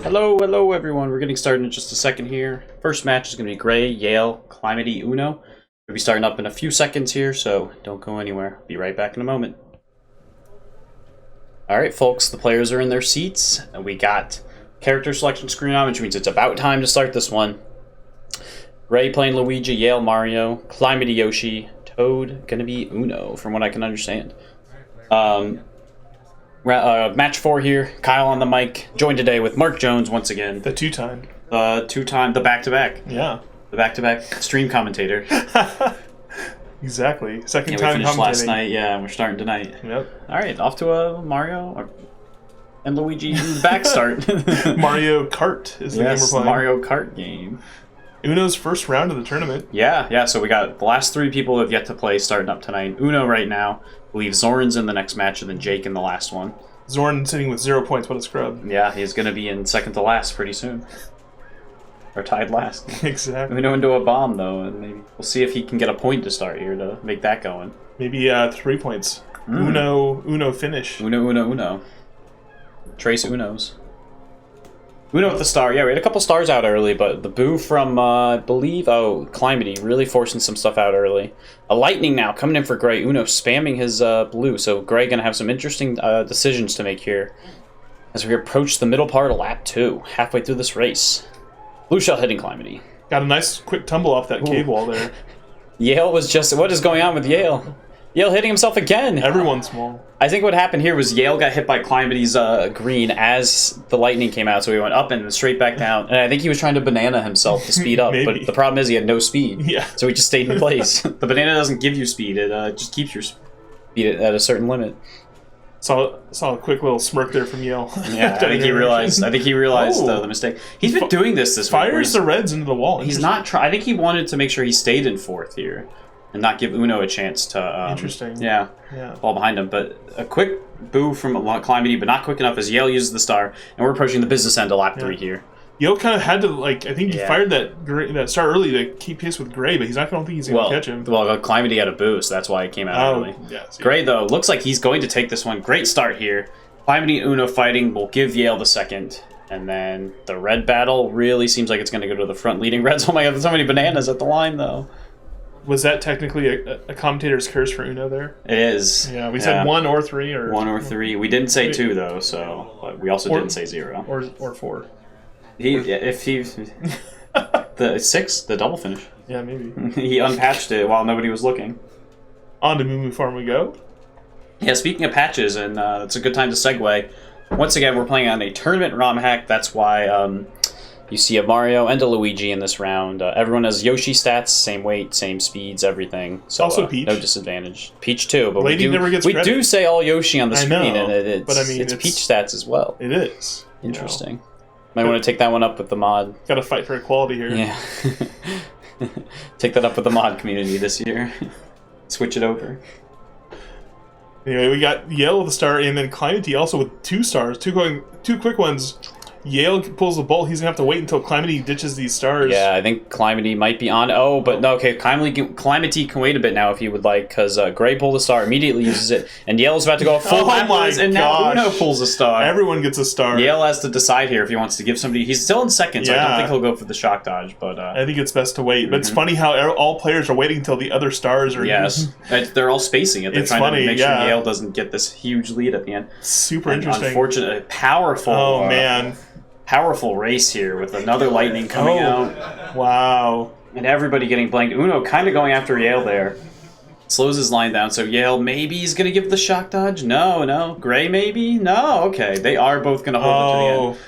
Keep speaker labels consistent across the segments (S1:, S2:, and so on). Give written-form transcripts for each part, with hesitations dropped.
S1: Hello everyone. We're getting started in just a second here. First match is going to be Gray, Yale, Climatee, Uno. We'll be starting up in a few seconds here, so don't go anywhere. Be right back in a moment. Alright folks, the players are in their seats, and we got character selection screen on, which means it's about time to start this one. Gray playing Luigi, Yale Mario, Climatee Yoshi, Toad gonna be Uno, from what I can understand. Match 4 here. Kyle on the mic, joined today with Mark Jones once again.
S2: The two-time.
S1: The back-to-back.
S2: Yeah.
S1: The back-to-back stream commentator.
S2: Exactly. Second
S1: we
S2: time
S1: finished
S2: commentating.
S1: last night, yeah, and we're starting tonight.
S2: Yep.
S1: Alright, off to a Mario and Luigi back start.
S2: Mario Kart is the game we're playing.
S1: Mario Kart game.
S2: Uno's first round of the tournament.
S1: Yeah, so we got the last 3 people who have yet to play starting up tonight. Uno right now. I believe Zoran's in the next match, and then Jake in the last one.
S2: Zoran sitting with 0 points. What a scrub.
S1: Yeah, he's going to be in second to last pretty soon. Or tied last.
S2: Exactly.
S1: Uno into a bomb, though, and maybe we'll see if he can get a point to start here to make that going.
S2: Maybe 3 points. Uno finish.
S1: Uno. Trace Unos. Uno with the star. Yeah, we had a couple stars out early, but the boo from, I believe, Climatee, really forcing some stuff out early. A lightning now coming in for Gray. Uno spamming his blue, so Gray going to have some interesting decisions to make here as we approach the middle part of lap 2, halfway through this race. Blue shell hitting Climatee.
S2: Got a nice quick tumble off that cave wall there.
S1: Yale was just... What is going on with Yale? Yale hitting himself again.
S2: Everyone's small.
S1: I think what happened here was Yale got hit by Climatee's green as the lightning came out, so he went up and then straight back down. And I think he was trying to banana himself to speed up, but the problem is he had no speed.
S2: Yeah.
S1: So he just stayed in place. The banana doesn't give you speed; it just keeps your speed at a certain limit.
S2: Saw a quick little smirk there from Yale.
S1: Yeah, I think he realized. The mistake. He's been doing this week.
S2: Fires the reds into the wall.
S1: He's not trying. I think he wanted to make sure he stayed in 4th here. And not give Uno a chance to...
S2: Interesting.
S1: Yeah, fall behind him. But a quick boo from Climatee, but not quick enough as Yale uses the star. And we're approaching the business end of lap 3 here.
S2: Yale kind of had to, I think he fired that star early to keep pace with Gray, but I don't think he's going to catch him.
S1: Well, Climatee had a boost, so that's why it came out early.
S2: Yeah,
S1: Gray, though, looks like he's going to take this one. Great start here. Climatee and Uno fighting will give Yale the second. And then the red battle really seems like it's going to go to the front leading reds. Oh my god, there's so many bananas at the line, though.
S2: Was that technically a commentator's curse for Uno there?
S1: It is.
S2: Yeah, we said 1 or 3 or
S1: 1 or 3. We didn't say 2 though, so but we also didn't say 0
S2: or 4.
S1: The 6, the double finish.
S2: Yeah, maybe.
S1: He unpatched it while nobody was looking.
S2: On to Moo Moo Farm we go.
S1: Yeah, speaking of patches, and it's a good time to segue. Once again, we're playing on a tournament ROM hack. That's why you see a Mario and a Luigi in this round. Everyone has Yoshi stats, same weight, same speeds, everything. So
S2: also Peach.
S1: No disadvantage. Peach too, but
S2: Lady never gets credit.
S1: do say all Yoshi on the screen, and it's Peach stats as well.
S2: It is.
S1: Interesting. Might want to take that one up with the mod.
S2: Got to fight for equality here.
S1: Yeah. Take that up with the mod community this year. Switch it over.
S2: Anyway, we got Yale with a star, and then Climatee also with 2 stars. Two quick ones. Yale pulls the bolt. He's going to have to wait until Climatee ditches these stars.
S1: Yeah, I think Climatee might be on. Oh, but no, okay. Climatee can wait a bit now if you would like, because Gray pulled a star, immediately uses it, and Yale's about to go full lap, and now Uno pulls a star.
S2: Everyone gets a star.
S1: Yale has to decide here if he wants to give somebody... He's still in second, so I don't think he'll go for the shock dodge, but...
S2: I think it's best to wait. But it's funny how all players are waiting until the other stars are...
S1: Yes. They're all spacing it. They're trying to make sure Yale doesn't get this huge lead at the end.
S2: Super interesting.
S1: Unfortunately, powerful...
S2: Oh, man.
S1: Powerful race here with another lightning coming out.
S2: Wow.
S1: And everybody getting blanked. Uno kind of going after Yale there. Slows his line down, so Yale maybe he's going to give the shock dodge? No. Gray maybe? No, okay. They are both going to hold it to the end.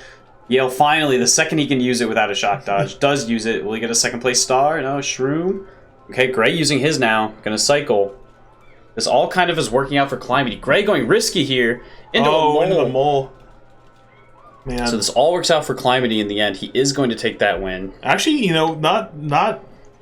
S1: Yale finally, the second he can use it without a shock dodge, does use it. Will he get a second place star? No, Shroom. Okay, Gray using his now. Going to cycle. This all kind of is working out for Climatee. Gray going risky here. Into
S2: the mole. Man.
S1: So this all works out for Climatee in the end. He is going to take that win.
S2: Actually, not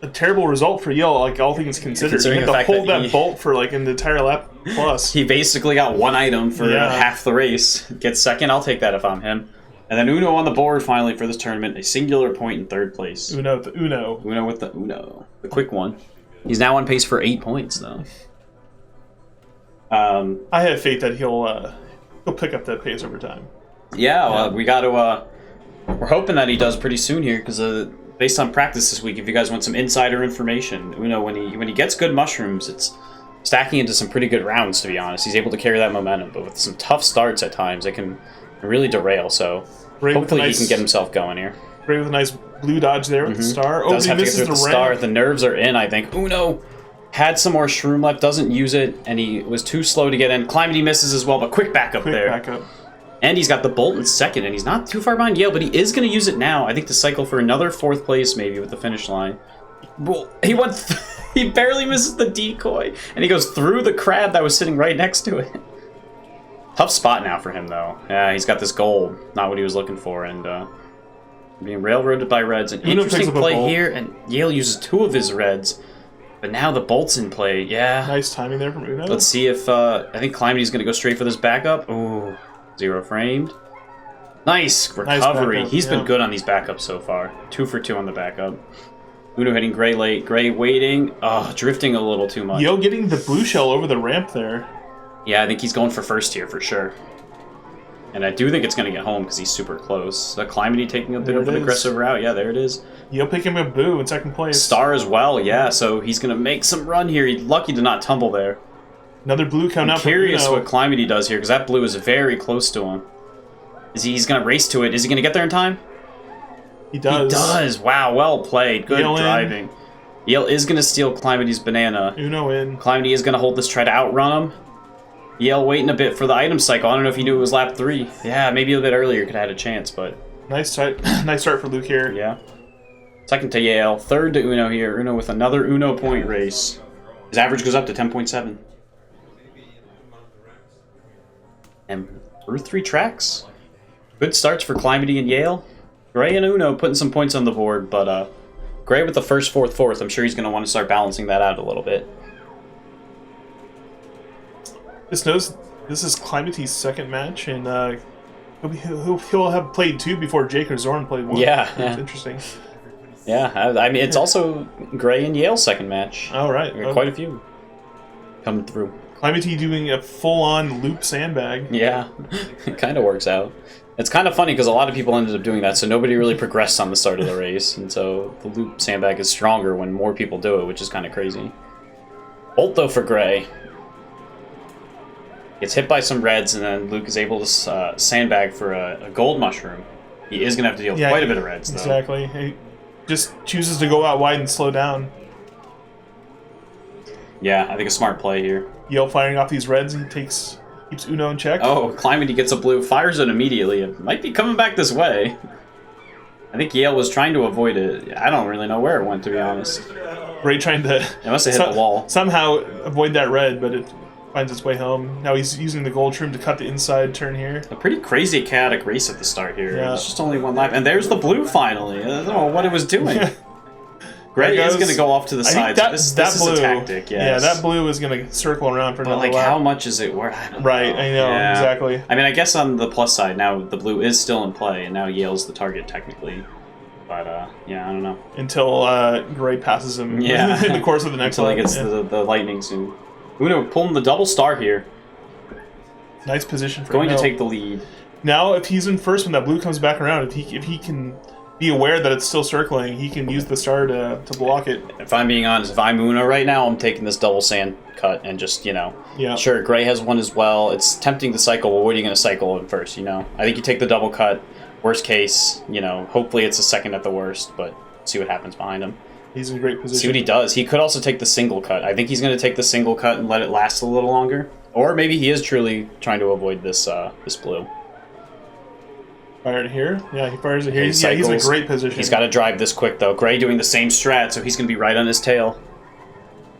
S2: a terrible result for Yale, all things considered. He had to hold that bolt for an entire lap plus.
S1: He basically got 1 item for half the race. Gets second, I'll take that if I'm him. And then Uno on the board finally for this tournament. A singular point in 3rd place.
S2: Uno with the Uno.
S1: Uno with the Uno. The quick one. He's now on pace for 8 points, though.
S2: I have faith that he'll pick up that pace over time.
S1: Yeah, we got to We're hoping that he does pretty soon here, because based on practice this week, if you guys want some insider information, Uno, when he gets good mushrooms, it's stacking into some pretty good rounds, to be honest. He's able to carry that momentum, but with some tough starts at times, it can really derail, so hopefully he can get himself going here.
S2: Great with a nice blue dodge there with the star.
S1: Does have to get through the star. The nerves are in, I think. Uno had some more shroom left, doesn't use it, and he was too slow to get in. Climatee misses as well, but quick backup there.
S2: Backup.
S1: And he's got the bolt in second, and he's not too far behind Yale, but he is going to use it now, I think, to cycle for another 4th place, maybe, with the finish line. Well, he went... he barely misses the decoy, and he goes through the crab that was sitting right next to it. Tough spot now for him, though. Yeah, he's got this gold, not what he was looking for, and being railroaded by reds. An interesting play here, and Yale uses 2 of his reds, but now the bolt's in play. Yeah.
S2: Nice timing there from Uno.
S1: Let's see if... I think Climatee's going to go straight for this backup. Ooh, 0 framed. Nice recovery.
S2: Nice backup,
S1: He's been good on these backups so far. 2 for 2 on the backup. Uno hitting Gray late. Gray waiting. Oh, drifting a little too much.
S2: Yo getting the blue shell over the ramp there.
S1: Yeah, I think he's going for first here for sure. And I do think it's going to get home because he's super close. The Climatee taking a bit of an aggressive route. Yeah, there it is.
S2: Yo picking up Boo in second place.
S1: Star as well, yeah. So he's going to make some run here. He's lucky to not tumble there.
S2: Another blue coming out.
S1: I'm curious what Climatee does here because that blue is very close to him. He's going to race to it. Is he going to get there in time?
S2: He does.
S1: He does. Wow, well played. Good driving. Yale is going to steal Climatee's banana.
S2: Uno in.
S1: Climatee is going to hold this, try to outrun him. Yale waiting a bit for the item cycle. I don't know if he knew it was lap 3. Yeah, maybe a bit earlier could have had a chance, but...
S2: Nice start for Luke here.
S1: Yeah. Second to Yale. Third to Uno here. Uno with another Uno point race. His average goes up to 10.7. And through 3 tracks. Good starts for Climatee and Yale. Gray and Uno putting some points on the board, but Gray with the first, fourth, fourth. I'm sure he's going to want to start balancing that out a little bit.
S2: This is Climatee's second match, and he'll have played 2 before Jake or Zoran played 1.
S1: Yeah.
S2: That's interesting.
S1: Yeah, I mean, it's also Gray and Yale's second match.
S2: All right.
S1: Quite a few coming through.
S2: Climatee doing a full-on loop sandbag.
S1: Yeah, it kind of works out. It's kind of funny because a lot of people ended up doing that, so nobody really progressed on the start of the race, and so the loop sandbag is stronger when more people do it, which is kind of crazy. Bolt, though, for Gray. Gets hit by some reds, and then Luke is able to sandbag for a gold mushroom. He is going to have to deal with quite a bit of reds, though.
S2: Exactly. He just chooses to go out wide and slow down.
S1: Yeah, I think a smart play here.
S2: Yale firing off these reds, he keeps Uno in check.
S1: Oh, Climatee gets a blue, fires it immediately. It might be coming back this way. I think Yale was trying to avoid it. I don't really know where it went, to be honest.
S2: Gray trying to...
S1: It must have hit the wall.
S2: Somehow avoid that red, but it finds its way home. Now he's using the gold trim to cut the inside turn here.
S1: A pretty crazy chaotic race at the start here.
S2: Yeah.
S1: It's just only 1 lap. And there's the blue finally. I don't know what it was doing. Gray is going to go off to the side.
S2: That,
S1: so
S2: that
S1: this
S2: blue,
S1: is a tactic, yes.
S2: Yeah, that blue is going to circle around for another lap.
S1: How much is it worth?
S2: Right, I know, exactly.
S1: I mean, I guess on the plus side, now the blue is still in play, and now Yale's the target technically. But, yeah, I don't know.
S2: Until Gray passes him in the course of the next
S1: lap.
S2: lap.
S1: Until he gets the lightning soon. Uno pulling the double star here.
S2: Nice position for
S1: Going
S2: Uno.
S1: to take the lead.
S2: Now, if he's in first when that blue comes back around, if he can be aware that it's still circling, he can use the star to block it.
S1: If I'm being honest, if I'm Uno right now, I'm taking this double sand cut and just,
S2: Yeah.
S1: Sure, Gray has one as well. It's tempting to cycle. Well, what are you going to cycle in first, I think you take the double cut. Worst case, hopefully it's a second at the worst, but see what happens behind him.
S2: He's in a great position.
S1: See what he does. He could also take the single cut. I think he's going to take the single cut and let it last a little longer. Or maybe he is truly trying to avoid this this blue.
S2: Fired it here. Yeah, he fires it here. He's in a great position.
S1: He's got to drive this quick, though. Gray doing the same strat, so he's going to be right on his tail.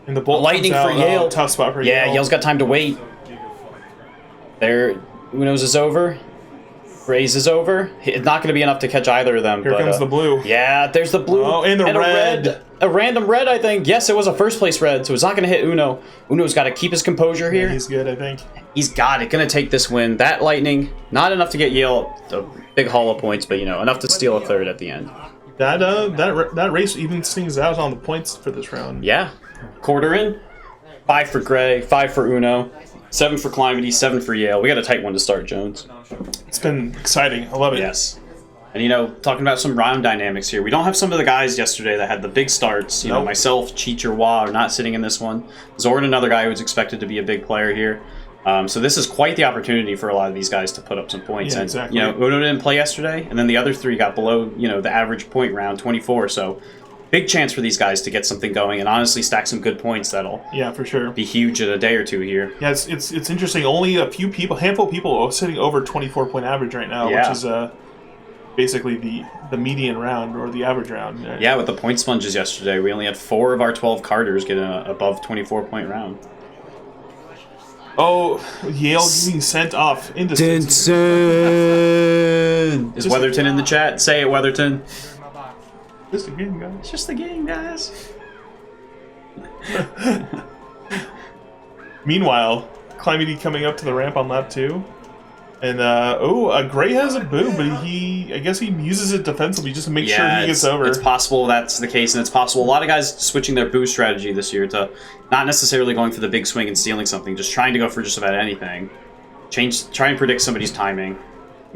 S2: And the bolt
S1: lightning for Yale.
S2: Tough spot for Yale.
S1: Yeah, Yale's got time to wait. There, Uno's is over. Gray's is over. It's not going to be enough to catch either of them.
S2: Here comes the blue.
S1: Yeah, there's the blue.
S2: Oh, and the red.
S1: A random red, I think. Yes, it was a first place red, so it's not going to hit Uno. Uno's got to keep his composure here.
S2: Yeah, he's good, I think.
S1: He's got it. Going to take this win. That lightning, not enough to get Yale a big haul of points, but enough to steal a third at the end.
S2: That race even stings out on the points for this round.
S1: Yeah. Quarter in. 5 for Gray, 5 for Uno, 7 for Climatee, 7 for Yale. We got a tight one to start, Jones.
S2: It's been exciting. I love it.
S1: Yes. And, you know, talking about some round dynamics here, we don't have some of the guys yesterday that had the big starts. You know, myself, Cheech, or Wah are not sitting in this one. Zoran, another guy who's expected to be a big player here. So this is quite the opportunity for a lot of these guys to put up some points.
S2: Yeah,
S1: and,
S2: exactly.
S1: you know, Uno didn't play yesterday, and then the other three got below, you know, the average point round, 24. So big chance for these guys to get something going and honestly stack some good points that'll
S2: for sure
S1: be huge in a day or two here.
S2: Yeah, it's interesting. Only a handful of people are sitting over 24-point average right now, which is basically the median round or the average round. Right?
S1: Yeah, with the point sponges yesterday, we only had 4 of our 12 carters get an above 24-point round.
S2: Oh, Yale being sent off into
S1: Stinson! Is Weatherton in the chat? Say it, Weatherton.
S2: Just a game, guys.
S1: It's just the game, guys.
S2: Meanwhile, Climatee coming up to the ramp on lap 2. And, Gray has a boo, but I guess he uses it defensively just to make sure he gets over.
S1: It's possible that's the case, and it's possible a lot of guys switching their boo strategy this year to not necessarily going for the big swing and stealing something, just trying to go for just about anything. Try and predict somebody's timing.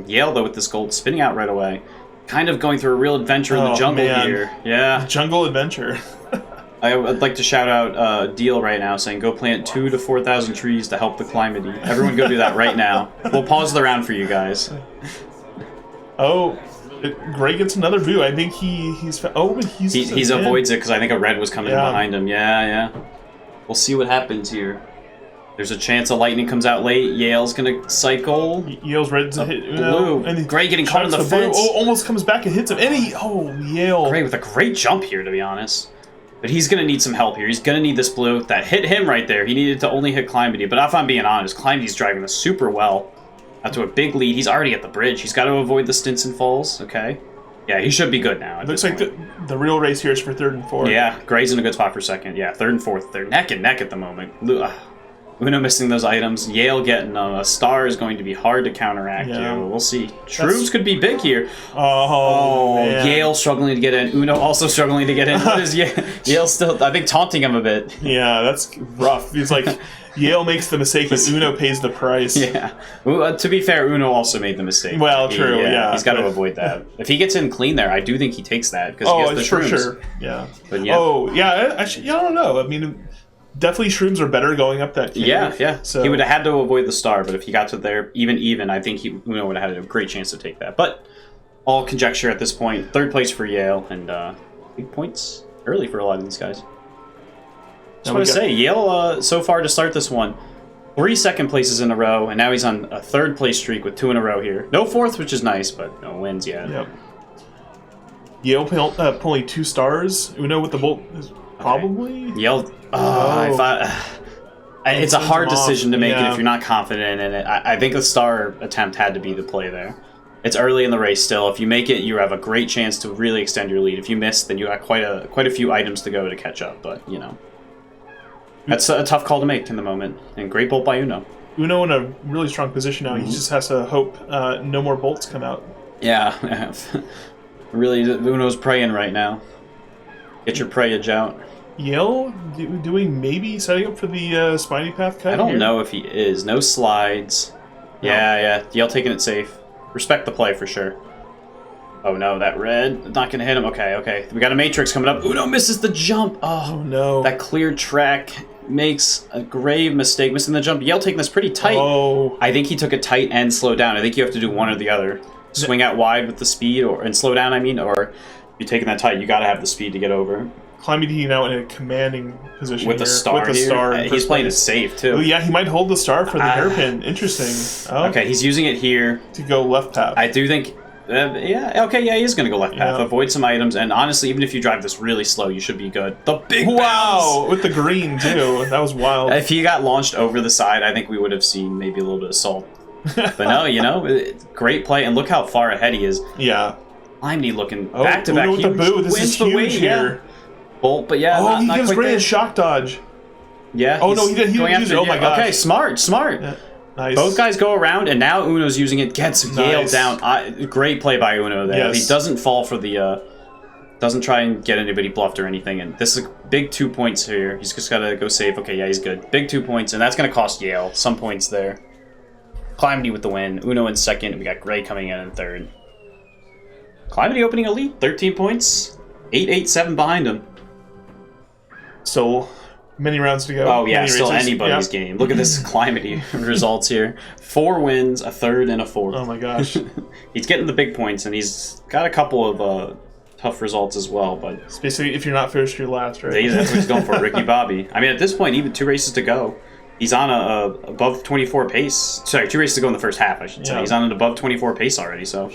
S1: Yale, though, with this gold, spinning out right away. Kind of going through a real adventure in the jungle here. Yeah.
S2: Jungle adventure.
S1: I would like to shout out Deel right now, saying go plant 2,000 to 4,000 trees to help the Climatee. Everyone go do that right now. We'll pause the round for you guys.
S2: Oh, Gray gets another boo. I think he's
S1: avoids it because I think a red was coming behind him. Yeah. We'll see what happens here. There's a chance a lightning comes out late. Yale's gonna cycle.
S2: Yale's red to hit
S1: blue. And Gray getting caught on the fence.
S2: Oh, almost comes back and hits him. Yale.
S1: Gray with a great jump here, to be honest. But he's going to need some help here. He's going to need this blue. That hit him right there. He needed to only hit Climatee. But if I'm being honest, Climatee's driving this super well. Up to a big lead. He's already at the bridge. He's got to avoid the Stinson falls. Okay. Yeah, he should be good now.
S2: Looks like the real race here is for 3rd and 4th.
S1: Yeah, Gray's in a good spot for 2nd. Yeah, 3rd and 4th. They're neck and neck at the moment. Uno missing those items. Yale getting a star is going to be hard to counteract. Yeah. We'll see. Shrooms could be big here.
S2: Oh, man.
S1: Yale struggling to get in. Uno also struggling to get in. What is Yale still, I think, taunting him a bit.
S2: Yeah, that's rough. It's like Yale makes the mistake and Uno pays the price.
S1: Yeah. To be fair, Uno also made the mistake.
S2: Well, true, yeah.
S1: He's got to avoid that. If he gets in clean there, I do think he takes that because he gets the shrooms.
S2: For sure. Yeah.
S1: But yeah.
S2: Oh, yeah. I don't know. I mean, definitely shrooms are better going up that cave.
S1: Yeah.
S2: So
S1: he would have had to avoid the star, but if he got to there even, I think Uno would have had a great chance to take that. But all conjecture at this point. 3rd place for Yale, and big points early for a lot of these guys. Just want to say, Yale, so far to start this one, 3 2nd places in a row, and now he's on a 3rd place streak with 2 in a row here. No 4th, which is nice, but no wins yet.
S2: Yep. Yale pulling 2 stars. Uno with the bolt, probably.
S1: Yale. It's a hard decision to make it if you're not confident in it. I think a star attempt had to be the play there. It's early in the race still. If you make it, you have a great chance to really extend your lead. If you miss, then you got quite a few items to go to catch up. But you know, that's a tough call to make in the moment. And great bolt by Uno.
S2: Uno in a really strong position now. He just has to hope no more bolts come out.
S1: Yeah, really, Uno's praying right now. Get your prayage out.
S2: Yale doing maybe setting up for the spiny path cut?
S1: I don't know if he is. No slides. No. Yeah. Yale taking it safe. Respect the play for sure. Oh no, that red. Not going to hit him. Okay. We got a matrix coming up. Uno misses the jump. Oh no. That cleared track makes a grave mistake missing the jump. Yale taking this pretty tight.
S2: Oh.
S1: I think he took it tight and slowed down. I think you have to do one or the other. Swing out wide with the speed and slow down, or if you're taking that tight, you got to have the speed to get over.
S2: Climatee now in a commanding position
S1: with the star. He's playing it safe too.
S2: Oh yeah, he might hold the star for the hairpin. Interesting.
S1: Okay, he's using it here
S2: to go left path.
S1: I do think. He is going to go left path. Avoid some items, and honestly, even if you drive this really slow, you should be good. The big bounce!
S2: With the green too. That was wild.
S1: If he got launched over the side, I think we would have seen maybe a little bit of salt. But no, great play, and look how far ahead he is.
S2: Yeah.
S1: Climatee looking back to back.
S2: With the boo. This is huge here.
S1: Bolt, but
S2: he gives Gray a shock dodge.
S1: Yeah.
S2: He didn't use it. Oh my gosh.
S1: Okay, smart. Yeah.
S2: Nice.
S1: Both guys go around, and now Uno's using it. Gets Yale down. Great play by Uno there.
S2: Yes.
S1: He doesn't fall for the. Doesn't try and get anybody bluffed or anything. And this is a big 2 points here. He's just got to go save. Okay, yeah, he's good. Big 2 points, and that's going to cost Yale some points there. Climatee with the win. Uno in 2nd. We got Gray coming in 3rd. Climatee opening a lead, 13 points, 8-8-7 behind him.
S2: So many rounds to go.
S1: Oh yeah,
S2: many
S1: still
S2: races.
S1: anybody's game. Look at this Climatee results here. 4 wins, a third, and a fourth.
S2: Oh my gosh.
S1: He's getting the big points, and he's got a couple of tough results as well. But
S2: It's basically, if you're not first, you're last, right?
S1: that's what he's going for, Ricky Bobby. I mean, at this point, even 2 races to go. He's on a above 24 pace. Sorry, 2 races to go in the first half, I should say.
S2: Yeah.
S1: He's on an above 24 pace already, so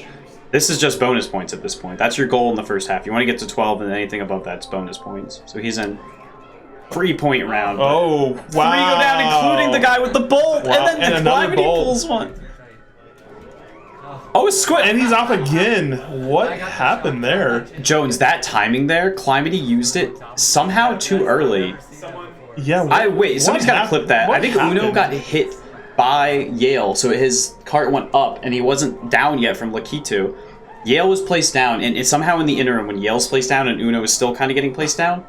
S1: this is just bonus points at this point. That's your goal in the first half. You want to get to 12, and anything above that's bonus points. So he's in 3-point round.
S2: Oh, wow.
S1: 3 go down, including the guy with the bolt,
S2: Wow,
S1: and then
S2: and
S1: the
S2: another
S1: Climatee
S2: bolt.
S1: pulls one. Oh, it's squid.
S2: And he's off again. What happened there?
S1: Jones, that timing there, Climatee used it somehow too early.
S2: Yeah.
S1: Somebody's got to clip that.
S2: What
S1: I think
S2: happened?
S1: Uno got hit by Yale, so his cart went up, and he wasn't down yet from Lakitu. Yale was placed down, and somehow in the interim, when Yale's placed down and Uno is still kind of getting placed down,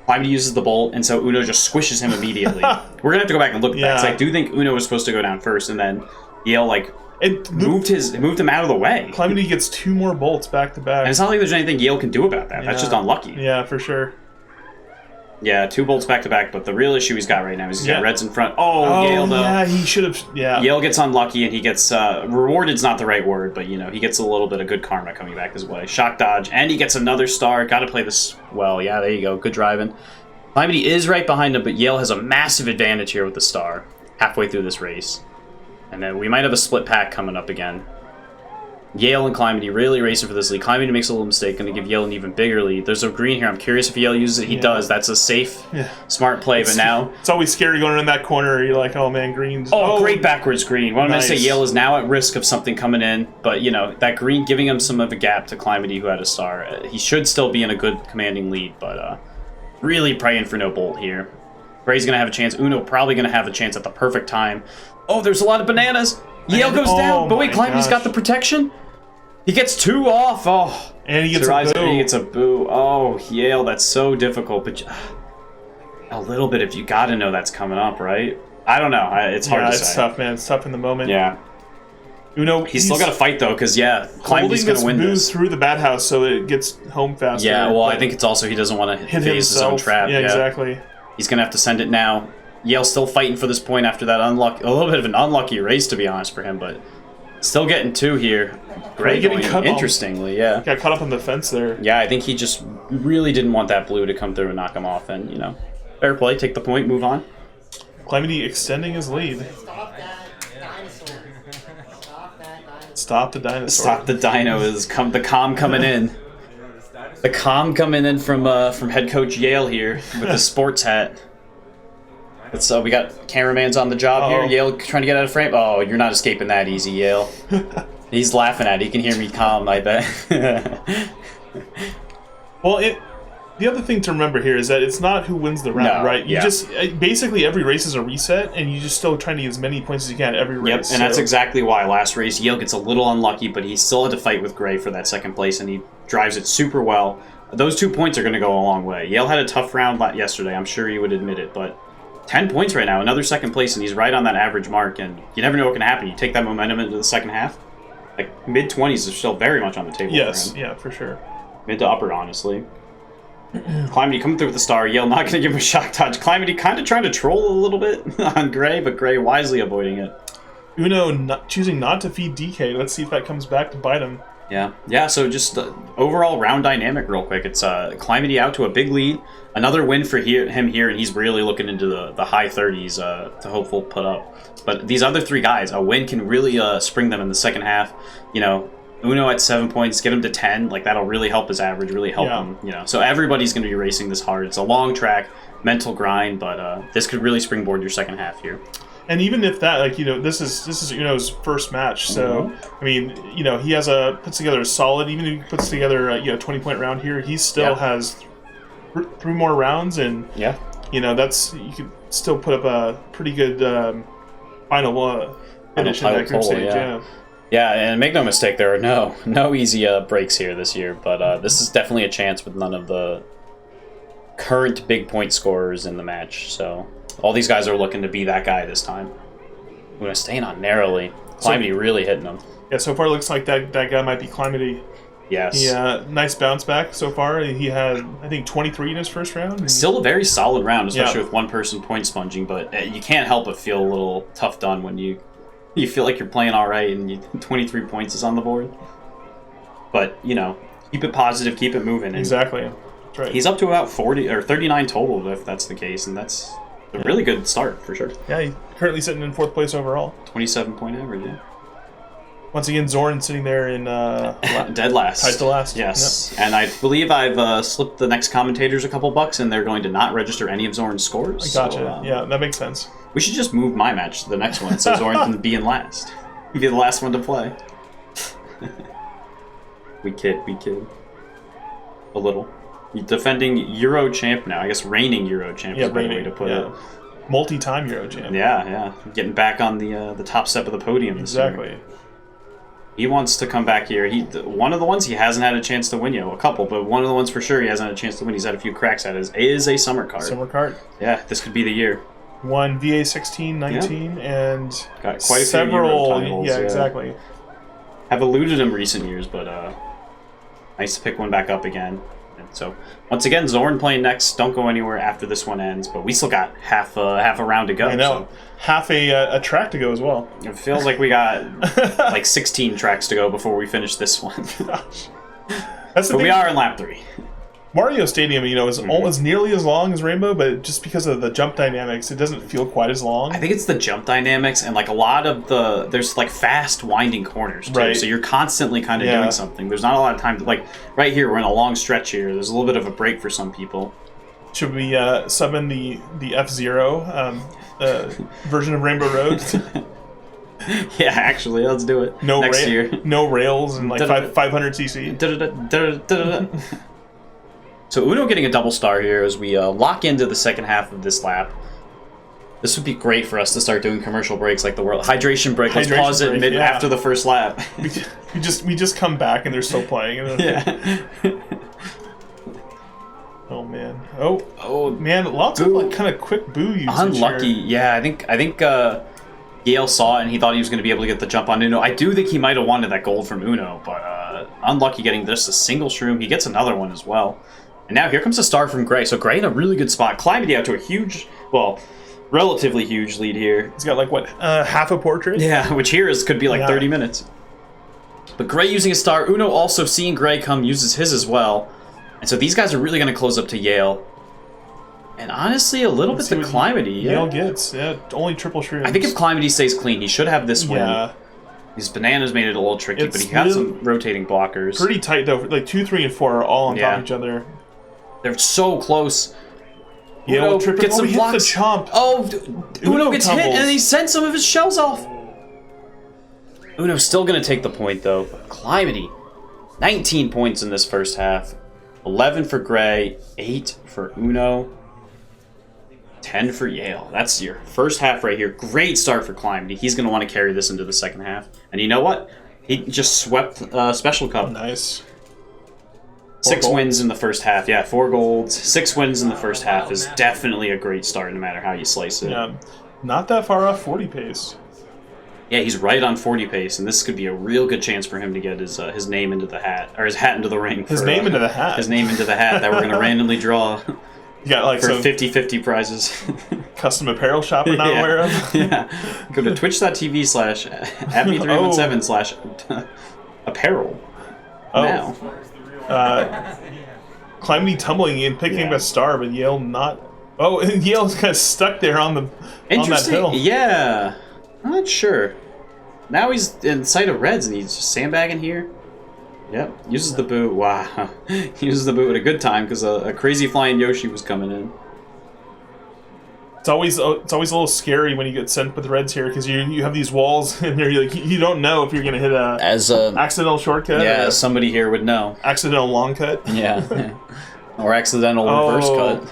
S1: Climatee uses the bolt, and so Uno just squishes him immediately. We're going to have to go back and look at that, because I do think Uno was supposed to go down first, and then Yale, moved him out of the way.
S2: Climatee gets 2 more bolts back to back.
S1: And it's not like there's anything Yale can do about that. That's just unlucky.
S2: Yeah, for sure.
S1: Yeah, 2 bolts back to back, but the real issue he's got right now is he's got reds in front. Oh, Yale, though.
S2: Yeah, he should have. Yeah.
S1: Yale gets unlucky, and he gets rewarded's not the right word, but he gets a little bit of good karma coming back his way. Shock dodge, and he gets another star. Got to play this well. Yeah, there you go. Good driving. Climatee is right behind him, but Yale has a massive advantage here with the star halfway through this race, and then we might have a split pack coming up again. Yale and Climatee really racing for this lead. Climatee makes a little mistake, going to give Yale an even bigger lead. There's a green here. I'm curious if Yale uses it. He does. That's a safe, smart play. But now
S2: it's always scary going in that corner. You're like, oh man, greens.
S1: Oh, great backwards green. What I'm going to say,
S2: Nice.
S1: Yale is now at risk of something coming in, but that green giving him some of a gap to Climatee, who had a star. He should still be in a good commanding lead, but really praying for no bolt here. Gray's going to have a chance. Uno probably going to have a chance at the perfect time. Oh, there's a lot of bananas. Yale goes down, but wait, Climatee's got the protection. He gets 2 off. Oh,
S2: and he gets
S1: survives
S2: a boo.
S1: it, and he gets a boo. Oh, Yale, that's so difficult. But a little bit, if you got to know that's coming up, right? I don't know. It's hard to say.
S2: It's tough, man. It's tough in the moment.
S1: Yeah.
S2: Uno,
S1: He's still got to fight though, because Climatee's going to win this.
S2: Through the bad house, so it gets home faster.
S1: Yeah, well, I think it's also he doesn't want to
S2: hit
S1: phase his own trap.
S2: Yeah, exactly.
S1: He's going to have to send it now. Yale's still fighting for this point after that a little bit of an unlucky race, to be honest, for him, but still getting 2 here. Gray getting cut interestingly,
S2: Got caught up on the fence there.
S1: Yeah, I think he just really didn't want that blue to come through and knock him off, and fair play, take the point, move on.
S2: Climatee extending his lead. Stop the dinosaur.
S1: Stop the dino is the calm coming in. The calm coming in from head coach Yale here with the sports hat. So we got cameramans on the job here. Yale trying to get out of frame. Oh, you're not escaping that easy, Yale. He's laughing at it. He can hear me calm, I bet.
S2: Well, the other thing to remember here is that it's not who wins the round, right? You just basically every race is a reset, and you're just still trying to get as many points as you can every race.
S1: Yep, and that's exactly why last race Yale gets a little unlucky, but he still had to fight with Gray for that second place, and he drives it super well. Those 2 points are going to go a long way. Yale had a tough round yesterday. I'm sure he would admit it, but 10 points right now, another second place, and he's right on that average mark, and you never know what can happen. You take that momentum into the second half, mid-20s is still very much on the table for him.
S2: Yeah, for sure.
S1: Mid to upper, honestly. Climatee coming through with the star. Yale not going to give him a shock dodge. Climatee kind of trying to troll a little bit on Gray, but Gray wisely avoiding it.
S2: Uno choosing not to feed DK. Let's see if that comes back to bite him.
S1: Yeah, so just the overall round dynamic real quick. It's Climatee out to a big lead. Another win for him here, and he's really looking into the high 30s to hopefully put up. But these other 3 guys, a win can really spring them in the second half. Uno at 7 points, get him to 10. That'll really help his average, really help him. So everybody's going to be racing this hard. It's a long track, mental grind, but this could really springboard your second half here.
S2: And even if that, this is Uno's first match, so I mean, he has puts together a solid. Even if he puts together a 20-point round here, he still has 3 more rounds, and that's you could still put up a pretty good final finish in that group stage.
S1: Yeah, and make no mistake, there are no easy breaks here this year, but this is definitely a chance with none of the current big point scorers in the match. So all these guys are looking to be that guy this time. We're staying on narrowly. Climatee really hitting them.
S2: Yeah, so far it looks like that guy might be Climatee.
S1: Yes.
S2: Yeah, nice bounce back so far. He had, I think, 23 in his first round.
S1: Still a very solid round, especially with one person point sponging, but you can't help but feel a little tough done when you feel like you're playing all right and 23 points is on the board. But, you know, keep it positive, keep it moving. And
S2: exactly. That's right.
S1: he's up to about 40 or 39 total, if that's the case, and that's a really good start for sure.
S2: Yeah, he's currently sitting in 4th place overall.
S1: 27-point average, yeah.
S2: Once again, Zoran sitting there in
S1: dead last.
S2: Tied to last.
S1: Yes, and I believe I've slipped the next commentators a couple bucks, and they're going to not register any of Zoran's scores.
S2: I gotcha.
S1: So,
S2: yeah, that makes sense.
S1: We should just move my match to the next one, so Zoran can be in last. Be the last one to play. We kid. A little. You're defending Euro champ now. I guess reigning Euro champ is a better way to put it.
S2: Multi-time Euro champ.
S1: Yeah. Getting back on the top step of the podium this year.
S2: Exactly.
S1: He wants to come back here. One of the ones he hasn't had a chance to win, a couple, but one of the ones for sure he hasn't had a chance to win. He's had a few cracks at it. Is a Summer Kart.
S2: Summer Kart.
S1: Yeah, this could be the year.
S2: Won VA 16, 19, and
S1: got quite a
S2: several.
S1: Few Euro titles,
S2: yeah, exactly.
S1: Have eluded him recent years, but nice to pick one back up again. And so once again, Zoran playing next. Don't go anywhere after this one ends, but we still got half a round to go.
S2: I know. So. Half a track to go as well.
S1: It feels like we got like 16 tracks to go before we finish this one.
S2: Gosh. That's the
S1: but
S2: thing.
S1: We are in lap 3.
S2: Mario Stadium, is almost nearly as long as Rainbow, but just because of the jump dynamics, it doesn't feel quite as long.
S1: I think it's the jump dynamics and like a lot of there's like fast winding corners too,
S2: right.
S1: So you're constantly kind of doing something. There's not a lot of time to, like right here we're in a long stretch here. There's a little bit of a break for some people.
S2: Should we summon the F-Zero version of Rainbow Road?
S1: Yeah, actually, let's do it. Next year.
S2: No rails and like 500 cc.
S1: So Uno getting a double star here as we lock into the second half of this lap. This would be great for us to start doing commercial breaks like the world hydration break. Let's pause it after the first lap.
S2: we just come back and they're still playing.
S1: Yeah.
S2: Oh man. Oh man. Lots of like kind of quick boo usage.
S1: Unlucky.
S2: Here.
S1: Yeah, I think Yale saw it and he thought he was going to be able to get the jump on Uno. I do think he might have wanted that gold from Uno, but unlucky getting just a single shroom. He gets another one as well. And now here comes a star from Gray. So Gray in a really good spot. Climatee out to a huge, relatively huge lead here.
S2: He's got like, what, half a portrait?
S1: Yeah, which here could be like 30 minutes. But Gray using a star. Uno also seeing Gray come uses his as well. And so these guys are really going to close up to Yale. And honestly, a little bit to Climatee.
S2: Yale gets, only triple shrooms.
S1: I think if Climatee stays clean, he should have this win. Yeah. These bananas made it a little tricky, but he has some rotating blockers.
S2: Pretty tight, though. Like 2, 3, and 4 are all on top of each other.
S1: They're so close.
S2: Uno
S1: gets some blocks.
S2: The chomp.
S1: Oh, Uno gets hit, and he sends some of his shells off. Uno's still going to take the point, though. Climatee, 19 points in this first half. 11 for Gray, 8 for Uno, 10 for Yale. That's your first half right here. Great start for Climatee. He's going to want to carry this into the second half. And you know what? He just swept Special Cup.
S2: Nice.
S1: 6 wins in the first half. Yeah, 4 golds. 6 wins in the first half is definitely a great start no matter how you slice it.
S2: Yeah, not that far off 40 pace.
S1: Yeah, he's right on 40 pace, and this could be a real good chance for him to get his name into the hat, or his hat into the ring.
S2: His name into the hat.
S1: His name into the hat that we're going to randomly draw.
S2: You got like
S1: for 50-50 prizes.
S2: Custom apparel shop we're not aware of.
S1: Yeah. Go to twitch.tv/Abney317/apparel. Now.
S2: Climatee tumbling in, picking up a star, but Yale not. Oh, Yale's kind of stuck there on that hill.
S1: Yeah. I'm not sure. Now he's in sight of reds and he's just sandbagging here. Yep. Uses the boot. Wow. He uses the boot at a good time because a crazy flying Yoshi was coming in.
S2: It's always a little scary when you get sent with reds here because you have these walls and you're like you don't know if you're gonna hit a accidental shortcut.
S1: Yeah, somebody here would know.
S2: Accidental long cut.
S1: Yeah. Or accidental reverse cut.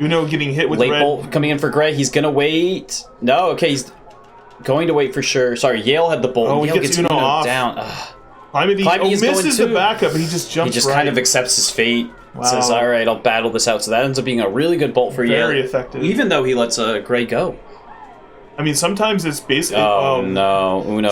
S2: Uno getting hit with
S1: late
S2: red.
S1: Bolt coming in for Gray. He's gonna wait. No, okay, he's going to wait for sure. Sorry, Yale had the bolt.
S2: Oh,
S1: Yale
S2: he gets Uno off.
S1: Down.
S2: Climatee misses the backup, but he just jumps.
S1: He just kind of accepts his fate. Wow. Says, "All right, I'll battle this out." So that ends up being a really good bolt for Yale.
S2: Very effective.
S1: Even though he lets Gray go.
S2: I mean, sometimes it's basically.
S1: Oh no, Uno.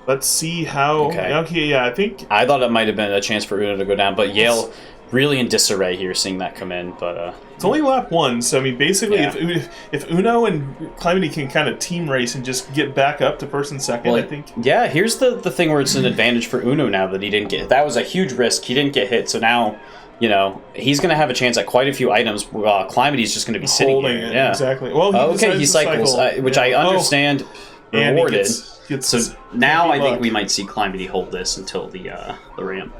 S2: Let's see how. Okay, yeah, I think.
S1: I thought it might have been a chance for Uno to go down, but Yale really in disarray here, seeing that come in. But
S2: it's only lap 1, so I mean, basically, if Uno and Climatee can kind of team race and just get back up to first and second, I think.
S1: Yeah, here's the thing where it's an advantage for Uno now that he didn't get. That was a huge risk. He didn't get hit, so now. You know, he's going to have a chance at quite a few items. Climatee's just going to be sitting here.
S2: It,
S1: yeah,
S2: exactly. Well,
S1: he cycles, which I understand. Rewarded. So now I think we might see Climatee hold this until the ramp.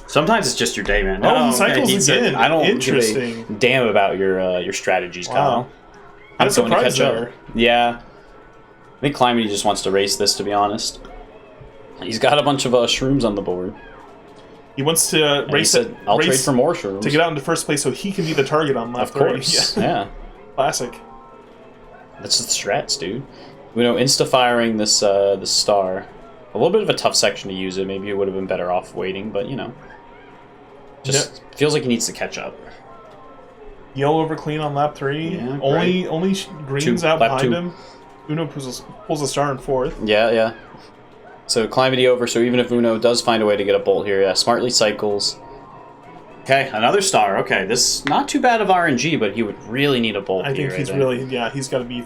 S1: Sometimes it's just your day, man.
S2: He cycles again.
S1: I don't give a damn about your strategies, Kyle.
S2: I'm going to catch up.
S1: Yeah, I think Climatee just wants to race this. To be honest, he's got a bunch of shrooms on the board.
S2: He wants to race it.
S1: I'll trade for more shrooms
S2: to get out into first place, so he can be the target on lap 3.
S1: Of course, yeah.
S2: Classic.
S1: That's the strats, dude. You know, insta-firing this this star. A little bit of a tough section to use it. Maybe it would have been better off waiting, but you know, just feels like he needs to catch up.
S2: Yale over clean on lap 3.
S1: Yeah,
S2: only greens out behind him. Uno pulls a star in 4th.
S1: Yeah. So Climatee over, so even if Uno does find a way to get a bolt here, yeah, smartly cycles. Okay, another star. Okay, this not too bad of RNG, but he would really need a bolt
S2: I think he's got to be...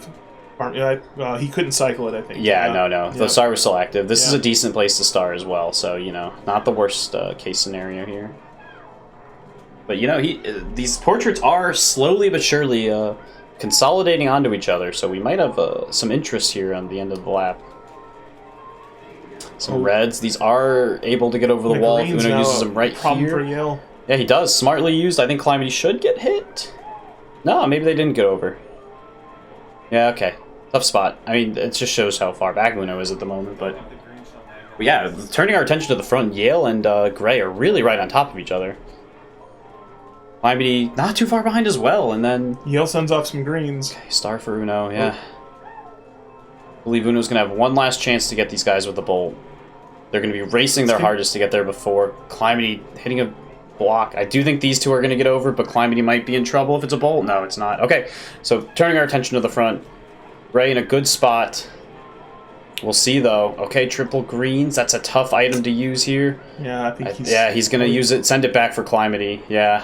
S2: he couldn't cycle it, I think.
S1: Yeah, no. The star was still active. This is a decent place to star as well, so, you know, not the worst case scenario here. But, you know, these portraits are slowly but surely consolidating onto each other, so we might have some interest here on the end of the lap. Some reds. These are able to get over the wall. Uno uses them right here.
S2: For Yale.
S1: Yeah, he does. Smartly used. I think Climatee should get hit. No, maybe they didn't get over. Yeah, okay. Tough spot. I mean, it just shows how far back Uno is at the moment, but yeah, turning our attention to the front, Yale and Gray are really right on top of each other. Climatee not too far behind as well, and then...
S2: Yale sends off some greens.
S1: Okay, star for Uno, yeah. I believe Uno's going to have one last chance to get these guys with the bolt. They're going to be racing their hardest to get there before Climatee hitting a block. I do think these two are going to get over, but Climatee might be in trouble if it's a bolt. No, it's not. Okay, so turning our attention to the front. Ray in a good spot. We'll see, though. Okay, triple greens. That's a tough item to use here.
S2: Yeah, I think
S1: he's going to use it. Send it back for Climatee. Yeah.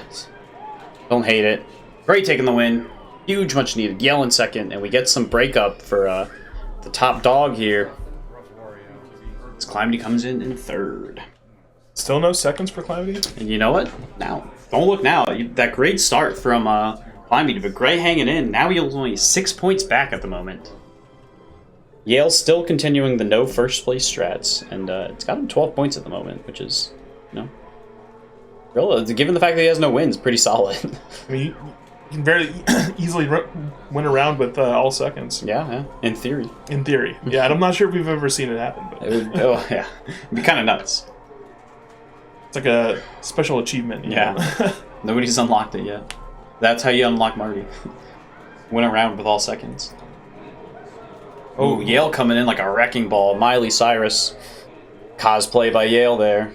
S1: Don't hate it. Gray taking the win. Huge, much needed. Yale in second, and we get some breakup for the top dog here. As Climatee comes in third.
S2: Still no seconds for Climatee?
S1: And you know what? Now, don't look now. That great start from Climatee, but Gray hanging in. Now he's only 6 points back at the moment. Yale's still continuing the no first place strats, and it's got him 12 points at the moment, which is, you know, given the fact that he has no wins, pretty solid.
S2: I mean, you can very easily win around with all seconds.
S1: Yeah, in theory.
S2: In theory. Yeah, and I'm not sure if we've ever seen it happen. But
S1: yeah. It'd be kind of nuts.
S2: It's like a special achievement.
S1: Yeah. Nobody's unlocked it yet. That's how you unlock Marty. Win around with all seconds. Oh, Yale coming in like a wrecking ball. Miley Cyrus. Cosplay by Yale there.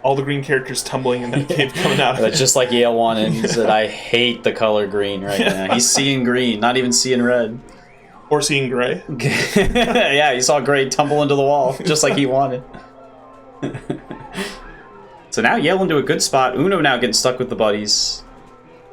S2: All the green characters tumbling in that cave coming out of it.
S1: Just like Yale wanted. He said, I hate the color green right now. He's seeing green, not even seeing red.
S2: Or seeing gray.
S1: Yeah, he saw gray tumble into the wall, just like he wanted. So now Yale into a good spot. Uno now getting stuck with the buddies.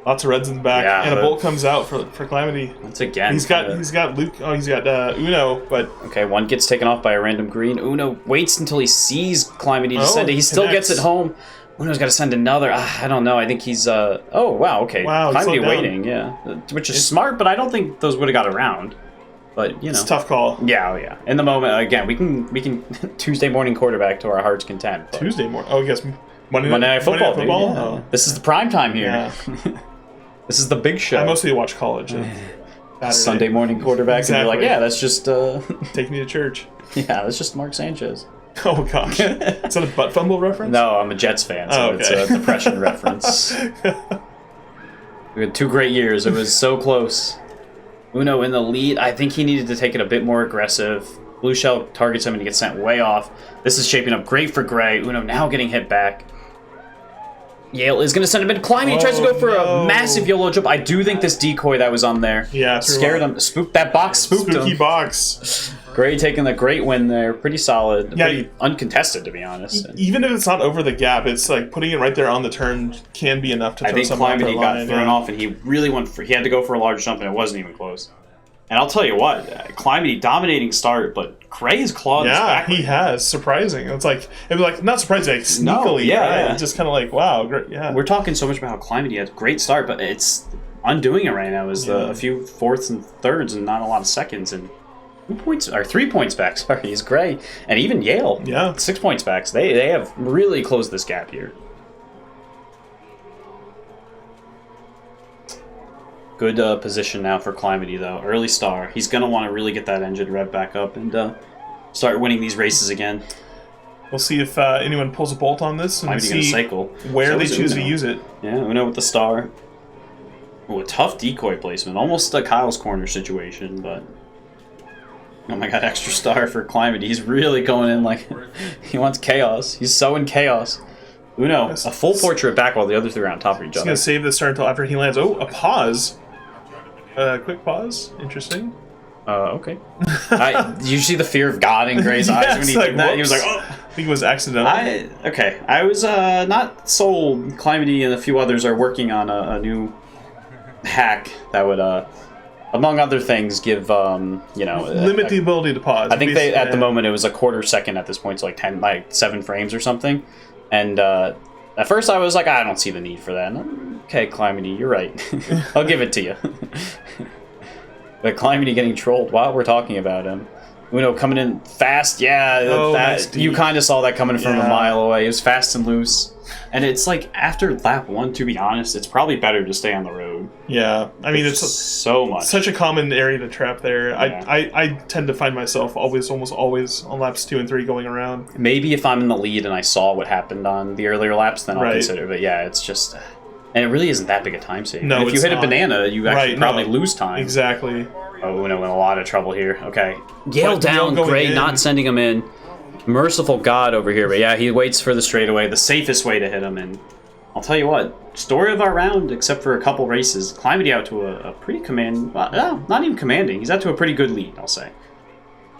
S2: Lots of reds in the back, and a bolt comes out for Climatee.
S1: Once again,
S2: he's got Luke. Oh, he's got Uno, but
S1: okay, one gets taken off by a random green. Uno waits until he sees Climatee to send it. He still gets it home. Uno's got to send another. I don't know. I think he's oh wow, okay.
S2: Wow,
S1: Climatee waiting, yeah, which is smart, but I don't think those would have got around. But you know,
S2: it's a tough call.
S1: Yeah. In the moment, again, we can Tuesday morning quarterback to our heart's content. But.
S2: Tuesday morning. Oh, I guess Monday
S1: Night Football.
S2: Yeah.
S1: Oh. This is the prime time here.
S2: Yeah.
S1: This is the big show.
S2: I mostly watch college.
S1: Sunday morning quarterback, exactly. And you're like, yeah, that's just...
S2: Take me to church.
S1: Yeah, that's just Mark Sanchez.
S2: Oh, gosh. Is that a butt fumble reference?
S1: No, I'm a Jets fan, so it's a depression reference. We had 2 great years. It was so close. Uno in the lead. I think he needed to take it a bit more aggressive. Blue Shell targets him and he gets sent way off. This is shaping up great for Gray. Uno now getting hit back. Yale is going to send him in. Climbing, he tries to go for a massive YOLO jump. I do think this decoy that was on there scared him. Spooked that box, spooked him.
S2: Spooky box.
S1: Gray taking the great win there. Pretty solid. Pretty uncontested, to be honest.
S2: Even if it's not over the gap, it's like putting it right there on the turn can be enough to throw someone off the line.
S1: I think Climatee got thrown off, and he really he had to go for a large jump, and it wasn't even close. And I'll tell you what, Climatee dominating start, but Gray's clawed his back.
S2: He has. Surprising. It was like not surprising, like sneakily. Right? Just kind of like, wow, great, yeah.
S1: We're talking so much about how Climatee had a great start, but it's undoing it right now is a few fourths and thirds and not a lot of seconds, and 3 points back, sorry, is Gray. And even Yale, 6 points back. So they have really closed this gap here. Good position now for Climatee, though. Early star. He's going to want to really get that engine rev back up and start winning these races again.
S2: We'll see if anyone pulls a bolt on this and see where they choose to use it.
S1: Yeah, Uno with the star. Oh, a tough decoy placement. Almost a Kyle's corner situation, but... Oh my god, extra star for Climatee. He's really going in like he wants chaos. He's so in chaos. Uno, a full portrait back while the other 3 are on top of each other.
S2: He's going to save this star until after he lands. Oh, a pause. Quick pause. Interesting.
S1: Okay. You see the fear of God in Gray's eyes when he did that? He was like, oh.
S2: I think it was accidental.
S1: I was not sold. Climatee and a few others are working on a new hack that would... among other things, give
S2: limit the ability to pause.
S1: I think at the moment it was a quarter second at this point, so like 7 frames or something. And at first I was like, I don't see the need for that. Okay, Climatee, you're right. I'll give it to you. But Climatee getting trolled while we're talking about him. Uno coming in fast, you kind of saw that coming from a mile away. It was fast and loose. And it's like, after lap 1, to be honest, it's probably better to stay on the road.
S2: Yeah, I mean, it's
S1: so much.
S2: Such a common area to trap there. Yeah. I tend to find myself almost always on laps 2 and 3 going around.
S1: Maybe if I'm in the lead and I saw what happened on the earlier laps, then I'll consider it. But yeah, it's just... And it really isn't that big a time save.
S2: No,
S1: and if you hit a banana, you actually probably lose time.
S2: Exactly.
S1: Oh, Uno in a lot of trouble here. Okay. Yale down, Gray not sending him in. Merciful God over here, but yeah, he waits for the straightaway, the safest way to hit him, and I'll tell you what, story of our round, except for a couple races, Climatee out to a pretty not even commanding, he's out to a pretty good lead, I'll say.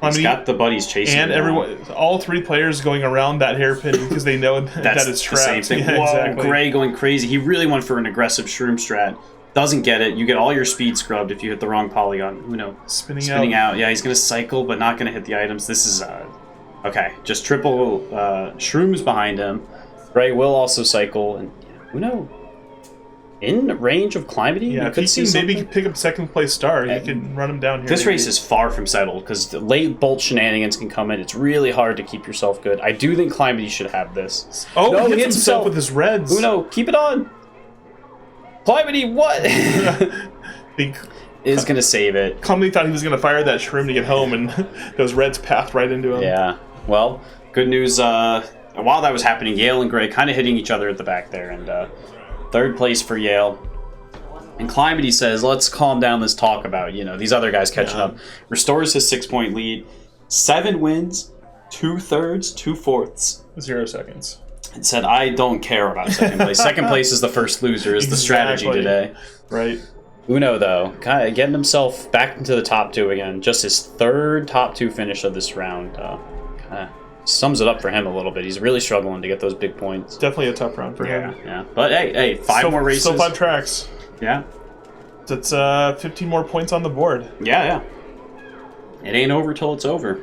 S1: He's got the buddies chasing
S2: and everyone, all 3 players going around that hairpin because they know that it's trapped.
S1: The same thing. Yeah, exactly. Gray going crazy. He really went for an aggressive shroom strat. Doesn't get it. You get all your speed scrubbed if you hit the wrong polygon. Uno spinning out. Yeah, he's going to cycle, but not going to hit the items. This is... okay, just triple shrooms behind him. Gray will also cycle, and Uno in range of Climatee.
S2: Yeah, if he can maybe pick up second place star, he can run him down here.
S1: This race is far from settled because the late bolt shenanigans can come in. It's really hard to keep yourself good. I do think Climatee should have this.
S2: Oh, no, he hits himself with his reds.
S1: Uno, keep it on. Climatee, what? Is going to save it.
S2: Climatee thought he was going to fire that shroom to get home, and those reds passed right into him.
S1: Yeah. Well, good news. While that was happening, Yale and Gray kind of hitting each other at the back there, and 3rd place for Yale. And Climatee says, let's calm down this talk about, these other guys catching up. Restores his 6-point lead. 7 wins, 2 thirds, 2 fourths.
S2: 0 seconds.
S1: And said, I don't care about second place. Second place is the first loser, is the strategy today.
S2: Right.
S1: Uno, though, kind of getting himself back into the top 2 again. Just his 3rd top 2 finish of this round. Kind of sums it up for him a little bit. He's really struggling to get those big points.
S2: Definitely a tough round for him.
S1: Yeah. But hey, 5 more races.
S2: Still 5 tracks.
S1: Yeah.
S2: That's 15 more points on the board.
S1: Yeah. It ain't over till it's over.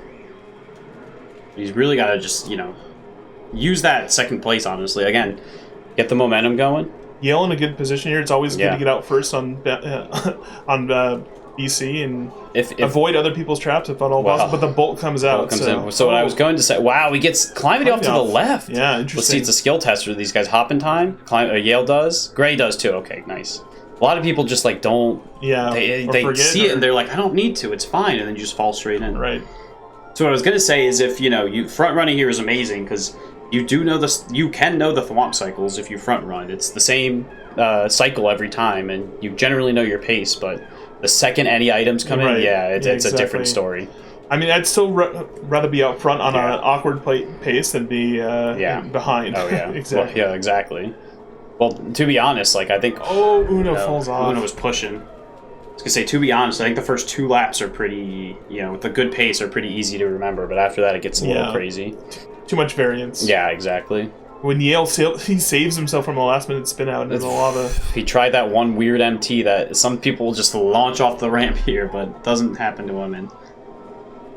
S1: He's really got to just, use that second place, honestly. Again, get the momentum going.
S2: Yale in a good position here. It's always good to get out first on BC and avoid other people's traps if at all possible. But the bolt comes out.
S1: So what I was going to say, wow, he gets Climatee off to the left.
S2: Yeah, interesting.
S1: Let's see, it's a skill tester. These guys hop in time. Yale does. Gray does too. Okay, nice. A lot of people just don't.
S2: Yeah,
S1: they see it and they're like, I don't need to. It's fine, and then you just fall straight in.
S2: Right.
S1: So what I was going to say is, if you front running here is amazing because you do know this. You can know the thwomp cycles if you front run. It's the same cycle every time, and you generally know your pace. But the second any items come in, it's exactly. A different story.
S2: I mean, I'd still rather be out front on an awkward pace than be behind.
S1: Oh yeah,
S2: exactly.
S1: Well, yeah, exactly. Well, to be honest, like, I think...
S2: Oh, Uno falls off.
S1: Uno was pushing. I was going to say, to be honest, I think the first 2 laps are pretty, with a good pace, are pretty easy to remember. But after that, it gets a little crazy.
S2: Too much variance.
S1: Yeah, exactly.
S2: When Yale he saves himself from a last-minute spin-out into the lava.
S1: He tried that one weird MT that some people just launch off the ramp here, but it doesn't happen to him. And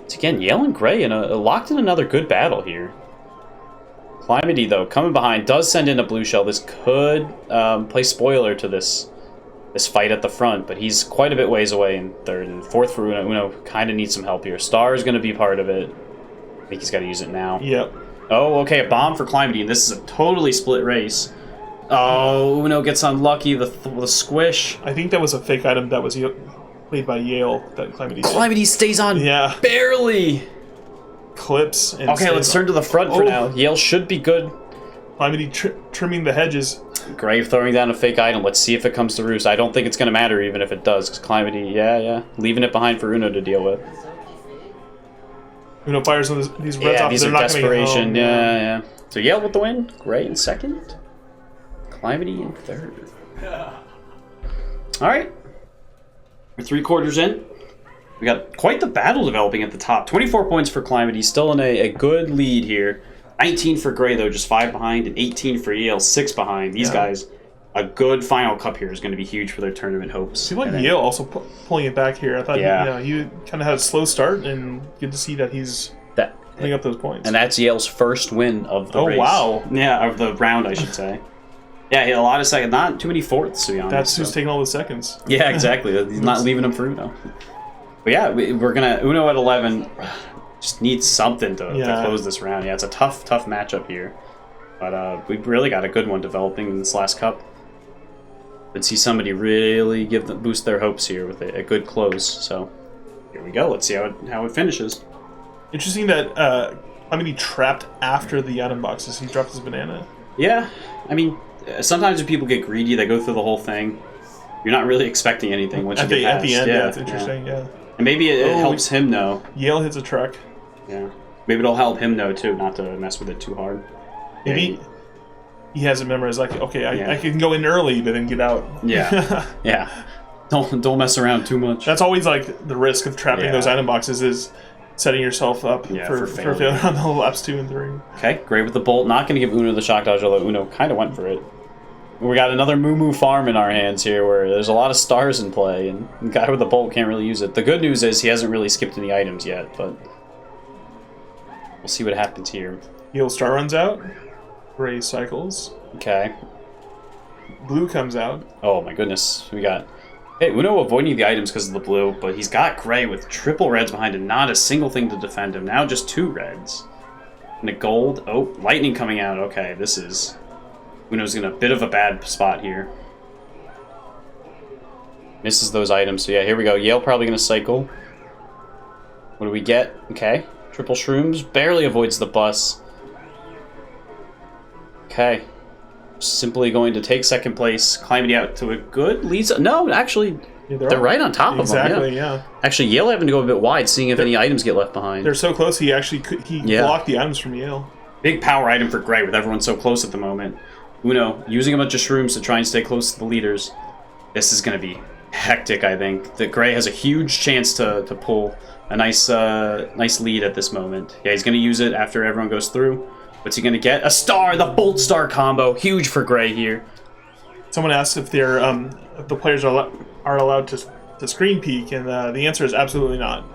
S1: so again, Yale and Gray locked in another good battle here. Climatee, though, coming behind, does send in a blue shell. This could play spoiler to this fight at the front, but he's quite a bit ways away in third. And fourth for Uno. Uno kind of needs some help here. Star is going to be part of it. I think he's got to use it now.
S2: Yep.
S1: Oh, okay, a bomb for Climatee, and this is a totally split race. Oh, Uno gets unlucky, the squish.
S2: I think that was a fake item that was played by Yale that
S1: Climatee stays on barely.
S2: Clips. And
S1: okay, let's turn to the front for now. Yale should be good.
S2: Climatee trimming the hedges.
S1: Grave throwing down a fake item. Let's see if it comes to roost. I don't think it's going to matter even if it does, because Climatee, leaving it behind for Uno to deal with.
S2: Uno fires these reds off.
S1: These are desperation. Yeah. So Yale with the win. Gray in second. Climatee in third. All right. We're 3/4 in. We got quite the battle developing at the top. 24 points for Climatee. Still in a good lead here. 19 for Gray, though, just 5 behind. And 18 for Yale, 6 behind. These guys, a good final cup here is going to be huge for their tournament hopes.
S2: I feel like Yale also pulling it back here. I thought he kind of had a slow start, and good to see that he's putting up those points.
S1: And that's Yale's first win of the race.
S2: Oh, wow.
S1: Yeah, of the round, I should say. Yeah, he had a lot of seconds. Not too many fourths, to be honest.
S2: That's who's taking all the seconds.
S1: Yeah, exactly. He's not leaving them for Uno. But yeah, we're going to... Uno at 11 just needs something to close this round. Yeah, it's a tough matchup here. But we've really got a good one developing in this last cup. Let's see somebody really boost their hopes here with a good close. So here we go. Let's see how it finishes.
S2: Interesting that Climatee trapped after the item boxes. He dropped his banana.
S1: Yeah, I mean, sometimes when people get greedy, they go through the whole thing. You're not really expecting anything once you get past.
S2: At the end, that's interesting. Yeah.
S1: And maybe it helps him know.
S2: Yale hits a truck.
S1: Yeah. Maybe it'll help him know too, not to mess with it too hard.
S2: Maybe he has it memorized. Like, okay, I can go in early, but then get out.
S1: Yeah. Yeah. Don't mess around too much.
S2: That's always like the risk of trapping those item boxes is setting yourself up for failure on the laps 2 and 3.
S1: Okay, great with the bolt. Not going to give Uno the shock dodge, although Uno kind of went for it. We got another Moo farm in our hands here where there's a lot of stars in play, and the guy with the bolt can't really use it. The good news is he hasn't really skipped any items yet, but we'll see what happens here.
S2: Yale star runs out. Gray cycles.
S1: Okay.
S2: Blue comes out.
S1: Oh my goodness. We got... Hey, Uno avoiding the items because of the blue, but he's got Gray with triple reds behind him. Not a single thing to defend him. Now just 2 reds. And a gold. Oh, lightning coming out. Okay, this is... Uno's in a bit of a bad spot here. Misses those items. So yeah, here we go. Yale probably going to cycle. What do we get? Okay. Triple shrooms. Barely avoids the bus. Okay. Simply going to take second place. Climbing out to a good lead. No, actually, they're right on top of them.
S2: Exactly, yeah.
S1: Actually, Yale having to go a bit wide, seeing if any items get left behind.
S2: They're so close, he actually blocked the items from Yale.
S1: Big power item for Gray with everyone so close at the moment. Uno using a bunch of shrooms to try and stay close to the leaders. This is going to be hectic, I think. That Gray has a huge chance to pull a nice lead at this moment. Yeah, he's going to use it after everyone goes through. What's he going to get? A star! The Bolt Star combo. Huge for Gray here.
S2: Someone asked if they're if the players are allowed to screen peek, and the answer is absolutely not.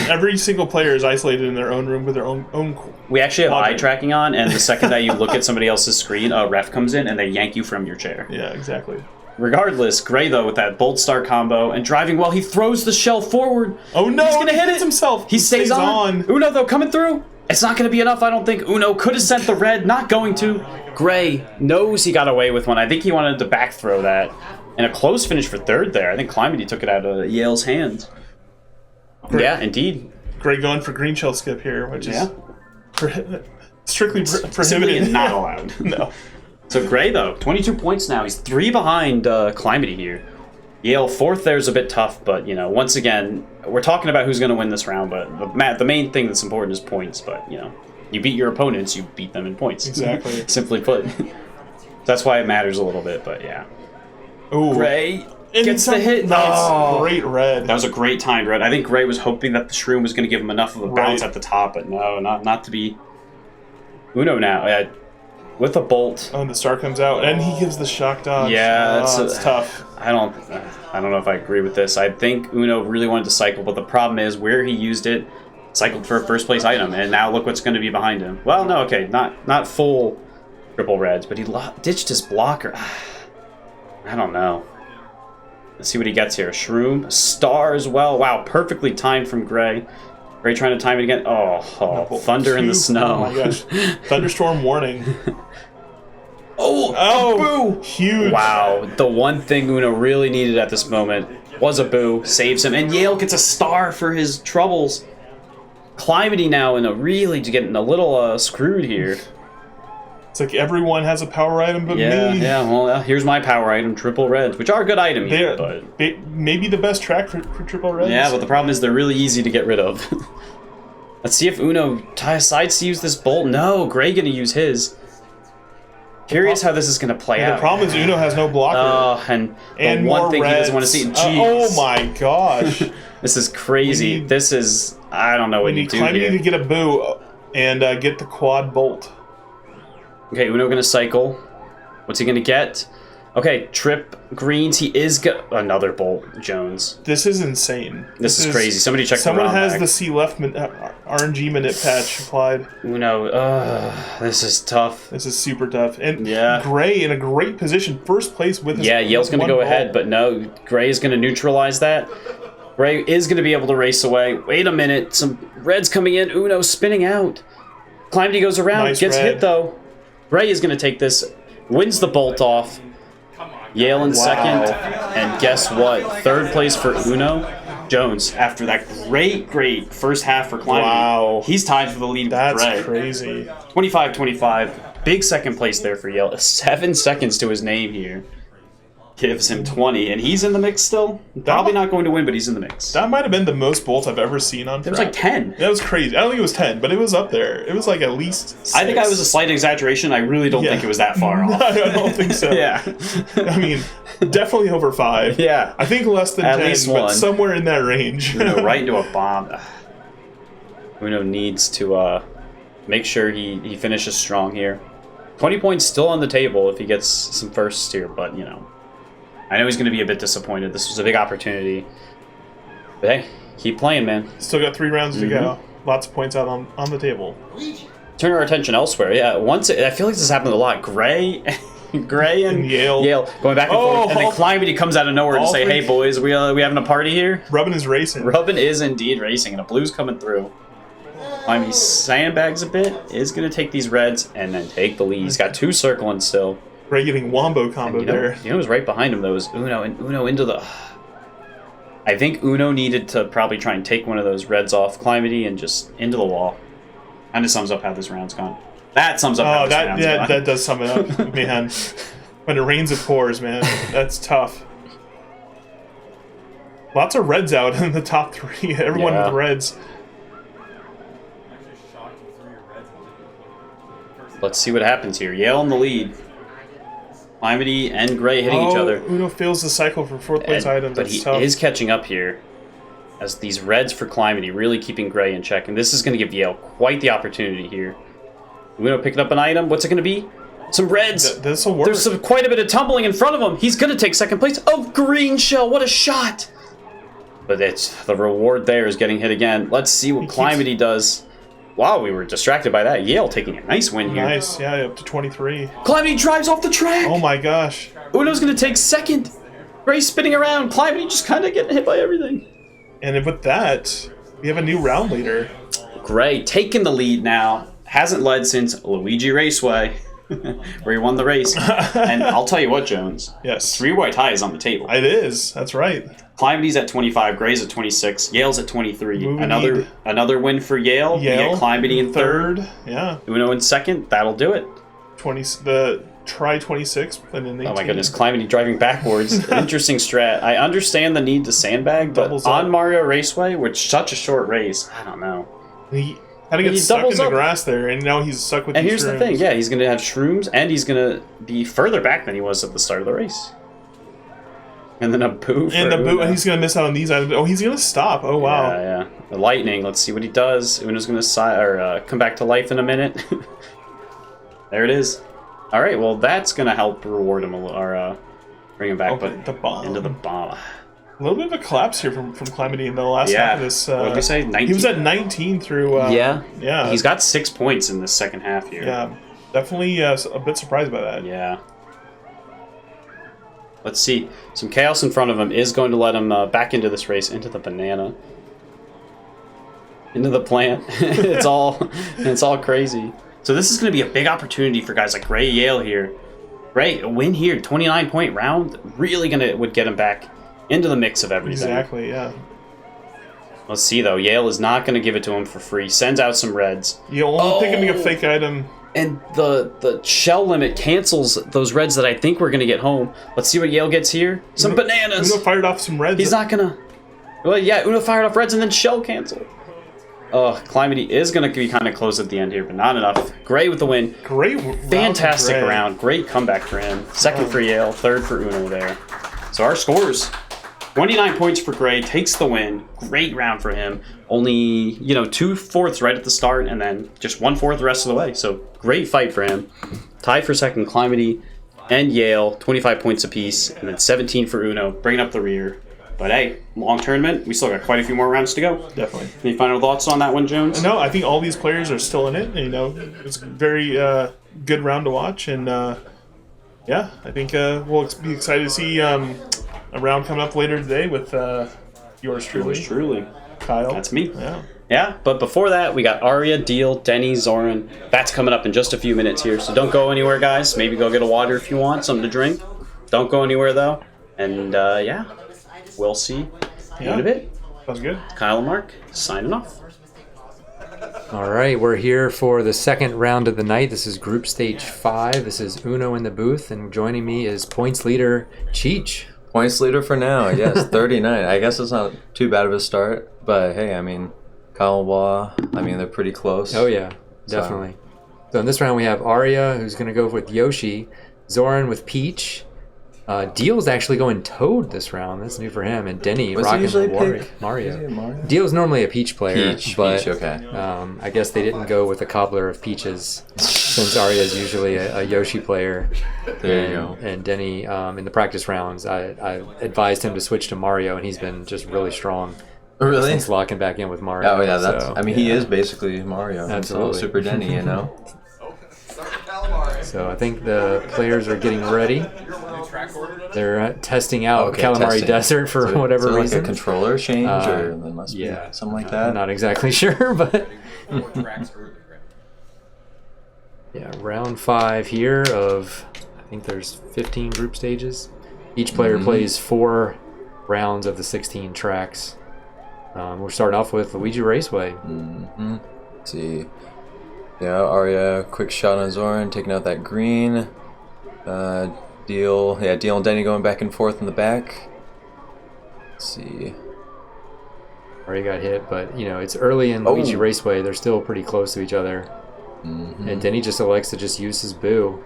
S2: Every single player is isolated in their own room with their own.
S1: We actually have eye tracking on, and the second that you look at somebody else's screen, a ref comes in and they yank you from your chair.
S2: Yeah, exactly.
S1: Regardless, Gray though with that Bolt Star combo and driving well, he throws the shell forward.
S2: Oh no!
S1: He's gonna hit it
S2: himself.
S1: He stays on. Uno though coming through. It's not going to be enough, I don't think. Uno could have sent the red, not going to. Gray knows he got away with one. I think he wanted to back throw that. And a close finish for third there. I think Climatee took it out of Yale's hands. Yeah, indeed.
S2: Gray going for green shell skip here, which is strictly prohibited.
S1: Simply not allowed.
S2: No.
S1: So Gray, though, 22 points now. He's 3 behind Climatee here. Yale fourth there is a bit tough, but, once again, we're talking about who's going to win this round, but the main thing that's important is points, but, you beat your opponents, you beat them in points.
S2: Exactly.
S1: Simply put. That's why it matters a little bit, but yeah.
S2: Ooh.
S1: Gray gets the hit.
S2: Nice.
S1: Oh.
S2: Great red.
S1: That was a great timed red. I think Gray was hoping that the shroom was going to give him enough of a bounce at the top, but no, not to be. Uno now. With a bolt.
S2: Oh, and the star comes out, and he gives the shock dodge.
S1: Yeah,
S2: it's tough.
S1: I don't know if I agree with this. I think Uno really wanted to cycle, but the problem is where he used it, cycled for a first place item, and now look what's going to be behind him. Well, no, okay, not full triple reds, but he ditched his blocker. I don't know. Let's see what he gets here. Shroom, star as well. Wow, perfectly timed from Gray. Gray trying to time it again. Oh, thunder in the snow.
S2: Oh my gosh. Thunderstorm warning.
S1: Oh, boo!
S2: Huge.
S1: Wow, the one thing Uno really needed at this moment was a boo. Saves him, and Yale gets a star for his troubles. Climatee now really getting a little screwed here.
S2: It's like everyone has a power item but me.
S1: Yeah, well, here's my power item, triple reds, which are a good item here, but...
S2: Maybe the best track for triple reds.
S1: Yeah, but the problem is they're really easy to get rid of. Let's see if Uno decides to use this bolt. No, Gray gonna use his. Curious how this is gonna play out.
S2: The problem is Uno has no blocker.
S1: And the one thing he doesn't want to see...
S2: oh my gosh.
S1: This is crazy. This is... I don't know what you do here.
S2: We need to get a boo and get the quad bolt.
S1: Okay, Uno gonna cycle. What's he gonna get? Okay, trip greens. He is another bolt. Jones.
S2: This is insane.
S1: This is crazy. Somebody check.
S2: Someone has the C left RNG minute patch applied.
S1: Uno. This is tough.
S2: This is super tough. And
S1: yeah,
S2: Gray in a great position, first place with his.
S1: Yeah, Yale's gonna go ahead, but no, Gray is gonna neutralize that. Gray is gonna be able to race away. Wait a minute, some reds coming in. Uno spinning out. Climatee goes around, gets hit though. Gray is going to take this, wins the bolt off. Yale in second, and guess what? Third place for Uno. Jones, after that great first half for Climatee.
S2: Wow.
S1: He's tied for the lead with Gray.
S2: That's crazy.
S1: 25-25. Big second place there for Yale. 7 seconds to his name here. Gives him 20, and he's in the mix still. Probably not going to win, but he's in the mix.
S2: That might have been the most bolts I've ever seen on track.
S1: It was like 10.
S2: That was crazy. I don't think it was 10, but it was up there. It was like at least 6.
S1: I think I was a slight exaggeration. I really don't think it was that far off.
S2: I don't think so.
S1: Yeah.
S2: I mean, definitely over 5.
S1: Yeah.
S2: I think less than
S1: at
S2: 10,
S1: least
S2: but
S1: 1.
S2: somewhere in that range.
S1: Uno right into a bomb. Uno needs to make sure he finishes strong here. 20 points still on the table if he gets some firsts here, but, you know. I know he's going to be a bit disappointed. This was a big opportunity. But hey, keep playing, man.
S2: Still got 3 rounds to go. Lots of points out on the table.
S1: Turn our attention elsewhere. Yeah, I feel like this has happened a lot. Gray and Yale going back and forth. And then Climatee comes out of nowhere to say, hey, boys, we having a party here?
S2: Rubbin is racing.
S1: Rubbin is indeed racing, and a blue's coming through. Climatee sandbags a bit, is going to take these reds, and then take the lead. He's got 2 circling still.
S2: Gray getting wombo combo there.
S1: You know who's right behind him, though, is Uno. And Uno into the... I think Uno needed to probably try and take one of those reds off Climatee and just into the wall. Kind of sums up how this round's gone. That sums up how this round's gone.
S2: That does sum it up, man. When it rains, it pours, man. That's tough. Lots of reds out in the top 3. Everyone with reds.
S1: Let's see what happens here. Yale in the lead. Climatee and Gray hitting each other.
S2: Uno fails the cycle for 4th place items.
S1: But he is catching up here. As these reds for Climatee really keeping Gray in check. And this is going to give Yale quite the opportunity here. Uno picking up an item. What's it going to be? Some reds.
S2: This will work.
S1: There's quite a bit of tumbling in front of him. He's going to take 2nd place. Oh, green shell. What a shot. But the reward there is getting hit again. Let's see what Climatee does. Wow, we were distracted by that. Yale taking a nice win here.
S2: Nice, yeah, up to 23.
S1: Climatee drives off the track.
S2: Oh my gosh.
S1: Uno's going to take 2nd. Gray spinning around. Climatee just kind of getting hit by everything.
S2: And with that, we have a new round leader.
S1: Gray taking the lead now. Hasn't led since Luigi Raceway, where he won the race. And I'll tell you what, Jones.
S2: Yes.
S1: 3-way tie is on the table.
S2: It is. That's right.
S1: Climatee's at 25, Gray's at 26, Yale's at 23. Another win for Yale. You get Climatee in 3rd.
S2: Yeah.
S1: Uno in 2nd. That'll do it.
S2: Try 26 and then 18.
S1: Oh my goodness, Climatee driving backwards. Interesting strat. I understand the need to sandbag, but on Mario Raceway, which is such a short race, I don't know.
S2: How to
S1: And
S2: get
S1: he
S2: stuck in
S1: doubles
S2: the
S1: up.
S2: grass there, and now he's stuck with
S1: And
S2: these
S1: here's the
S2: shrooms.
S1: thing, yeah, he's going to have shrooms, and he's going to be further back than he was at the start of the race. And then a boo for
S2: And the boot,
S1: Uno.
S2: and he's gonna miss out on these items. Oh, he's gonna stop. Oh wow.
S1: Yeah, yeah. The lightning. Let's see what he does. Uno's going to come back to life in a minute. There it is. All right, well, that's going to help reward him or bring him back,
S2: Oh,
S1: but
S2: the bomb.
S1: into the bomb.
S2: A little bit of a collapse here from Climatee in the last
S1: Yeah.
S2: half of this.
S1: What did we say? 19?
S2: He was at 19 through.
S1: Yeah.
S2: Yeah.
S1: He's got 6 points in the second half here.
S2: Yeah. Definitely a bit surprised by that.
S1: Yeah. Let's see. Some chaos in front of him is going to let him back into this race, into the banana. Into the plant. it's all crazy. So this is going to be a big opportunity for guys like Ray Yale here. Ray, a win here, 29-point round, really would get him back into the mix of everything.
S2: Exactly, yeah.
S1: Let's see, though. Yale is not going to give it to him for free. Sends out some reds.
S2: You only picking a fake item.
S1: And the shell limit cancels those reds that I think we're going to get home. Let's see what Yale gets here. Some bananas.
S2: Uno fired off some reds.
S1: He's not going to... Well, yeah, Uno fired off reds and then shell canceled. Climatee is going to be kind of close at the end here, but not enough. Gray with the win.
S2: Great
S1: Fantastic
S2: Gray.
S1: round. Great comeback for him. Second for Yale, third for Uno there. So our scores. 29 points for Gray, takes the win. Great round for him. Only, 2 fourths right at the start, and then just 1/4 the rest of the way. So great fight for him. Tied for second, Climatee and Yale, 25 points apiece, and then 17 for Uno, bringing up the rear. But hey, long tournament. We still got quite a few more rounds to go.
S2: Definitely.
S1: Any final thoughts on that one, Jones?
S2: No, I think all these players are still in it. It's a very good round to watch, and yeah, I think we'll be excited to see a round coming up later today with yours truly, Kyle.
S1: That's me.
S2: Yeah.
S1: Yeah, but before that, we got Aria, Deel, Denny, Zoran. That's coming up in just a few minutes here, so don't go anywhere, guys. Maybe go get a water if you want, something to drink. Don't go anywhere, though. And, yeah, we'll see you in a bit.
S2: Sounds good.
S1: Kyle and Mark, signing off.
S3: All right, we're here for the second round of the night. This is Group Stage 5. This is Uno in the booth, and joining me is points leader Cheech.
S4: Points leader for now, yes, 39. I guess it's not too bad of a start, but hey, I mean, Kyle, they're pretty close.
S3: Oh, yeah, definitely. So in this round, we have Aria, who's going to go with Yoshi, Zoran with Peach. Deel's actually going Toad this round. That's new for him. And Denny
S4: Was he
S3: rocking
S4: usually
S3: Mario.
S4: Mario.
S3: Deel's normally a Peach player,
S4: Peach, okay.
S3: I guess they didn't go with a cobbler of peaches since Aria is usually a Yoshi player.
S4: There you go.
S3: And Denny, in the practice rounds, I advised him to switch to Mario, and he's been just really strong.
S4: Really?
S3: Since locking back in with Mario.
S4: Oh yeah, he is basically Mario.
S3: Absolutely.
S4: Super Denny,
S3: So I think the players are getting ready. They're testing out Calamari Desert for whatever reason.
S4: Like a controller change, or there must be something like that.
S3: I'm not exactly sure, but yeah, round 5 here of, I think there's 15 group stages. Each player plays 4 rounds of the 16 tracks. We're starting off with Luigi Raceway.
S4: Let's see. Yeah, Aria, quick shot on Zoran, taking out that green. Deel and Denny going back and forth in the back. Let's see.
S3: Aria got hit, but it's early in Luigi Raceway. They're still pretty close to each other. And Denny just elects to just use his boo.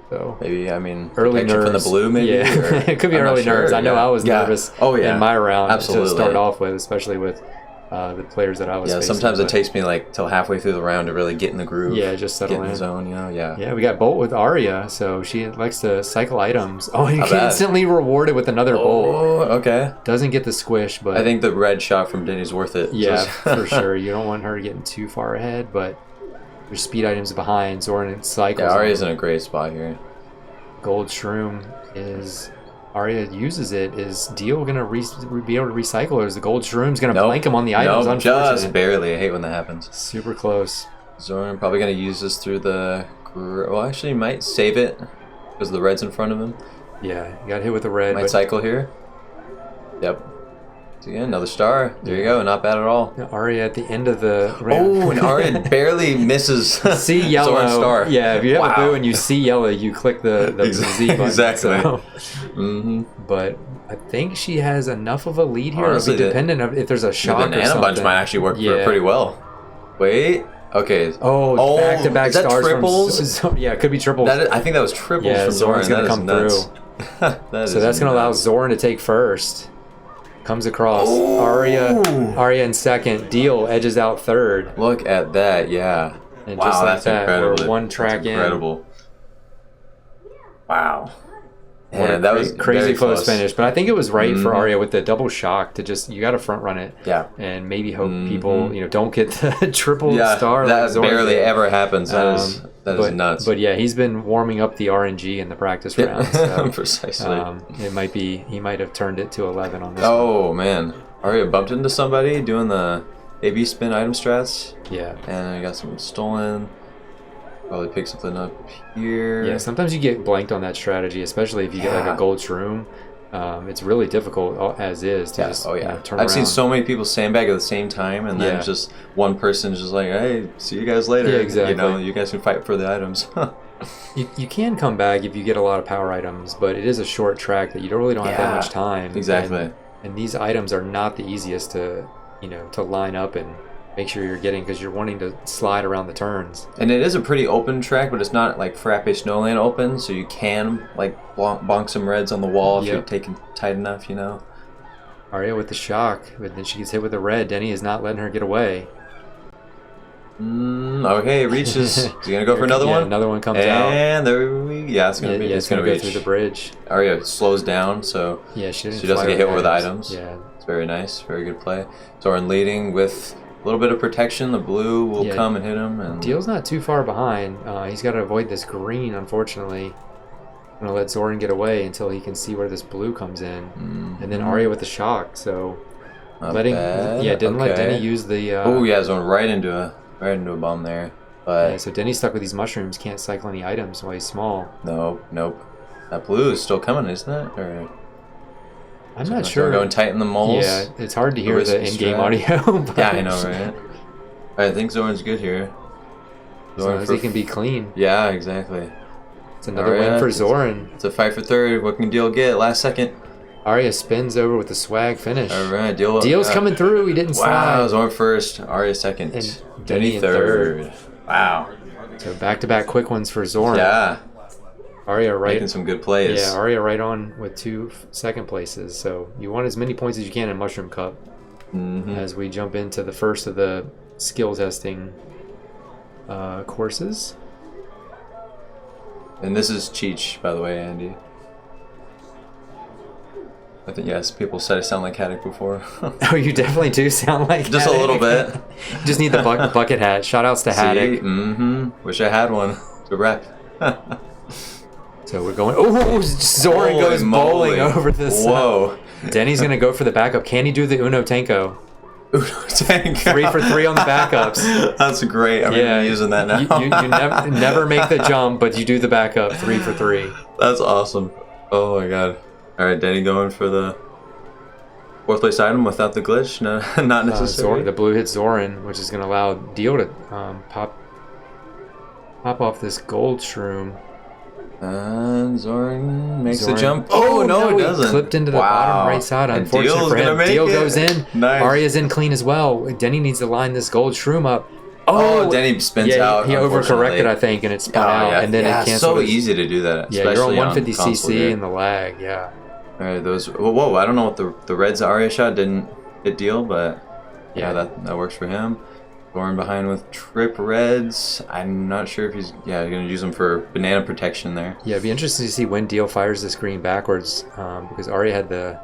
S3: So
S4: maybe,
S3: early nerves
S4: from the blue, maybe.
S3: Yeah,
S4: or,
S3: it could be early nerves. I know I was nervous in my round to start off with, especially with the players that I was.
S4: Yeah,
S3: facing,
S4: sometimes it takes me till halfway through the round to really get in the groove.
S3: Yeah, just settle in
S4: the zone. Yeah.
S3: Yeah, we got Bolt with Aria, so she likes to cycle items. Oh, you get instantly rewarded with another Bolt.
S4: Oh, okay.
S3: Doesn't get the squish, but
S4: I think the red shot from Denny's worth it.
S3: Yeah, for sure. You don't want her getting too far ahead, but there's speed items behind. Zoran cycles.
S4: Yeah, Aria's in a great spot here.
S3: Gold shroom is Aria uses it. Is Deel gonna be able to recycle, or is the gold shroom's gonna blank him on the items?
S4: No, just barely. I hate when that happens.
S3: Super close.
S4: Zoran probably gonna use this through the. Well, actually, he might save it because the red's in front of him.
S3: Yeah, he got hit with the red.
S4: Might cycle here. Yep. So again, another star. There you go. Not bad at all.
S3: Aria at the end of the round.
S4: Oh, and Aria barely misses.
S3: See yellow.
S4: Zoran star.
S3: Yeah, if you have a boo and you see yellow, you click the Z button.
S4: Exactly.
S3: So. But I think she has enough of a lead here. Honestly, dependent of if there's a shock
S4: the banana
S3: or something.
S4: bunch might actually work pretty well. Wait. Okay.
S3: Oh, back-to-back
S4: is that
S3: stars
S4: triples?
S3: from yeah, it could be triples.
S4: I think that was triples
S3: Yeah,
S4: from
S3: Zoran's
S4: Zoran.
S3: gonna
S4: That is
S3: come
S4: nuts.
S3: through. So that's gonna allow Zoran to take first. Comes across. Aria in second. Deel edges out third.
S4: Look at that, yeah.
S3: And
S4: wow,
S3: just like
S4: that's
S3: that,
S4: incredible.
S3: we're one track
S4: that's incredible. Wow.
S3: What
S4: Yeah,
S3: a
S4: that was
S3: crazy
S4: very
S3: close finish, but I think it was right for Aria with the double shock to just you got to front run it, and maybe hope people don't get the triple star.
S4: That
S3: like Zoran
S4: barely
S3: did.
S4: ever happens. That is nuts.
S3: But yeah, he's been warming up the RNG in the practice rounds. So,
S4: precisely.
S3: It might be he might have turned it to 11 on this.
S4: Oh man, Aria bumped into somebody doing the AB spin item strats.
S3: Yeah,
S4: and I got something stolen. Probably pick something up here.
S3: Yeah, sometimes you get blanked on that strategy, especially if you get like a gold shroom. It's really difficult as is to just turn around.
S4: I've seen so many people sandbag at the same time, and then just one person's just like, "Hey, see you guys later."
S3: Yeah, exactly.
S4: You know, you guys can fight for the items.
S3: You can come back if you get a lot of power items, but it is a short track that you don't have that much time.
S4: Exactly.
S3: And these items are not the easiest to to line up and make sure you're getting, because you're wanting to slide around the turns.
S4: And it is a pretty open track, but it's not like Frappe Snowland open, so you can like bonk some reds on the wall if you're taking tight enough,
S3: Aria with the shock, but then she gets hit with a red. Denny is not letting her get away.
S4: Okay, reaches. Is he gonna go for another one?
S3: Another one comes out.
S4: And there we it's gonna be.
S3: It's gonna go through the bridge.
S4: Aria slows down, so
S3: she doesn't
S4: get hit with the items.
S3: Yeah,
S4: it's very nice, very good play. Zoran leading with a little bit of protection. The blue will come and hit him. And
S3: Deel's not too far behind. He's got to avoid this green, unfortunately. I'm going to let Zoran get away until he can see where this blue comes in. And then Aria with the shock, so... didn't let Denny use the...
S4: Zoran right into a bomb there. But
S3: so Denny's stuck with these mushrooms, can't cycle any items while he's small.
S4: Nope. That blue is still coming, isn't it? Or...
S3: I'm not sure.
S4: Going tight in the moles.
S3: Yeah, it's hard to hear the in-game audio.
S4: Yeah, I know, right? I think Zoran's good here.
S3: As long as he can be clean.
S4: Yeah, exactly.
S3: It's another win for Zoran.
S4: It's a fight for third. What can Deel get? Last second.
S3: Aria spins over with the swag finish.
S4: All right,
S3: Deel's coming through. He didn't slide.
S4: Wow, Zoran first. Aria second.
S3: And
S4: Denny third. Wow.
S3: So back-to-back quick ones for Zoran.
S4: Yeah.
S3: Aria
S4: making some good plays.
S3: Yeah, Aria right on with 2 second places. So you want as many points as you can in Mushroom Cup. As we jump into the first of the skill testing courses.
S4: And this is Cheech, by the way, Andy. I think, yes, people said I sound like Haddock before.
S3: Oh, you definitely do sound like
S4: Just
S3: Haddock.
S4: a little bit.
S3: Just need the bucket hat. Shout-outs to Haddock.
S4: Wish I had one to rep.
S3: So we're going... Oh, Zoran goes bowling over this.
S4: Whoa.
S3: Denny's going to go for the backup. Can he do the Uno Tenko?
S4: Uno Tenko.
S3: 3 for 3 on the backups.
S4: That's great. I'm using that now.
S3: You never make the jump, but you do the backup. 3 for 3.
S4: That's awesome. Oh, my God. All right, Denny going for the 4th place item without the glitch. No, not necessary.
S3: The blue hits Zoran, which is going to allow Deel to pop off this gold shroom.
S4: And Zoran makes the jump. Oh, no, it doesn't.
S3: He clipped into the bottom right side. Unfortunate for him. Deel goes in.
S4: Nice.
S3: Aria's in clean as well. Denny needs to line this gold shroom up.
S4: Oh, Denny spins out.
S3: He overcorrected, I think, and it spun out. And then it canceled.
S4: It's so easy to do that.
S3: Yeah, you're on 150cc in the lag. Yeah.
S4: All right, those. Whoa, I don't know what the reds Aria shot didn't hit Deel, but yeah, that works for him. Zoran behind with trip reds. I'm not sure if he's going to use them for banana protection there.
S3: Yeah, it'd be interesting to see when Deel fires this green backwards, because Aria had the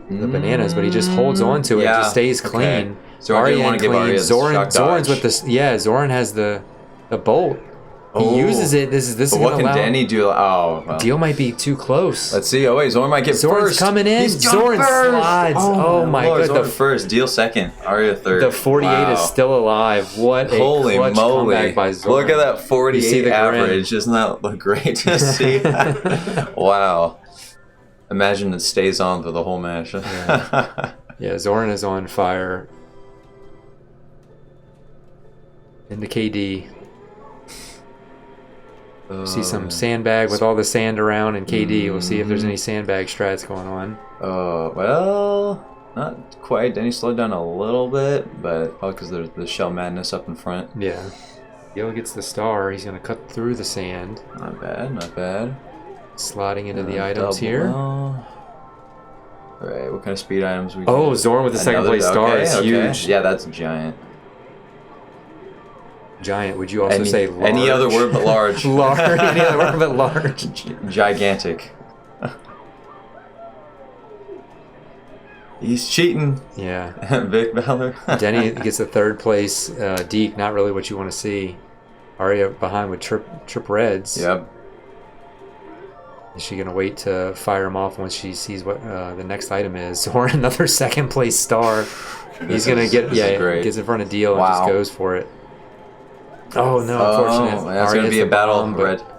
S3: bananas, but he just holds on to it, just stays clean.
S4: So Aria didn't want to give Aria the shock
S3: Zoran's
S4: dodge.
S3: with this. Yeah, Zoran has the bolt. He uses it. This is
S4: what can Denny do? Oh, well.
S3: Deel might be too close.
S4: Let's see. Oh wait, Zoran might get
S3: Zoran's
S4: first.
S3: Coming in. Zoran slides. Oh my God.
S4: Zoran first. Deel second. Aria third.
S3: The 48 is still alive. What a
S4: holy
S3: clutch
S4: moly!
S3: Comeback by Zoran.
S4: Look at that 48 average. Isn't that look great to see? Wow. Imagine it stays on for the whole match.
S3: Yeah, Zoran is on fire. Into KD. See some sandbag with all the sand around and KD. We'll see if there's any sandbag strats going on.
S4: Well, Not quite. Denny slowed down a little bit, but probably because there's the shell madness up in front.
S3: Yeah. Deel gets the star. He's going to cut through the sand.
S4: Not bad, not bad.
S3: Sliding into the items here.
S4: All right, what kind of speed items we
S3: Oh,
S4: got?
S3: Zoran with the second place star is huge.
S4: Yeah, that's giant.
S3: Giant. Would you also say large?
S4: Any other word but large.
S3: Large. Any other word but large.
S4: Gigantic. He's cheating.
S3: Yeah.
S4: Vic Valor.
S3: Denny gets the third place. Deke, not really what you want to see. Aria behind with trip reds.
S4: Yep.
S3: Is she going to wait to fire him off once she sees what the next item is? Or another second place star. He's going to get, gets in front of Deel and just goes for it. Oh, no, unfortunate.
S4: That's going to be a battle.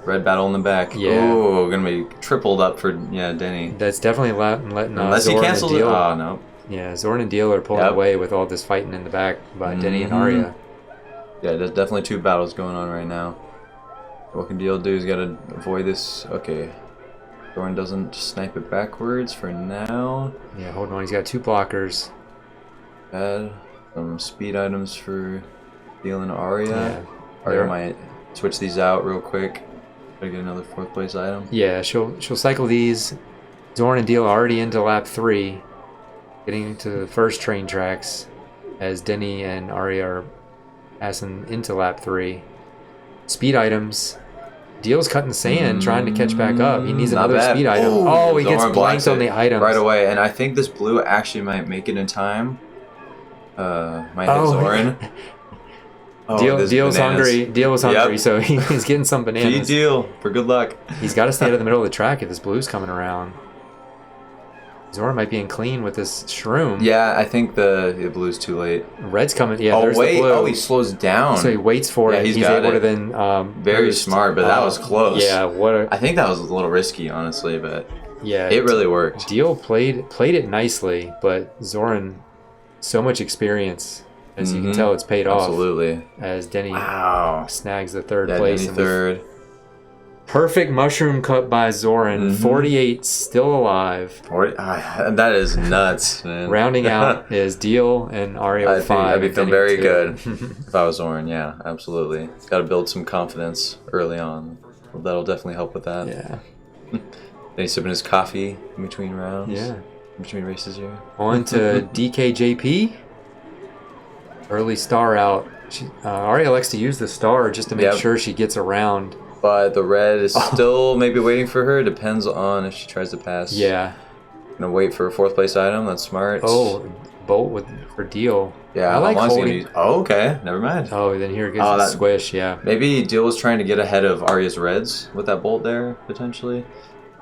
S4: Red battle in the back.
S3: Yeah.
S4: Oh, going to be tripled up for, Denny.
S3: That's definitely letting
S4: Unless
S3: Zoran
S4: he cancels
S3: and Deel.
S4: it. Oh, no.
S3: Yeah, Zoran and Deel are pulling away with all this fighting in the back by Denny and Aria.
S4: Yeah, there's definitely two battles going on right now. What can Deel do? He's got to avoid this. Okay. Zoran doesn't snipe it backwards for now.
S3: Yeah, hold on. He's got two blockers.
S4: Bad. Some speed items for Deel and Aria.
S3: Yeah.
S4: Aria might switch these out real quick. Try to get another fourth place item.
S3: Yeah, she'll cycle these. Zoran and Deel are already into lap 3. Getting to the first train tracks as Denny and Aria are passing into lap 3. Speed items. Deel's cutting the sand, trying to catch back up. He needs another speed item. Oh, he gets blanked on the items.
S4: Right away, and I think this blue actually might make it in time. Might hit Zoran.
S3: Deel's hungry. Deel was hungry, so he's getting some bananas.
S4: Feed Deel for good luck.
S3: He's got to stay out of the middle of the track if this blue's coming around. Zoran might be in clean with this shroom.
S4: Yeah, I think the blue's too late.
S3: Red's coming. Yeah,
S4: oh,
S3: there's
S4: wait.
S3: the blue.
S4: Oh, he slows down.
S3: So he waits for it.
S4: He's
S3: able to then
S4: very
S3: boost.
S4: smart, but that was close.
S3: Yeah,
S4: I think that was a little risky, honestly, but
S3: yeah,
S4: it really worked.
S3: Deel played it nicely, but Zoran, so much experience. As you can tell, it's paid off.
S4: Absolutely.
S3: As Denny snags the third
S4: yeah,
S3: place.
S4: Denny third.
S3: Perfect mushroom cut by Zoran. 48 still alive.
S4: 40, that is nuts, man.
S3: Rounding out is Deel and Aria with 5.
S4: I'd be feeling very good if I was Zoran. Yeah, absolutely. Got to build some confidence early on. That'll definitely help with that.
S3: Yeah.
S4: Then he's sipping his coffee in between rounds.
S3: Yeah.
S4: In between races here.
S3: On to DKJP. Early star out. Aria likes to use the star just to make sure she gets around.
S4: But the red is still maybe waiting for her. Depends on if she tries to pass.
S3: Yeah.
S4: Gonna wait for a fourth place item. That's smart.
S3: Oh, bolt for Deel.
S4: Yeah,
S3: I like holding.
S4: Oh, okay. Never mind.
S3: Oh, then here it gets a squish. Yeah.
S4: Maybe Deel was trying to get ahead of Aria's reds with that bolt there potentially.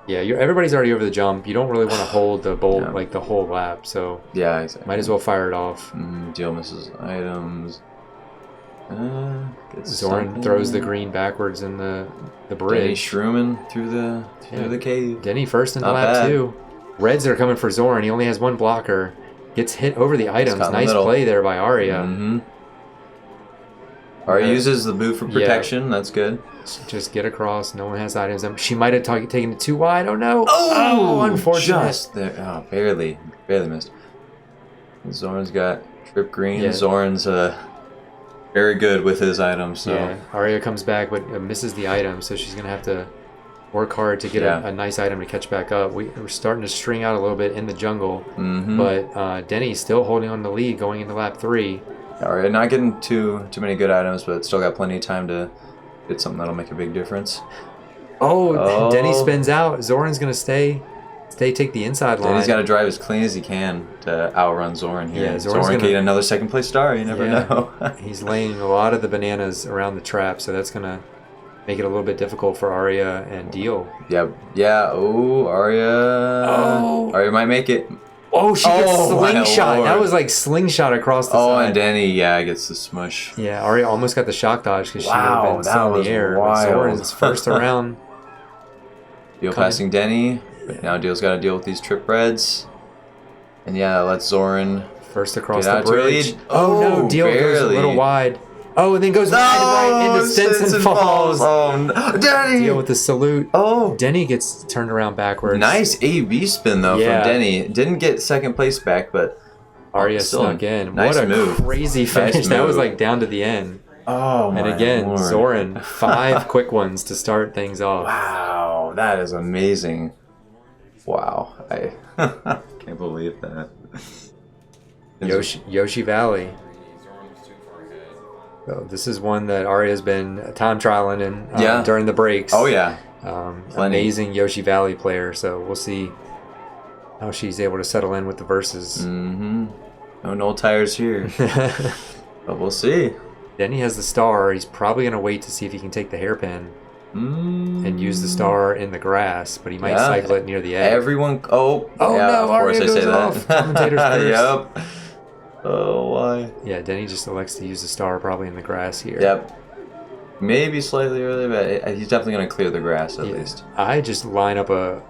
S3: Yeah, everybody's already over the jump. You don't really want to hold the bolt like the whole lap. So
S4: yeah, exactly.
S3: Might as well fire it off.
S4: Deel misses items.
S3: Zoran throws the green backwards in the bridge.
S4: Denny shrooming through the cave.
S3: Denny first into lap 2. Reds are coming for Zoran. He only has one blocker. Gets hit over the items. Nice play there by Aria.
S4: Aria uses the boot for protection. That's good.
S3: Just get across. No one has items. She might have taken it too wide. Oh no!
S4: Oh,
S3: unfortunate.
S4: Just there. Oh, barely missed. Zoran's got trip green. Yeah. Zoran's very good with his items. So
S3: Aria comes back but misses the item, so she's gonna have to work hard to get a nice item to catch back up. We're starting to string out a little bit in the jungle, but Denny's still holding on the lead going into lap 3.
S4: Aria not getting too many good items, but still got plenty of time to get something that'll make a big difference.
S3: Oh, Denny spins out. Zoran's gonna stay, take the inside line.
S4: Denny's got to drive as clean as he can to outrun Zoran here.
S3: Yeah,
S4: Zoran can get another second place star. You never know.
S3: He's laying a lot of the bananas around the trap, so that's gonna make it a little bit difficult for Aria and Deel.
S4: Yep. Yeah. Oh, Aria. Aria might make it.
S3: Oh, she gets slingshot. That was like slingshot across the side.
S4: And Denny, gets the smush.
S3: Yeah, Aria almost got the shock dodge because she would have been still in the air. Zoran's first around.
S4: Deel passing Denny. But now Deel's got to deal with these trip reds. And let's Zoran
S3: first across the bridge. Oh no, Deel goes a little wide. Oh, and then goes right into Stinson Falls.
S4: Oh, no. Denny!
S3: Deel with the salute.
S4: Oh.
S3: Denny gets turned around backwards.
S4: Nice A-B spin, though,
S3: Yeah.
S4: from Denny. Didn't get second place back, but
S3: Aria
S4: still
S3: snuck in.
S4: nice
S3: What a
S4: move.
S3: crazy finish.
S4: Nice
S3: That was
S4: move.
S3: like down to the end.
S4: Oh, my
S3: And again,
S4: Lord.
S3: Zoran, 5 quick ones to start things off.
S4: Wow, that is amazing. Wow, I can't believe that.
S3: Yoshi Valley. So this is one that Aria's been time trialing in during the breaks.
S4: Oh, yeah. Plenty.
S3: Amazing Yoshi Valley player, so we'll see how she's able to settle in with the verses.
S4: Mm-hmm. No tires here. But we'll see.
S3: Denny has the star. He's probably going to wait to see if he can take the hairpin and use the star in the grass, but he might cycle it near the edge.
S4: Everyone... Oh, yeah,
S3: no,
S4: of course
S3: Aria
S4: I say
S3: goes off.
S4: that.
S3: Commentator's curse.
S4: Yep. Oh, why?
S3: Yeah, Denny just elects to use the star probably in the grass here.
S4: Yep. Maybe slightly early, but he's definitely going to clear the grass at least.
S3: I just line up the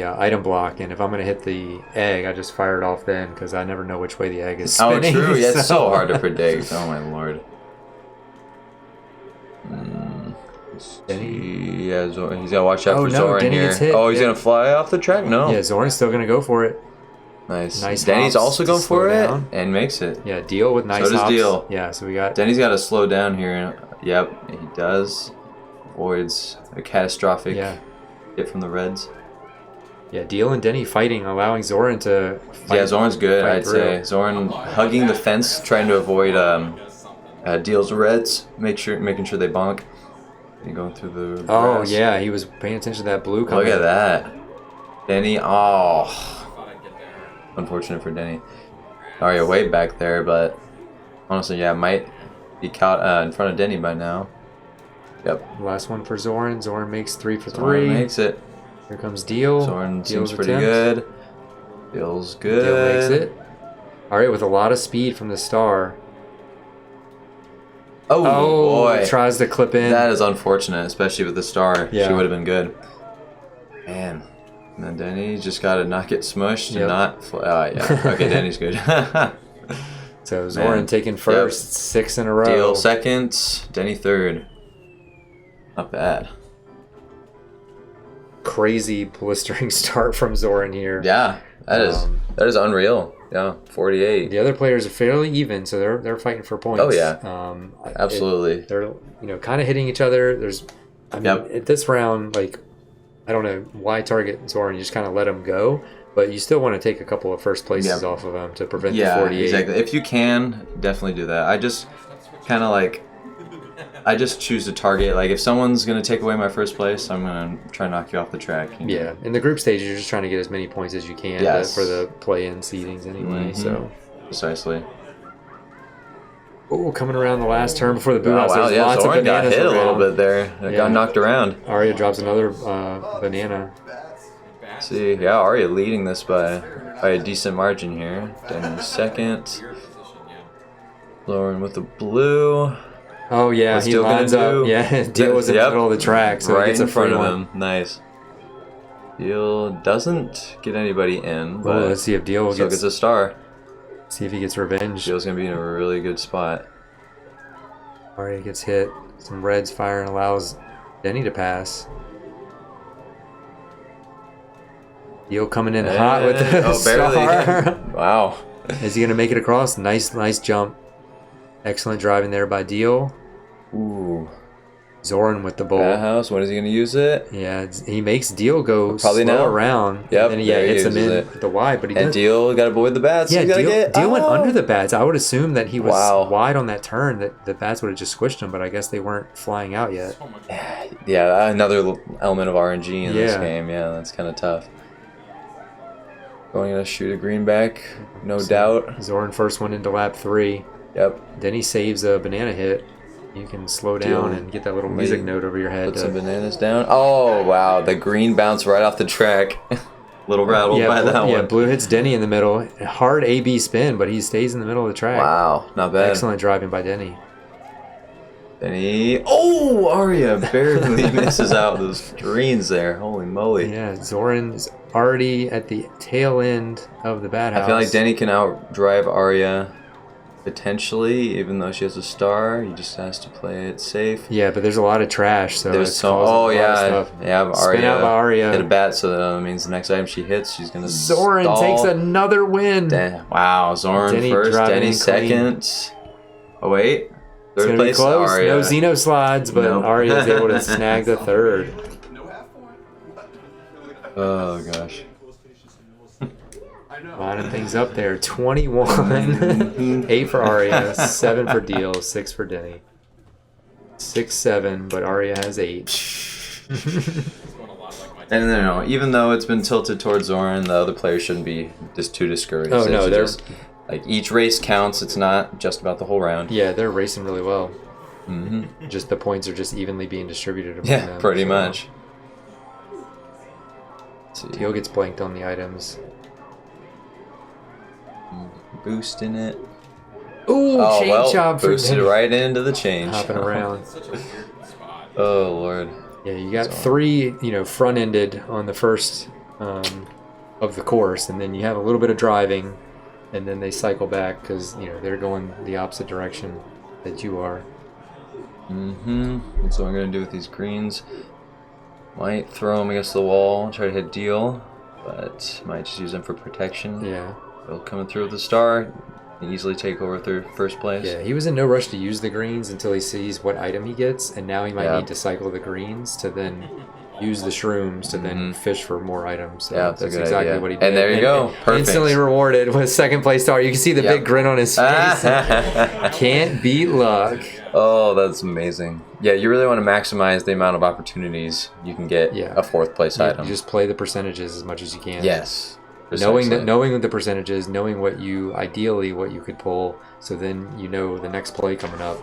S3: item block, and if I'm going to hit the egg, I just fire it off then, because I never know which way the egg is spinning.
S4: Oh, true. Yeah, it's so hard to predict. Oh, my Lord.
S3: Denny?
S4: Yeah, he's got to watch out for Zoran
S3: Denny
S4: here.
S3: gets hit.
S4: Oh, he's going to fly off the track? No.
S3: Yeah, Zoran's still going to go for it.
S4: Nice.
S3: hops
S4: Denny's also
S3: to
S4: going
S3: slow
S4: for
S3: down.
S4: it and makes it.
S3: Yeah, Deel with nice
S4: So does
S3: hops.
S4: Deel.
S3: Yeah, so we got...
S4: Denny's got to slow down here. Yep, he does. Avoids a catastrophic hit from the Reds.
S3: Yeah, Deel and Denny fighting, allowing Zoran to fight.
S4: Yeah, Zoran's good, I'd
S3: through.
S4: say. Zoran hugging the fence, trying to avoid Deel's Reds, making sure they bonk. And going through the grass.
S3: Yeah, he was paying attention to that blue coming.
S4: Look at that. Denny, unfortunate for Denny. Aria way back there, but honestly, yeah, might be caught in front of Denny by now. Yep.
S3: Last one for Zoran. Zoran makes 3 for 3.
S4: Zoran makes it.
S3: Here comes Deel.
S4: Zoran
S3: Deel's
S4: seems pretty
S3: attempt.
S4: good. Feels good.
S3: Deel makes it. Alright, with a lot of speed from the star.
S4: Oh, boy.
S3: Tries to clip in.
S4: That is unfortunate, especially with the star.
S3: Yeah.
S4: She would have been good. Man. And then Denny just got to not get smushed and not... yeah. Okay, Denny's good.
S3: So Zoran taking first, 6 in a row.
S4: Deel second, Denny third. Not bad.
S3: Crazy blistering start from Zoran here.
S4: Yeah, that is unreal. Yeah, 48.
S3: The other players are fairly even, so they're fighting for points.
S4: Oh yeah, absolutely.
S3: They're kind of hitting each other. At this round, like, I don't know why target Zoran. You just kind of let him go, but you still want to take a couple of first places off of him to prevent the 48.
S4: Yeah, exactly. If you can, definitely do that. I just kind of I just choose to target. Like, if someone's going to take away my first place, I'm going to try and knock you off the track.
S3: Yeah, in the group stages, you're just trying to get as many points as you can for the play-in seedings anyway. So
S4: precisely.
S3: Oh, coming around the last turn before the boot house.
S4: Wow,
S3: There's lots
S4: Zoran
S3: of
S4: got
S3: bananas
S4: hit
S3: around.
S4: a little bit there. Got knocked around.
S3: Aria drops another banana.
S4: See, yeah, Aria leading this by a decent margin here. Denny second. Zoran with the blue.
S3: Oh yeah,
S4: What's
S3: he
S4: Deel
S3: lines
S4: gonna
S3: up.
S4: do?
S3: Yeah, Deel was in the middle of the track, so
S4: right
S3: he gets a
S4: in front
S3: free
S4: of
S3: one.
S4: him. Nice. Deel doesn't get anybody in, but
S3: let's see if Deel
S4: gets a star.
S3: See if he gets revenge.
S4: Deel's gonna be in a really good spot.
S3: Aria gets hit. Some Reds fire and allows Denny to pass. Deel coming in hot with the star.
S4: Wow.
S3: Is he gonna make it across? Nice jump. Excellent driving there by Deel.
S4: Ooh.
S3: Zoran with the bowl.
S4: House. When is he gonna use it?
S3: Yeah, he makes Deel go
S4: Probably
S3: slow
S4: now.
S3: around.
S4: Yep.
S3: And then
S4: there
S3: hits
S4: he
S3: him in
S4: uses it.
S3: with the wide, but he
S4: And
S3: does.
S4: Deel got to avoid the bats.
S3: Yeah, Deel went under
S4: the
S3: the bats. I would assume that he was
S4: Wow.
S3: wide on that turn, that the bats would have just squished him, but I guess they weren't flying out yet.
S4: Yeah, another element of RNG in this
S3: Yeah.
S4: game. Yeah, that's kind of tough. Going to shoot a greenback, no doubt.
S3: Zoran first one into lap 3.
S4: Yep.
S3: Then he saves a banana hit. You can slow down
S4: Deel
S3: and get that little music note over your head.
S4: Put some bananas down. Oh, wow. The green bounced right off the track. Little rattled by that
S3: Yeah,
S4: one.
S3: blue hits Denny in the middle. Hard AB spin, but he stays in the middle of the track.
S4: Wow, not bad.
S3: Excellent driving by Denny.
S4: Denny. Oh, Aria barely misses out those greens there. Holy moly.
S3: Yeah, Zoran's already at the tail end of the bat house.
S4: I feel like Denny can outdrive Aria. potentially, even though she has a star, he just has to play it safe.
S3: Yeah, but there's a lot of trash, so
S4: There's
S3: it's
S4: some.
S3: causing a
S4: Oh
S3: lot of
S4: yeah,
S3: stuff.
S4: yeah.
S3: Spin out by Aria.
S4: Hit a bat, so that means the next item she hits, she's gonna.
S3: Zoran
S4: stall.
S3: takes another win.
S4: Wow, Zoran
S3: Denny
S4: first,
S3: driving
S4: Denny
S3: in
S4: second. Oh wait,
S3: It's
S4: third
S3: gonna be
S4: place.
S3: close.
S4: Aria.
S3: No Xeno slides, but
S4: Nope.
S3: Aria is able to snag the third.
S4: Oh gosh.
S3: Lining things up there. 21. 8 for Aria, 7 for Deel, 6 for Denny. 6-7, but Aria has 8.
S4: And no, even though it's been tilted towards Zoran, the other players shouldn't be just too discouraged.
S3: Oh,
S4: They
S3: no,
S4: should
S3: they're-
S4: just, like each race counts. It's not just about the whole round.
S3: Yeah, they're racing really well.
S4: Hmm.
S3: Just the points are just evenly being distributed among
S4: Yeah,
S3: them.
S4: pretty
S3: so.
S4: much. Let's see.
S3: Deel gets blanked on the items.
S4: Boosting it.
S3: Ooh,
S4: Oh
S3: chain
S4: well,
S3: chop for
S4: boosted
S3: Denny.
S4: right into the chain.
S3: Hopping
S4: chop.
S3: around.
S4: Oh lord.
S3: Yeah, you got 3, front-ended on the first of the course, and then you have a little bit of driving, and then they cycle back because they're going the opposite direction that you are.
S4: That's what I'm gonna do with these greens. Might throw them against the wall, try to hit Deel, but might just use them for protection.
S3: Yeah,
S4: They'll coming through with the star, and easily take over third, first place.
S3: yeah. He was in no rush to use the greens until he sees what item he gets, and now he might
S4: Yeah.
S3: need to cycle the greens to then use the shrooms to then fish for more items. So
S4: Yeah, that's a good
S3: exactly
S4: idea.
S3: what he did.
S4: And there you go. Perfect.
S3: Instantly rewarded with second place star. You can see the
S4: Yep.
S3: big grin on his face. Can't beat luck.
S4: Oh, that's amazing. Yeah, you really want to maximize the amount of opportunities you can get
S3: Yeah.
S4: a fourth place
S3: You
S4: item.
S3: just play the percentages as much as you can.
S4: Yes.
S3: Knowing
S4: Precisely.
S3: the percentages, knowing what you could pull, so then the next play coming up,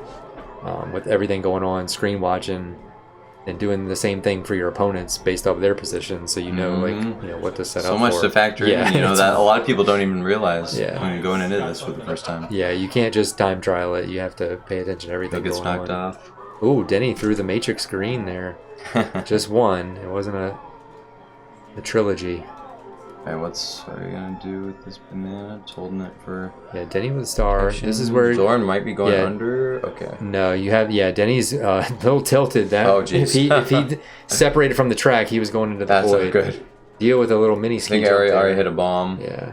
S3: with everything going on, screen watching, and doing the same thing for your opponents based off their position, so what to set up
S4: So much
S3: for.
S4: to factor in,
S3: it's-
S4: that a lot of people don't even realize
S3: Yeah.
S4: when you're going into this for the first time.
S3: Yeah, you can't just time trial it. You have to pay attention to everything
S4: It gets
S3: going
S4: knocked
S3: on.
S4: off.
S3: Ooh, Denny threw the Matrix green there. Just one. It wasn't a trilogy.
S4: Alright, what are you gonna do with this banana? Just holding it for
S3: Yeah, Denny with a star.
S4: action.
S3: This is where
S4: Zoran might be going
S3: yeah.
S4: under. Okay.
S3: No, you have Denny's a little tilted. That
S4: Oh, jeez.
S3: if he separated from the track, he was going into the
S4: That's not
S3: void.
S4: good.
S3: Deal with a little mini
S4: I
S3: ski
S4: think
S3: jump
S4: Aria
S3: there.
S4: hit a bomb.
S3: Yeah,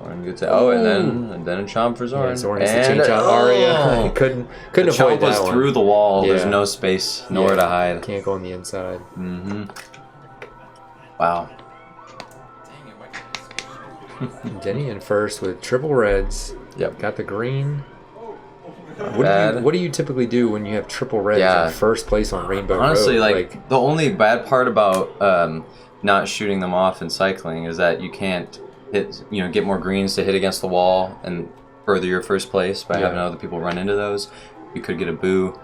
S4: Zoran gets it. Oh, and then a chomp for Zoran.
S3: yeah. Zoran has to
S4: And-
S3: change out Aria. couldn't
S4: The
S3: avoid
S4: chomp was
S3: that one.
S4: through the wall. There's
S3: Yeah.
S4: no space, nowhere to hide.
S3: Can't go on the inside.
S4: Wow.
S3: Denny in first with triple reds.
S4: Yep.
S3: Got the green.
S4: Bad.
S3: What do you typically do when you have triple reds
S4: Yeah.
S3: in first place on Rainbow
S4: Honestly,
S3: Road?
S4: like the only bad part about not shooting them off in cycling is that you can't hit, get more greens to hit against the wall and further your first place by having other people run into those. You could get a boo.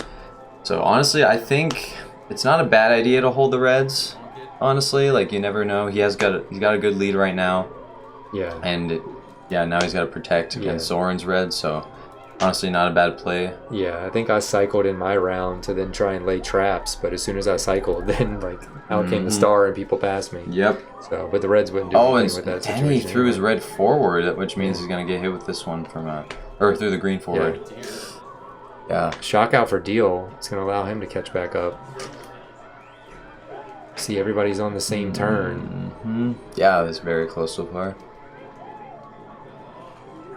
S4: So honestly, I think it's not a bad idea to hold the reds. Honestly, like you never know. He's got a good lead right now,
S3: yeah.
S4: and now he's got to protect against Zoran's red. So honestly, not a bad play.
S3: Yeah, I think I cycled in my round to then try and lay traps, but as soon as I cycled, then out came the star and people passed me.
S4: Yep.
S3: So, but the Reds wouldn't do
S4: Oh, and
S3: anything with that
S4: Denny
S3: situation.
S4: threw his red forward, which means he's gonna get hit with this one from or through the green forward. Yeah.
S3: Shock out for Deel. It's going to allow him to catch back up. See, everybody's on the same turn.
S4: Yeah, that's very close so far.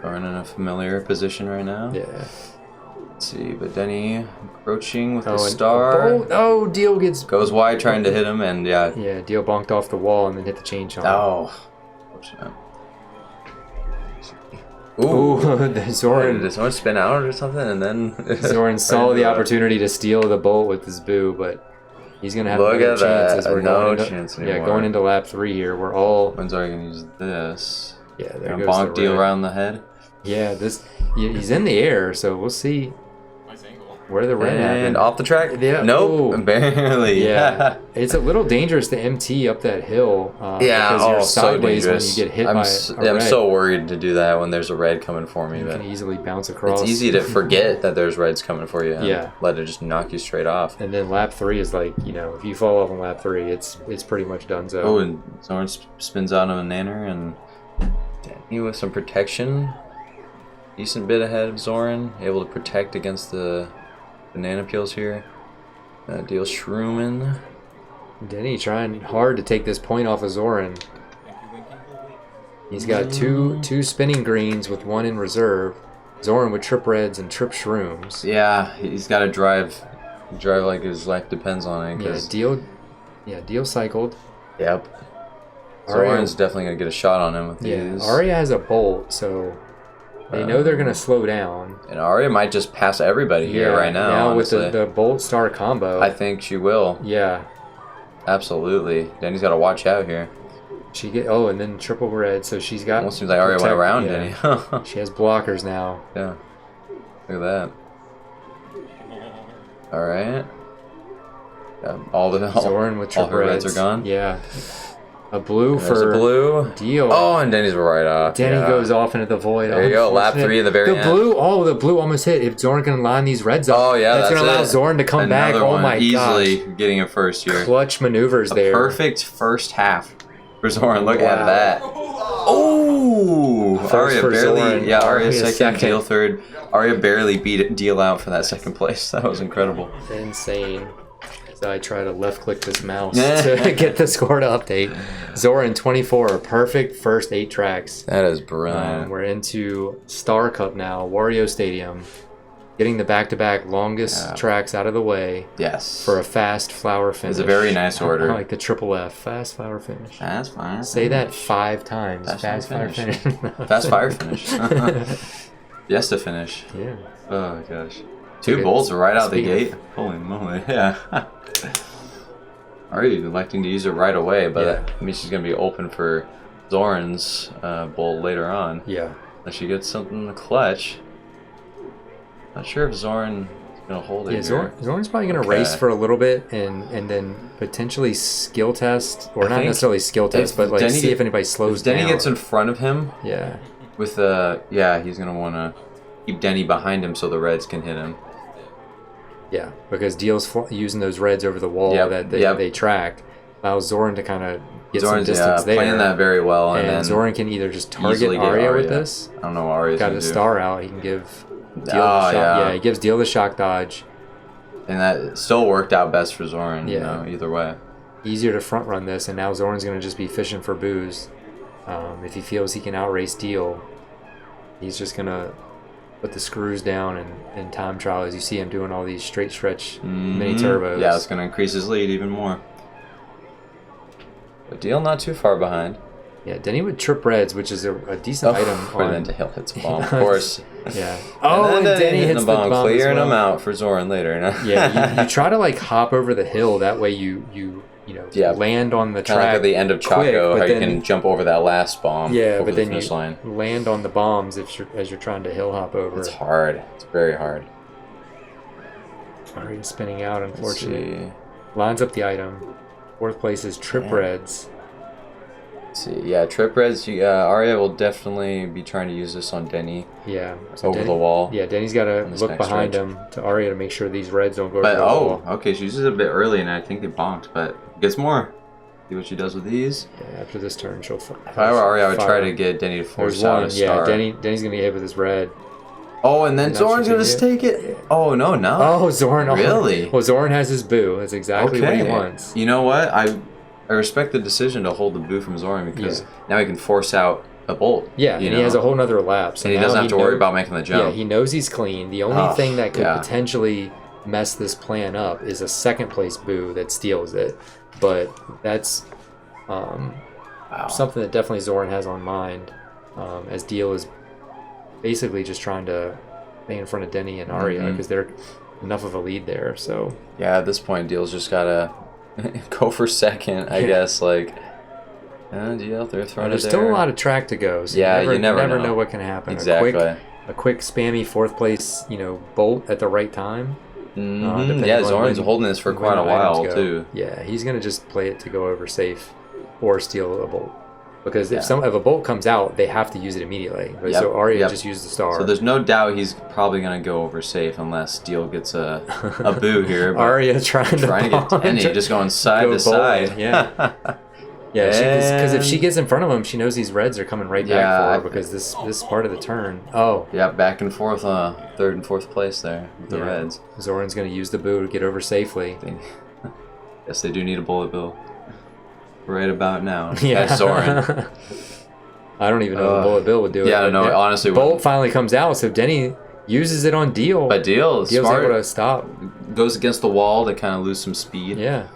S4: We're in a familiar position right now.
S3: Yeah.
S4: Let's see, but Denny approaching with the
S3: and-
S4: star.
S3: Oh, Deel gets...
S4: Goes wide trying to hit him, and yeah.
S3: Yeah, Deel bonked off the wall and then hit the chain chomp.
S4: Oh. Unfortunate.
S3: Ooh, Zoran.
S4: Did someone spin out or something? And then
S3: Zoran saw the opportunity to steal the bolt with his boo, but he's going to have
S4: Look
S3: another
S4: at
S3: chance
S4: that.
S3: as we're
S4: No
S3: going into,
S4: chance
S3: Yeah,
S4: anymore.
S3: going into lap 3 here. We're all...
S4: When's Aria gonna use this?
S3: Yeah, there
S4: Gonna
S3: goes
S4: bonk
S3: the
S4: Deel
S3: red.
S4: around the head.
S3: Yeah, he's in the air, so we'll see where the red
S4: And
S3: happened.
S4: off the track?
S3: Yeah.
S4: Nope.
S3: Ooh.
S4: Barely.
S3: Yeah, it's a little dangerous to MT up that hill.
S4: Yeah,
S3: because you're
S4: so
S3: sideways when
S4: dangerous.
S3: you get hit
S4: I'm
S3: by
S4: s-
S3: a
S4: I'm
S3: red.
S4: so worried to do that when there's a red coming for me,
S3: You
S4: but
S3: can easily bounce across.
S4: it's easy to forget that there's reds coming for you. And
S3: Yeah.
S4: let it just knock you straight off.
S3: And then lap 3 is like, if you fall off on lap 3, it's pretty much done. So
S4: Oh, and Zoran spins out on a nanner and Denny with some protection. decent bit ahead of Zoran, able to protect against the banana peels here. Deel shrooming.
S3: Denny trying hard to take this point off of Zoran. He's got two spinning greens with one in reserve. Zoran with trip reds and trip shrooms.
S4: Yeah, he's got to drive like his life depends on it.
S3: Deel cycled.
S4: Yep. Zoran's definitely gonna get a shot on him with these.
S3: Aria has a bolt, so they know they're gonna slow down.
S4: And Aria might just pass everybody here right now.
S3: Now
S4: honestly.
S3: with the bolt star combo.
S4: I think she will.
S3: Yeah.
S4: Absolutely. Denny's got to watch out here.
S3: She and then triple red, so she's got.
S4: Almost seems like Aria went around Denny.
S3: She has blockers now.
S4: Yeah. Look at that. All right. All
S3: Zoran with triple
S4: reds are gone.
S3: Yeah. A blue
S4: There's a blue.
S3: Deel.
S4: Oh, and Denny's right off.
S3: Denny goes off into the void.
S4: There you go. Lap 3 at the very end.
S3: The blue almost hit. If Zoran can line these reds up, that's going to allow Zoran to come back. Oh my gosh.
S4: Easily getting it first here.
S3: Clutch maneuvers there.
S4: Perfect first half for Zoran. Look at that. Oh! Aria barely. Zoran. Yeah, Aria second, Deel third. Aria barely beat Deel out for that second place. That was incredible.
S3: Insane. I try to left click this mouse to get the score to update. Zoran 24, perfect first 8 tracks.
S4: That is brilliant.
S3: We're into Star Cup now, Wario Stadium. Getting the back-to-back longest tracks out of the way.
S4: Yes.
S3: For a fast flower finish.
S4: It's a very nice order.
S3: I like the triple F, fast flower finish.
S4: Fast flower
S3: Say that 5 times. Fast flower finish.
S4: Fast fire finish. Yes to finish.
S3: Yeah.
S4: Oh gosh. 2 bolts right out the gate. Holy moly. Yeah. Aria electing to use it right away, but I mean she's gonna be open for Zoran's bolt later on.
S3: Yeah.
S4: Unless she gets something in the clutch. Not sure if Zoran is gonna hold it.
S3: Yeah, Zoran's probably gonna race for a little bit and then potentially skill test, or not necessarily skill test, but like see if anybody slows down.
S4: Denny gets in front of him.
S3: Yeah.
S4: With he's gonna wanna keep Denny behind him so the reds can hit him.
S3: Yeah, because Deel's using those reds over the wall that they track. Allows Zoran to kind of get some distance there.
S4: Playing that very well. And then
S3: Zoran can either just target Aria with this.
S4: I don't know what Aria's
S3: got
S4: gonna
S3: a
S4: do.
S3: star out. He can give Deel the shock. Yeah, he gives Deel the shock dodge.
S4: And that still worked out best for Zoran, either way.
S3: Easier to front run this, and now Zoran's going to just be fishing for booze. If he feels he can outrace Deel, he's just going to put the screws down and time trial as you see him doing all these straight stretch mini turbos.
S4: Yeah, it's going to increase his lead even more. But Deel not too far behind.
S3: Yeah, Denny with trip reds, which is a decent item.
S4: And then Deel hits a bomb, of course.
S3: Yeah.
S4: And Denny hits the bomb, clearing him out for Zoran later.
S3: Yeah, you try to like hop over the hill. That way you land on the track.
S4: Kind of like at the end of Chaco, how you can jump over that last bomb.
S3: Yeah, but
S4: the
S3: then you
S4: line.
S3: land on the bombs as you're trying to hill hop over.
S4: It's hard. It's very hard.
S3: Aria's spinning out, unfortunately. Lines up the item. 4th place is trip reds.
S4: Let's see, yeah, trip reds. Aria will definitely be trying to use this on Denny.
S3: Yeah,
S4: so over the wall.
S3: Yeah, Denny's got to look behind him to Aria to make sure these reds don't go over the wall.
S4: Okay, she uses it a bit early, and I think they bonked, but gets more. See what she does with these.
S3: Yeah, after this turn, she'll.
S4: If I were Aria, I would try to get Denny to force out a star.
S3: Yeah, Denny's gonna be hit with his red.
S4: Oh, and then Zoran's gonna take it. Yeah. Oh no!
S3: Oh, Zoran!
S4: Really?
S3: Well, Zoran has his boo. That's exactly what he wants.
S4: You know what? I respect the decision to hold the boo from Zoran because now he can force out a bolt.
S3: Yeah, and he has a whole nother lap. So
S4: and he doesn't have to worry about making the jump.
S3: Yeah, he knows he's clean. The only thing that could potentially mess this plan up is a 2nd place boo that steals it. But that's something that definitely Zoran has on mind, as Deel is basically just trying to stay in front of Denny and Aria because they're enough of a lead there. So
S4: yeah, at this point, Deel's just gotta go for 2nd, I guess. Like, Deel, they're throwing
S3: there's still a lot of track to go. So you never know what can happen.
S4: Exactly.
S3: A quick spammy 4th place, bolt at the right time.
S4: Yeah, Zoran's holding this for quite a while too.
S3: Yeah, he's gonna just play it to go over safe or steal a bolt. Because if a bolt comes out, they have to use it immediately. So Aria just used the star.
S4: So there's no doubt he's probably going to go over safe unless Deel gets a boo here. But
S3: Aria trying to get
S4: Denny just going side to side.
S3: Yeah. Yeah, because if she gets in front of him, she knows these reds are coming right back for her because this part of the turn. Oh.
S4: Yeah, back and forth, third and fourth place there with the reds.
S3: Zoran's going to use the boo to get over safely.
S4: Yes, they do need a bullet bill. Right about now.
S3: Yeah.
S4: That's Zoran.
S3: I don't even know if a bullet bill would do it.
S4: Yeah, no, honestly.
S3: Bolt finally comes out, so Denny uses it on Deel.
S4: But Deel's smart.
S3: Able to stop.
S4: Goes against the wall to kind of lose some speed.
S3: Yeah.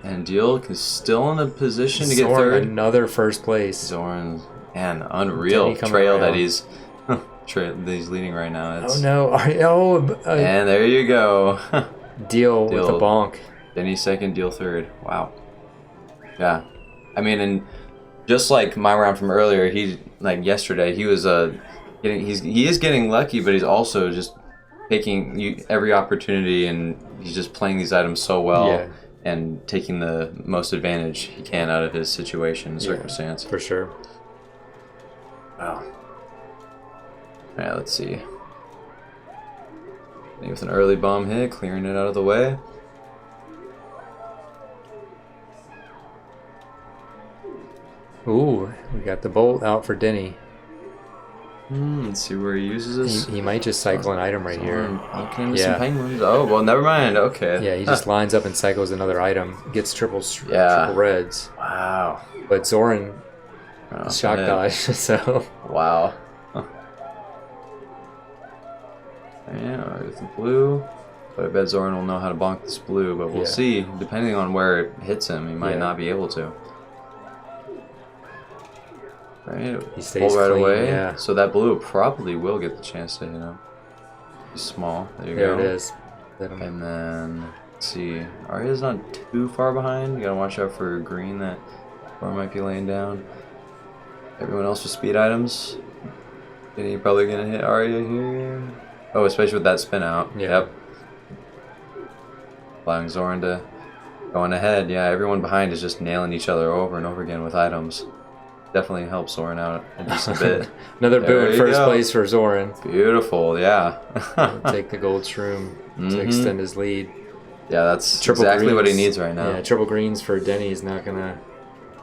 S4: And Deel is still in a position to
S3: Zoran,
S4: get third.
S3: Another first place.
S4: Zoran, and unreal trail that he's leading right now.
S3: Oh no!
S4: And there you go.
S3: Deel with a bonk.
S4: Denny second, Deel third. Wow. Yeah, I mean, and just like my round from earlier, yesterday, he was he is getting lucky, but he's also just taking every opportunity, and he's just playing these items so well.
S3: Yeah.
S4: And taking the most advantage he can out of his situation and circumstance.
S3: For sure.
S4: Wow. Alright, let's see. With an early bomb hit, clearing it out of the way.
S3: Ooh, we got the bolt out for Denny.
S4: Let's see where he uses this.
S3: He might just cycle an item right here.
S4: Okay, some penguins. Oh, well, never mind. Okay.
S3: Yeah, he just lines up and cycles another item. Gets triple reds.
S4: Wow.
S3: But Zoran shock dodge, so...
S4: Wow. Yeah, with the blue. But I bet Zoran will know how to bonk this blue, but we'll see. Depending on where it hits him, he might not be able to. Right,
S3: he stays
S4: right
S3: clean,
S4: away.
S3: Yeah.
S4: So that blue probably will get the chance to hit him. He's small. There you go.
S3: There it is.
S4: And then, let's see. Aria's not too far behind. You gotta watch out for green that Zoran might be laying down. Everyone else with speed items. Denny probably gonna hit Aria here. Oh, especially with that spin out.
S3: Yeah.
S4: Yep. Allowing Zoran to go on ahead. Yeah, everyone behind is just nailing each other over and over again with items. Definitely helps Zoran out a decent bit.
S3: Another boo in first place for Zoran.
S4: Beautiful, yeah.
S3: Take the gold shroom to extend his lead.
S4: Yeah, that's exactly what he needs right now.
S3: Yeah, triple greens for Denny is not going to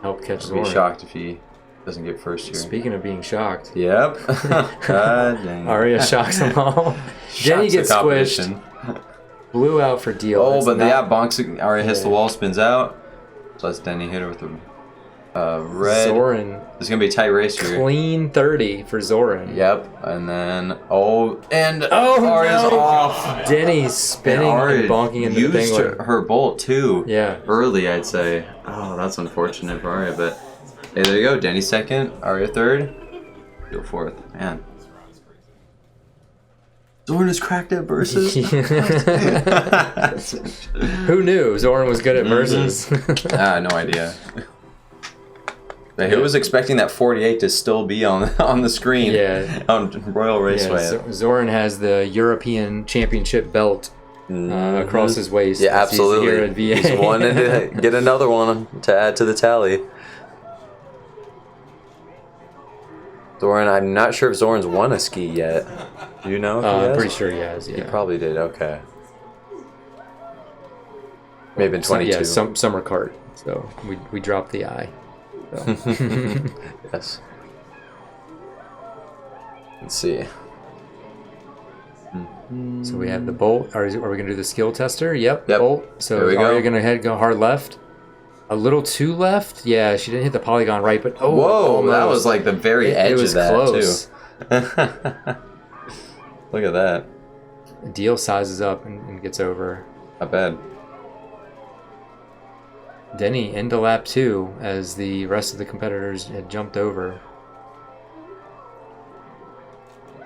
S3: help catch Zoran.
S4: I'd be shocked if he doesn't get first here.
S3: Speaking of being shocked.
S4: Yep. God dang.
S3: Aria shocks them all. Denny gets squished. Blue out for Deel.
S4: Oh, but bonks. Aria hits the wall, spins out. So that's Denny hit her with the red.
S3: Zoran.
S4: It's going to be a tight race here.
S3: Clean 30 for Zoran.
S4: Yep. And then, Aria's off.
S3: Denny's spinning and bonking into the penguin.
S4: Her bolt too.
S3: Yeah.
S4: Early, I'd say. Oh, that's unfortunate for Aria, but hey, there you go. Denny second, Aria third, Deel fourth. Man. Zoran is cracked at versus.
S3: Who knew Zoran was good at versus?
S4: No idea. But who was expecting that 48 to still be on the screen?
S3: Yeah.
S4: On Royal Raceway.
S3: Yeah, Zoran has the European Championship belt across his waist.
S4: Yeah, absolutely.
S3: He's here at VA.
S4: He's wanting to get another one to add to the tally. Zoran, I'm not sure if Zoran's won a ski yet. Do you know if he has?
S3: I'm pretty sure he has, yeah.
S4: He probably did, okay. Maybe in 22.
S2: Yeah,
S3: Summer Kart. So we dropped the I. So.
S4: Yes. Let's see.
S3: So we have the bolt. Are we going to do the skill tester? Yep.
S4: Yep.
S3: Bolt. So
S4: there we
S3: Aria
S4: go.
S3: going to go hard left. A little too left. Yeah, she didn't hit the polygon right, but
S4: whoa,
S3: almost.
S4: That was like the very edge of that
S3: close.
S4: too. Look at that.
S3: Deel sizes up and gets over.
S4: Not bad.
S3: Denny into lap 2 as the rest of the competitors had jumped over.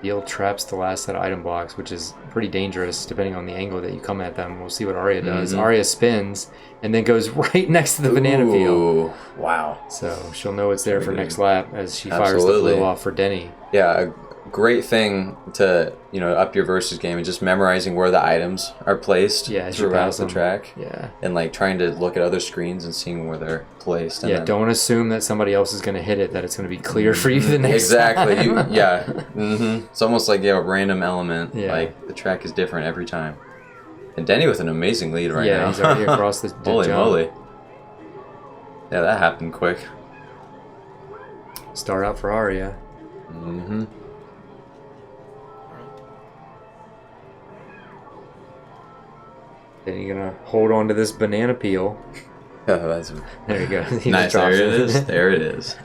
S3: Deel traps the last set of item blocks, which is pretty dangerous depending on the angle that you come at them. We'll see what Aria does. Aria spins and then goes right next to the banana peel.
S4: Wow.
S3: So she'll know it's there for next lap as she fires the blue off for Denny.
S4: Yeah, a great thing to, up your versus game and just memorizing where the items are placed throughout the track.
S3: Yeah.
S4: And like trying to look at other screens and seeing where they're placed. And
S3: don't assume that somebody else is going to hit it, that it's going to be clear for you the next time.
S4: It's almost like you have a random element.
S3: Yeah.
S4: Like the track is different every time. And Denny with an amazing lead right now.
S3: Yeah, he's already across the
S4: Holy
S3: jump.
S4: moly. Yeah, that happened quick.
S3: Start out for Aria.
S4: Mm-hmm.
S3: Then you're gonna hold on to this banana peel.
S4: Yeah, that's
S3: There you go. He
S4: nice.
S3: just drops
S4: There it is. There it is.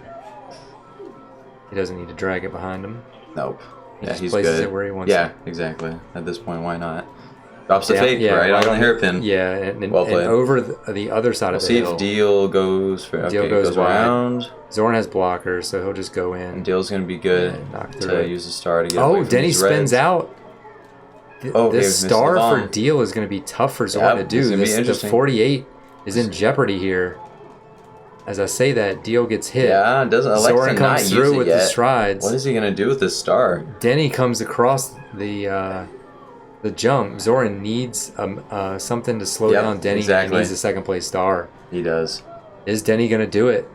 S3: He doesn't need to drag it behind him.
S4: Nope.
S3: He
S4: Yeah,
S3: just
S4: he's
S3: places
S4: good.
S3: it where he wants
S4: Yeah,
S3: it.
S4: exactly. At this point, why not? Drops the fake right on the hairpin.
S3: Yeah, and
S4: Well played.
S3: over the other side
S4: We'll
S3: of the
S4: see
S3: hill.
S4: if Deel goes for. Okay,
S3: Deel goes wide.
S4: around.
S3: Zoran has blockers, so he'll just go in.
S4: And Deel's gonna be good
S3: and knock through
S4: to
S3: it.
S4: use the star to get away
S3: Oh,
S4: from
S3: Denny
S4: these
S3: spins
S4: reds.
S3: out.
S4: Oh, okay,
S3: This
S4: missed
S3: star
S4: the
S3: for
S4: bomb.
S3: Deel is going to be tough for Zoran to
S4: It's
S3: do.
S4: gonna be
S3: The
S4: interesting.
S3: 48 is in jeopardy here. As I say that, Deel gets hit.
S4: Yeah, doesn't Alexa
S3: Zoran
S4: not
S3: comes
S4: use
S3: through
S4: it
S3: with
S4: yet.
S3: the strides.
S4: What is he gonna do with this star?
S3: Denny comes across the jump. Zoran needs something to slow down Denny.
S4: Exactly.
S3: He needs a second place star.
S4: He does.
S3: Is Denny going to do it?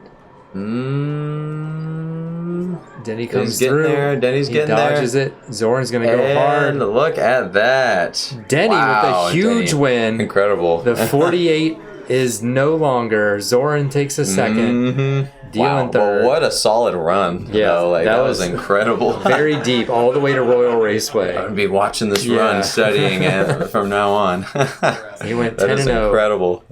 S3: Denny comes
S4: getting
S3: through.
S4: there. Denny's getting there.
S3: He dodges it. Zoran's going to go hard.
S4: And look at that.
S3: Denny
S4: Wow,
S3: with a huge
S4: Denny.
S3: win.
S4: Incredible.
S3: The 48 is no longer. Zoran takes a second.
S4: Mm-hmm.
S3: Deel
S4: Wow,
S3: in third.
S4: but what a solid run.
S3: Yeah,
S4: though. Like,
S3: that
S4: that was
S3: was
S4: incredible.
S3: Very deep, all the way to Royal Raceway.
S4: I'm gonna be watching this
S3: Yeah.
S4: run, studying it from now on.
S3: He went
S4: That
S3: 10
S4: is
S3: and 0.
S4: incredible.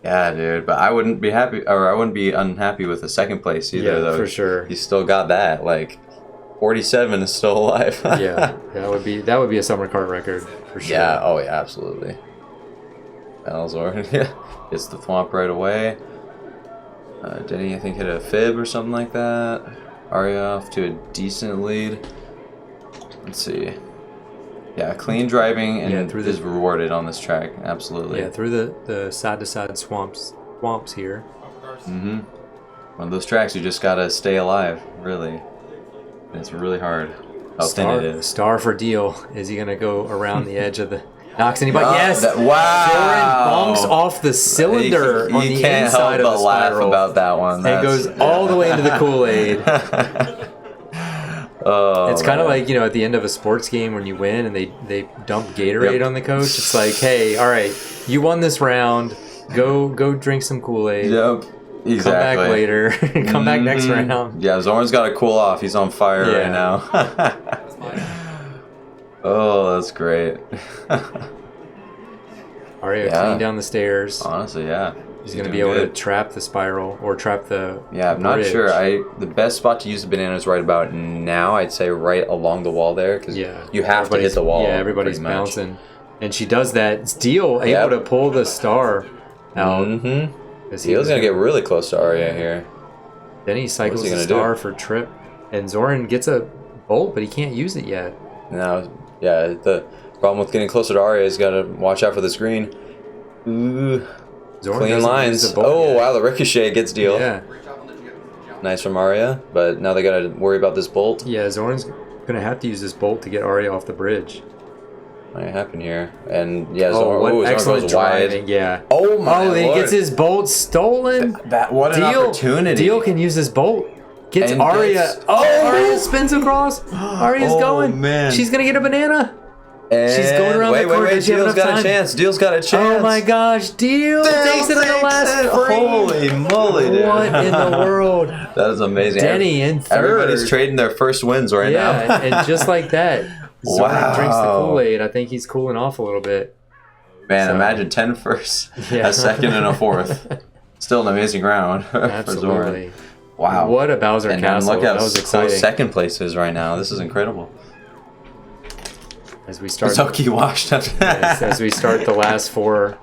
S4: Yeah, dude. But I wouldn't be happy, or I wouldn't be unhappy with the second place either.
S3: Yeah,
S4: though.
S3: for sure.
S4: He still got that. Like, 47 is still alive.
S3: Yeah, that would be a Summer Kart record for sure.
S4: Yeah. Oh, yeah. Absolutely. Zoran, yeah, gets the thwomp right away. Denny, I think, hit a fib or something like that. Aria off to a decent lead. Let's see. Yeah, clean driving and is rewarded on this track. Absolutely.
S3: Yeah, through the side-to-side swamps here.
S4: Mm-hmm. One of those tracks you just gotta stay alive, really. And it's really hard. How thin it is.
S3: Star for Deel. Is he gonna go around the edge of the? Knocks anybody? Yes.
S4: Wow.
S3: Zoran bonks off the cylinder on the inside of the spiral.
S4: Laugh about that one.
S3: And goes all the way into the Kool-Aid.
S4: Oh,
S3: it's kind of like, at the end of a sports game when you win and they dump Gatorade on the coach. It's like, hey, all right, you won this round. Go drink some Kool-Aid.
S4: Yep. Exactly.
S3: Come back later. Come back next round.
S4: Yeah, Zoran's got to cool off. He's on fire right now. Oh, that's great.
S3: Aria clean down the stairs.
S4: Honestly, yeah.
S3: He's going to be able to trap the spiral or trap the
S4: Yeah, I'm not sure. The best spot to use the banana is right about now. I'd say right along the wall there because you have to hit the wall.
S3: Yeah, everybody's bouncing. And she does that. It's Deel able to pull the star out.
S4: Mm-hmm. Deel's going to get really close to Aria here.
S3: Then he cycles the star for trip. And Zoran gets a bolt, but he can't use it yet.
S4: No, yeah, the problem with getting closer to Aria is got to watch out for the screen. Ooh.
S3: Zoran
S4: clean lines. Oh, wow, the ricochet gets Deel.
S3: Yeah.
S4: Nice from Aria, but now they got to worry about this bolt.
S3: Yeah, Zoran's going to have to use this bolt to get Aria off the bridge.
S4: Might happen here. And yeah,
S3: Zoran
S4: goes wide.
S3: Yeah.
S4: Oh, my Lord.
S3: He gets his bolt stolen.
S4: What an opportunity.
S3: Deel can use his bolt. Gets Aria. Aria spins across. Aria's going.
S4: Man.
S3: She's going to get a banana.
S4: And
S3: she's going around the corner.
S4: Wait, Deel's got a chance. Deel's got a chance.
S3: Oh my gosh, Deel takes it in the last frame.
S4: Holy moly, dude.
S3: What in the world?
S4: That is amazing.
S3: Denny in third.
S4: Everybody's trading their first wins now.
S3: Yeah, and just like that, Zoran drinks the
S4: Wow.
S3: Kool-Aid. I think he's cooling off a little bit.
S4: Man, imagine 10 firsts, a second, and a fourth. Still an amazing round for Zoran. Wow.
S3: What a Bowser Castle.
S4: Look how
S3: that was exciting.
S4: close second place is right now. This is incredible.
S3: As we start,
S4: Soki washed up.
S3: as we start the last four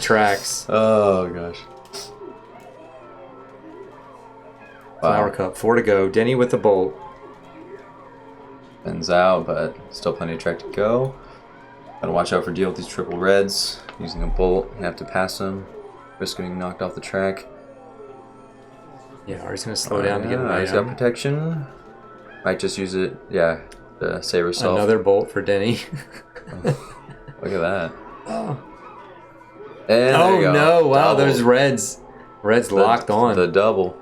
S3: tracks.
S4: Oh gosh.
S3: Flower Cup, 4 to go. Denny with the bolt.
S4: Spins out, but still plenty of track to go. Gotta watch out for Deel with these triple reds. Using a bolt, you have to pass them. Risk getting knocked off the track.
S3: Yeah, Ari's gonna slow down to get by
S4: He's got protection. Might just use it, to save herself.
S3: Another bolt for Denny.
S4: Look at that.
S3: Oh,
S4: And there you go.
S3: no! Wow,
S4: Double.
S3: there's reds. Reds locked on.
S4: The double.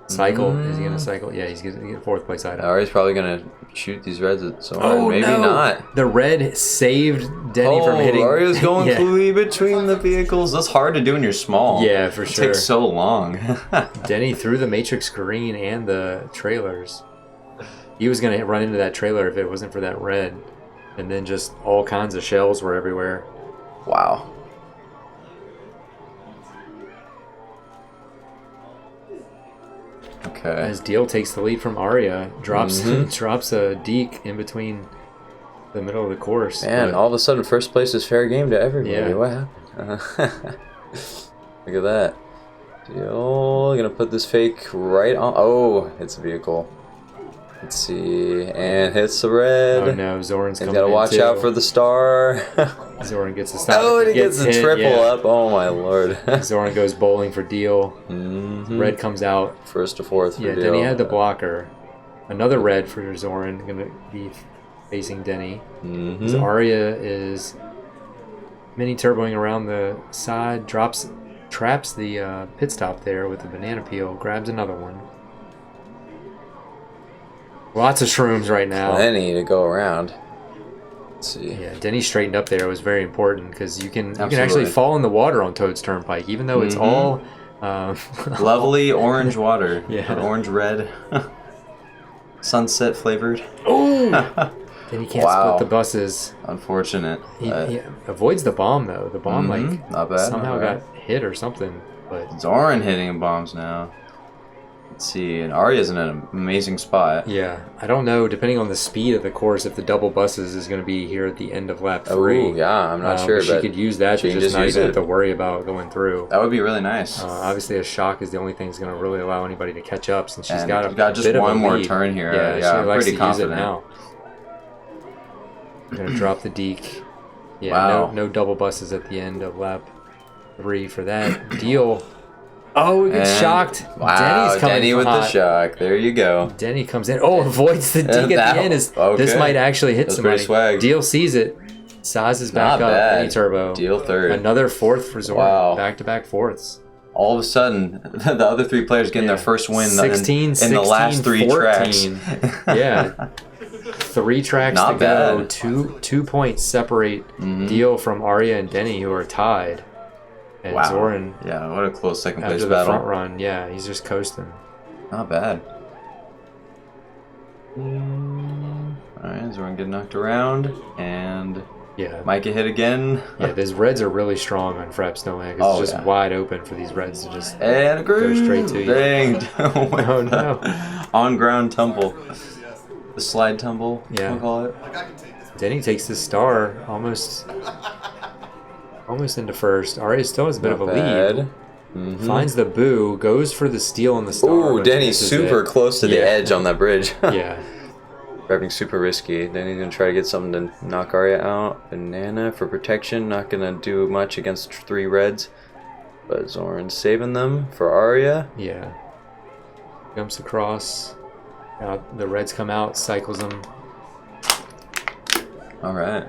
S3: Cycle. Is he going to cycle? Yeah, he's going to get 4th place item.
S4: Aria's probably going to shoot these reds at Zoran. Maybe not.
S3: The red saved Denny from hitting.
S4: Aria's going fully between the vehicles. That's hard to do when you're small.
S3: Yeah, for sure.
S4: It takes so long.
S3: Denny threw the matrix green and the trailers. He was going to run into that trailer if it wasn't for that red. And then just all kinds of shells were everywhere.
S4: Wow. Okay.
S3: As Deel takes the lead from Aria, drops a deke in between the middle of the course.
S4: Man, all of a sudden first place is fair game to everybody.
S3: Yeah.
S4: What happened? Look at that. Deel gonna put this fake right on. Oh, hits the vehicle. Let's see, and hits the red.
S3: Oh no, Zoran's coming in.
S4: Gotta watch out for the star.
S3: Zoran gets a stop.
S4: Oh, and he gets a triple up. Oh my lord.
S3: Zoran goes bowling for Deel. Red comes out.
S4: 1st to 4th for
S3: Yeah,
S4: Deel.
S3: Denny had the blocker. Another red for Zoran, gonna be facing Denny. As Aria is mini turboing around the side, traps the pit stop there with the banana peel, grabs another one. Lots of shrooms right now.
S4: Plenty to go around. Let's see.
S3: Yeah, Denny straightened up there. It was very important because you can actually fall in the water on Toad's Turnpike, even though it's all
S4: lovely orange water.
S3: Yeah.
S4: Or orange red. Sunset flavored.
S3: Oh! Then he can't split the buses.
S4: Unfortunate.
S3: He avoids the bomb though. The bomb
S4: not bad,
S3: somehow
S4: not bad.
S3: got hit or something. But
S4: Zoran hitting bombs now. Let's see, and Aria's in an amazing spot.
S3: yeah, I don't know. Depending on the speed of the course, if the double buses is going to be here at the end of lap 3.
S4: Oh yeah, I'm not sure.
S3: But she
S4: but
S3: could use that to
S4: she can
S3: just not
S4: use
S3: even
S4: it.
S3: have to worry about going through.
S4: That would be really nice.
S3: Obviously, a shock is the only thing that's going to really allow anybody to catch up since she's
S4: And
S3: got
S4: you've got just
S3: bit of
S4: one
S3: a
S4: more
S3: lead.
S4: turn here.
S3: Yeah,
S4: Yeah,
S3: she
S4: I'm
S3: likes
S4: pretty
S3: to use it
S4: confident.
S3: now. I'm gonna drop the deke. Yeah,
S4: Wow.
S3: no double buses at the end of lap 3 for that. Deel. Oh, it gets
S4: And-
S3: shocked.
S4: Wow,
S3: Denny's coming
S4: Denny with
S3: hot.
S4: the shock. There you go.
S3: Denny comes in. Oh, avoids the deke at the end. This
S4: okay.
S3: might actually hit
S4: That's
S3: somebody.
S4: pretty swag.
S3: Deel sees it. Sizes back
S4: Not
S3: up.
S4: bad.
S3: Mini turbo.
S4: Deel 3rd.
S3: Another 4th for Zoran.
S4: Wow.
S3: Back-to-back 4ths.
S4: All of a sudden, the other 3 players getting their first win
S3: 16,
S4: in the last 3
S3: 14.
S4: tracks.
S3: Yeah. 3 tracks
S4: Not
S3: to go.
S4: bad.
S3: 2 points separate Deel from Aria and Denny, who are tied. And
S4: Wow.
S3: Zoran,
S4: Yeah, what a close second place
S3: after the
S4: battle.
S3: front run, yeah, he's just coasting.
S4: Not bad. Alright, Zoran getting knocked around, and
S3: Yeah.
S4: might get hit again.
S3: Yeah, these reds are really strong on Frap Snowman because it's just
S4: yeah.
S3: wide open for these reds to just
S4: And a groove.
S3: go straight to you.
S4: Banged.
S3: Oh, no.
S4: On ground tumble. The slide tumble,
S3: Yeah.
S4: we'll call it.
S3: Denny takes the star almost into first. Aria still has a bit
S4: Not
S3: of a
S4: bad.
S3: lead. Finds the boo, goes for the steal on the star.
S4: Ooh,
S3: but
S4: Denny's
S3: misses
S4: super
S3: it.
S4: close to the
S3: Yeah.
S4: edge on that bridge.
S3: Yeah.
S4: Grabbing super risky. Denny's gonna try to get something to knock Aria out. Banana for protection, not gonna do much against 3 reds. But Zoran's saving them for Aria.
S3: Yeah. Jumps across. The reds come out, cycles them.
S4: Alright.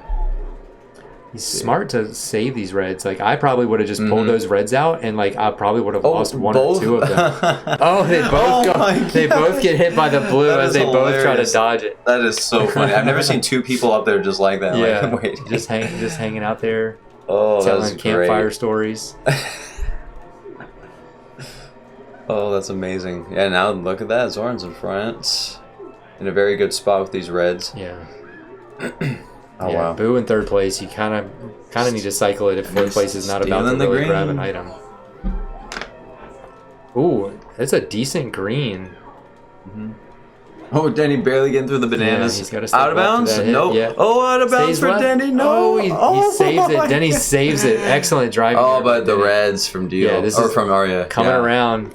S3: He's smart to save these reds. Like, I probably would have just pulled those reds out, and like I probably would have lost one
S4: both?
S3: or 2 of them. Oh, they both they both get hit by the blue
S4: That
S3: as
S4: is
S3: they both try to
S4: hilarious.
S3: dodge it.
S4: That is so funny. I've never seen 2 people up there just like that.
S3: Yeah,
S4: Like, wait.
S3: just hanging out there,
S4: Oh,
S3: telling
S4: that's
S3: campfire
S4: great.
S3: stories.
S4: Oh, that's amazing. Yeah, now look at that. Zoran's in front. In a very good spot with these reds.
S3: Yeah.
S4: Oh,
S3: Yeah,
S4: wow.
S3: Boo in 3rd place. You kind of need to cycle it if 4th place is not about to
S4: Stealing the
S3: really
S4: green.
S3: grab an item. Ooh, that's a decent green.
S4: Oh, Denny barely getting through the bananas.
S3: Yeah, he's gotta step
S4: out of
S3: up to
S4: bounds?
S3: that hit,
S4: Nope.
S3: yeah.
S4: Oh, out of bounds
S3: Stays
S4: for
S3: left.
S4: Denny. No.
S3: Oh, he saves it.
S4: my
S3: Denny
S4: God.
S3: saves it. Excellent driving.
S4: Oh,
S3: there by
S4: but the
S3: Denny.
S4: reds from Deel.
S3: Yeah, this
S4: or
S3: is
S4: from Aria.
S3: Coming
S4: yeah.
S3: around.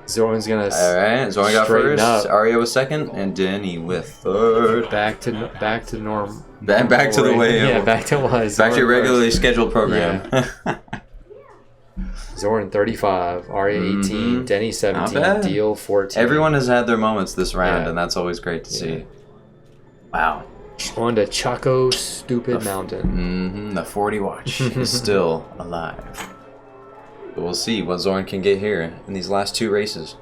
S3: Zoran's gonna
S4: Alright, Zoran got
S3: straighten
S4: first.
S3: up.
S4: Aria was second, and Denny with 3rd.
S3: back to norm.
S4: Back to the way.
S3: Yeah, back to what.
S4: Back to
S3: Zoran
S4: your
S3: first.
S4: regularly scheduled program.
S3: Zoran 35, Aria 18, Denny 17,
S4: bad.
S3: Deel 14.
S4: Everyone has had their moments this round,
S3: Yeah.
S4: and that's always great to see. Wow.
S3: on to Chaco Stupid Mountain.
S4: The 40 watch is still alive. But we'll see what Zoran can get here in these last 2 races.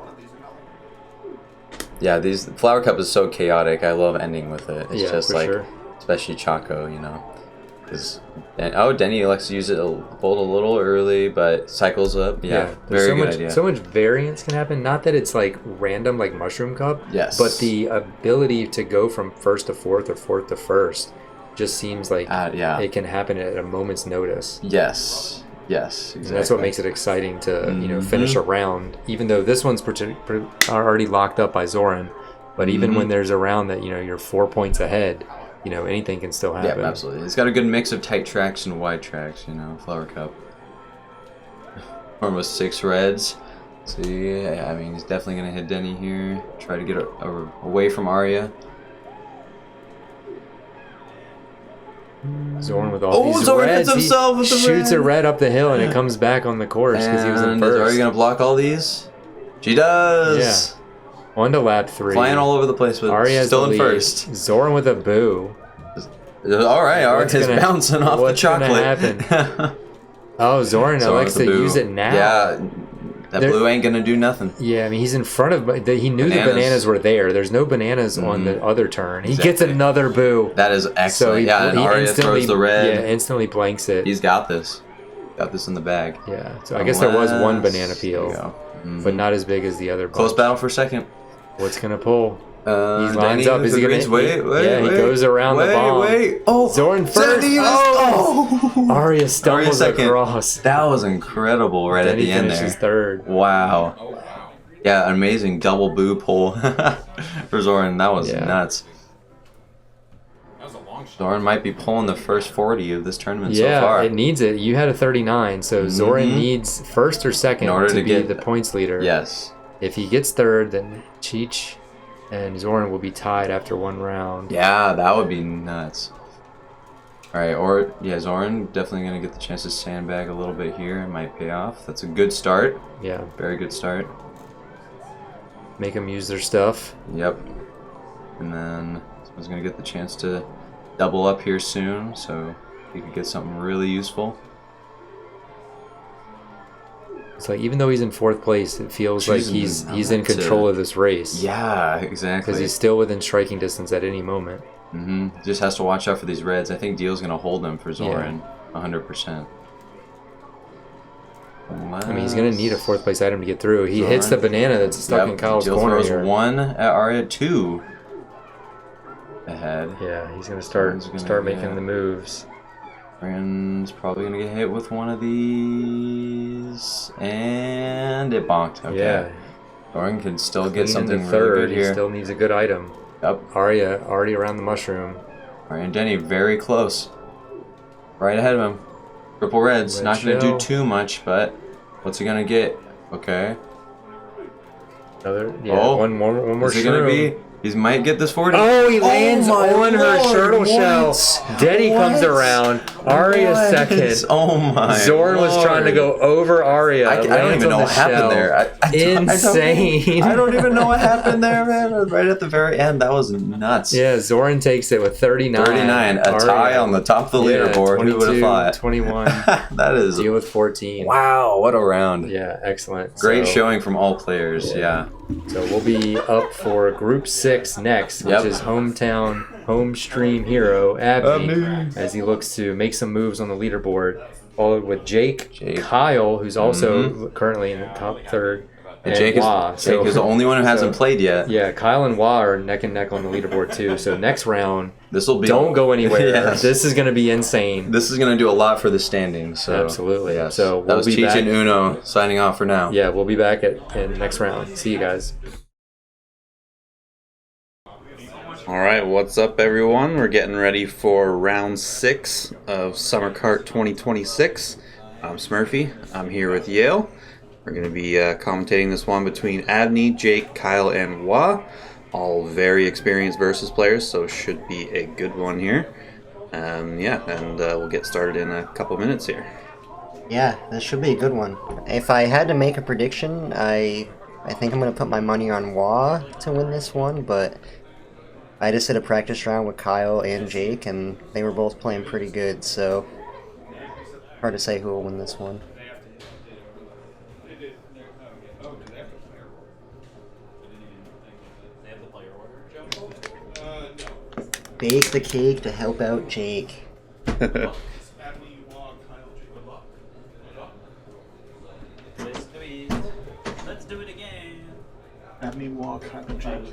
S4: Yeah, these Flower Cup is so chaotic. I love ending with it. It's just
S3: for
S4: like,
S3: sure.
S4: especially Chaco, you know. Denny likes to use it bolt a little early, but cycles up. Yeah,
S3: there's
S4: very good idea.
S3: So much variance can happen. Not that it's like random like Mushroom Cup.
S4: Yes.
S3: But the ability to go from first to fourth or fourth to first just seems like it can happen at a moment's notice.
S4: Yes, exactly.
S3: And that's what makes it exciting to finish a round. Even though this one's already locked up by Zoran, but even when there's a round that you're 4 points ahead, anything can still happen.
S4: Yeah, absolutely. It's got a good mix of tight tracks and wide tracks. Flower Cup. Almost 6 reds. So yeah, I mean he's definitely gonna hit Denny here. Try to get away from Aria.
S3: Zoran with all these
S4: Zoran
S3: reds.
S4: hits himself with the
S3: shoots
S4: red.
S3: a red up the hill and it comes back on the course because he was in first.
S4: Is Aria gonna block all these? She does.
S3: Yeah. On to lap 3.
S4: Flying all over the place, but
S3: Aria's
S4: still in
S3: lead.
S4: first.
S3: Zoran with a boo.
S4: All right, Aria's bouncing off the chocolate.
S3: What's gonna happen? Oh, Zoran likes to use it now.
S4: Yeah, that blue ain't gonna do nothing.
S3: Yeah, I mean he's in front of. He knew the bananas were there. There's no bananas on the other turn. He gets another boo.
S4: That is excellent.
S3: So he
S4: Aria throws the red.
S3: Yeah, instantly blanks it.
S4: He's got this. Got this in the bag.
S3: Yeah. So I guess there was one banana peel, but not as big as the other.
S4: Close battle for second.
S3: What's gonna pull? He lines
S4: Denny
S3: up. Is he gonna?
S4: Wait.
S3: He goes around the bomb.
S4: Oh,
S3: Zoran first. Aria stumbles across.
S4: That was incredible right at the end there.
S3: Finishes third.
S4: Wow. Yeah, amazing double boo pull for Zoran. That was nuts. Zoran might be pulling the first 40 of this tournament so far.
S3: Yeah, it needs it. You had a 39, so Zoran needs first or second to be the points leader.
S4: Yes.
S3: If he gets third, then Cheech and Zoran will be tied after one round.
S4: Yeah, that would be nuts. All right, Zoran definitely going to get the chance to sandbag a little bit here. It might pay off. That's a good start.
S3: Yeah.
S4: Very good start.
S3: Make them use their stuff.
S4: Yep. And then someone's going to get the chance to double up here soon, so he could get something really useful.
S3: It's like even though he's in fourth place, it feels like he's in control of this race.
S4: Yeah, exactly.
S3: Because he's still within striking distance at any moment.
S4: Just has to watch out for these reds. I think Deel's going to hold them for Zoran 100%.
S3: I mean, he's going to need a fourth place item to get through. He hits the banana that's stuck in Kyle's
S4: Deel
S3: corner
S4: throws
S3: here.
S4: 1 at Aria, 2 ahead.
S3: Yeah, he's going to start making the moves.
S4: Zoran's probably going to get hit with one of these. And it bonked. Okay.
S3: Yeah.
S4: Zoran can still get something
S3: third.
S4: really good here.
S3: He still needs a good item.
S4: Yep.
S3: Aria already around the mushroom.
S4: Alright, and Denny very close. Right ahead of him. Triple reds.
S3: Red
S4: Not going to
S3: shell.
S4: do too much, but what's he going to get? Okay.
S3: Another, one more
S4: Is it going to be? He might get this 40.
S3: Oh, he lands on her turtle shell. Denny comes around. Aria second.
S4: Oh my
S3: Zoran was trying to go over Aria.
S4: I don't even know what happened there.
S3: Insane.
S4: I don't even know what happened there, man. Right at the very end. That was nuts.
S3: Yeah, Zoran takes it with 39.
S4: 39. A tie on the top of the leaderboard. Who would have thought?
S3: 21.
S4: That is.
S3: Deal with 14.
S4: Wow, what a round.
S3: Yeah, excellent.
S4: Great showing from all players. Yeah.
S3: So we'll be up for Group 6 next, which is home stream hero Abney, as he looks to make some moves on the leaderboard. Followed with Jake. Kyle, who's also currently in the top third, and
S4: Jake
S3: Wah.
S4: is the only one who hasn't played yet.
S3: Yeah, Kyle and Wah are neck and neck on the leaderboard too. So next round, don't go anywhere.
S4: Yes.
S3: This is going to be insane.
S4: This is going to do a lot for the standings. So.
S3: Absolutely.
S4: Yes.
S3: So we'll
S4: that was
S3: be
S4: Cheech
S3: back.
S4: and Uno signing off for now.
S3: Yeah, we'll be back in next round. See you guys.
S1: Alright, what's up everyone? We're getting ready for round 6 of Summer Kart 2026. I'm Smurfy. I'm here with Yale. We're going to be commentating this one between Abney, Jake, Kyle, and Wah. All very experienced versus players, so should be a good one here. We'll get started in a couple minutes here.
S5: Yeah, this should be a good one. If I had to make a prediction, I think I'm going to put my money on Wah to win this one, but I just did a practice round with Kyle and Jake, and they were both playing pretty good, so hard to say who will win this one. bake the cake to help out Jake.
S1: Let's do it again.
S2: Abney walk, Kyle, Jake.